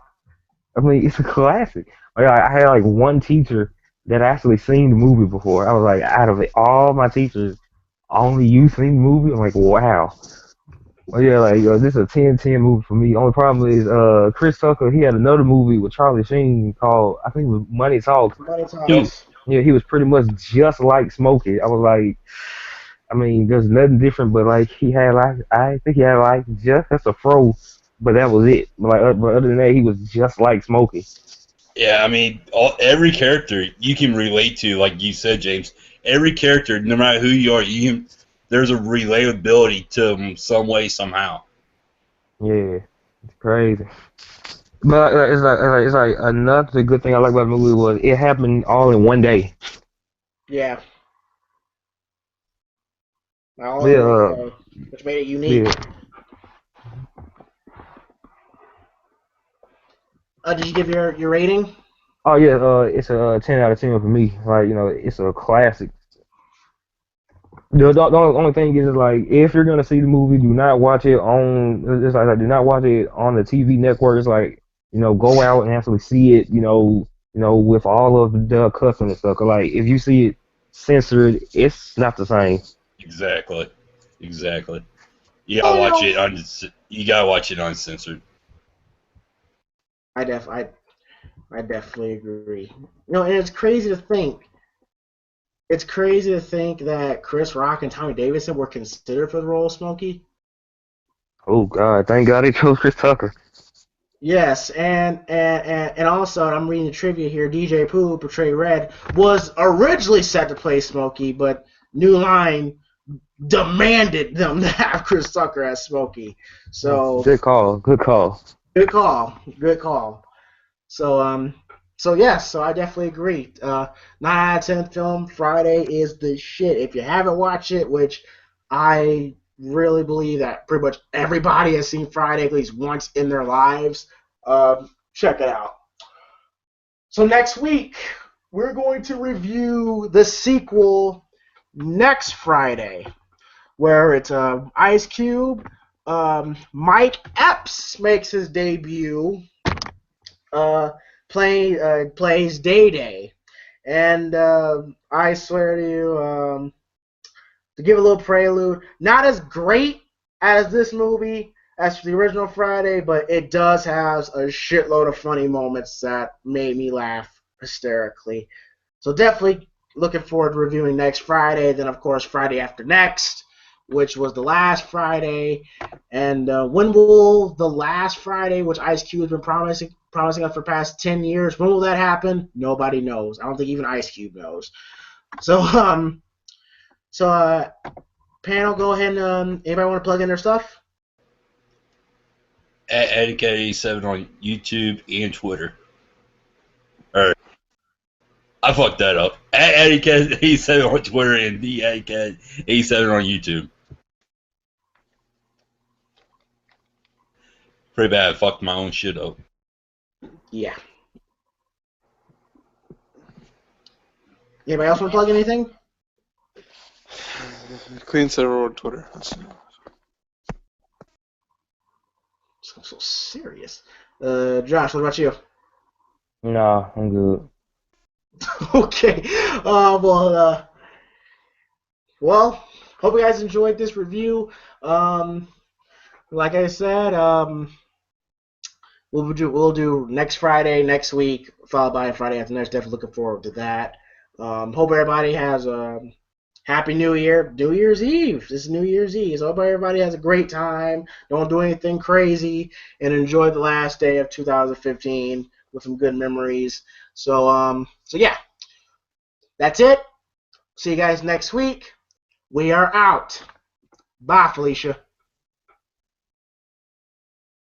I mean, it's a classic. Like I had like one teacher that actually seen the movie before. I was like, out of all my teachers, only you seen the movie? I'm like, wow. Well, yeah, like this is a 10-10 movie for me. Only problem is Chris Tucker, he had another movie with Charlie Sheen called, I think it was Money Talks. Money Talks. He was pretty much just like Smokey. I was like, I mean, there's nothing different, but like I think he had like just a fro, but that was it. But other than that, he was just like Smokey. Yeah, I mean, every character you can relate to, like you said, James. Every character, no matter who you are, there's a relatability to them some way, somehow. Yeah, it's crazy. But it's like another good thing I like about the movie was it happened all in one day. Yeah. Which made it unique. Yeah. Did you give your rating? Oh yeah, it's a 10 out of 10 for me. Like it's a classic. The only thing is like if you're gonna see the movie, do not watch it on. It's like do not watch it on the TV network. It's like go out and actually see it. With all of the cussing and stuff. 'Cause, like if you see it censored, it's not the same. Exactly. You gotta watch it you gotta watch it uncensored. I definitely agree. And it's crazy to think. It's crazy to think that Chris Rock and Tommy Davidson were considered for the role of Smokey. Oh God! Thank God he chose Chris Tucker. Yes, and also I'm reading the trivia here. DJ Pooh, who portrayed Red, was originally set to play Smokey, but New Line demanded them to have Chris Tucker as Smokey. So good call. So yes, so I definitely agree. 9 out of 10 film. Friday is the shit. If you haven't watched it, which I really believe that pretty much everybody has seen Friday at least once in their lives. Check it out. So next week, we're going to review the sequel next Friday, where it's Ice Cube. Mike Epps makes his debut. Plays Day Day, and I swear to you, to give a little prelude, not as great as this movie as the original Friday, but it does have a shitload of funny moments that made me laugh hysterically. So definitely looking forward to reviewing next Friday. Then of course Friday after next, which was the last Friday. And when will the last Friday, which Ice Cube has been promising us for the past 10 years, when will that happen? Nobody knows. I don't think even Ice Cube knows. So, panel, go ahead and anybody want to plug in their stuff? At AddyCat87 on YouTube and Twitter. I fucked that up. At AddyCat87 on Twitter and the AddyCat87 on YouTube. Pretty bad. I fucked my own shit up. Yeah. Anybody else want to plug anything? Clean server on Twitter. So serious. Josh, what about you? Nah, I'm good. Okay. Well, hope you guys enjoyed this review. Like I said, we'll do next Friday, next week, followed by Friday after next. Definitely looking forward to that. Hope everybody has a Happy New Year. New Year's Eve. This is New Year's Eve. So hope everybody has a great time. Don't do anything crazy, and enjoy the last day of 2015 with some good memories. So yeah, that's it. See you guys next week. We are out. Bye, Felicia.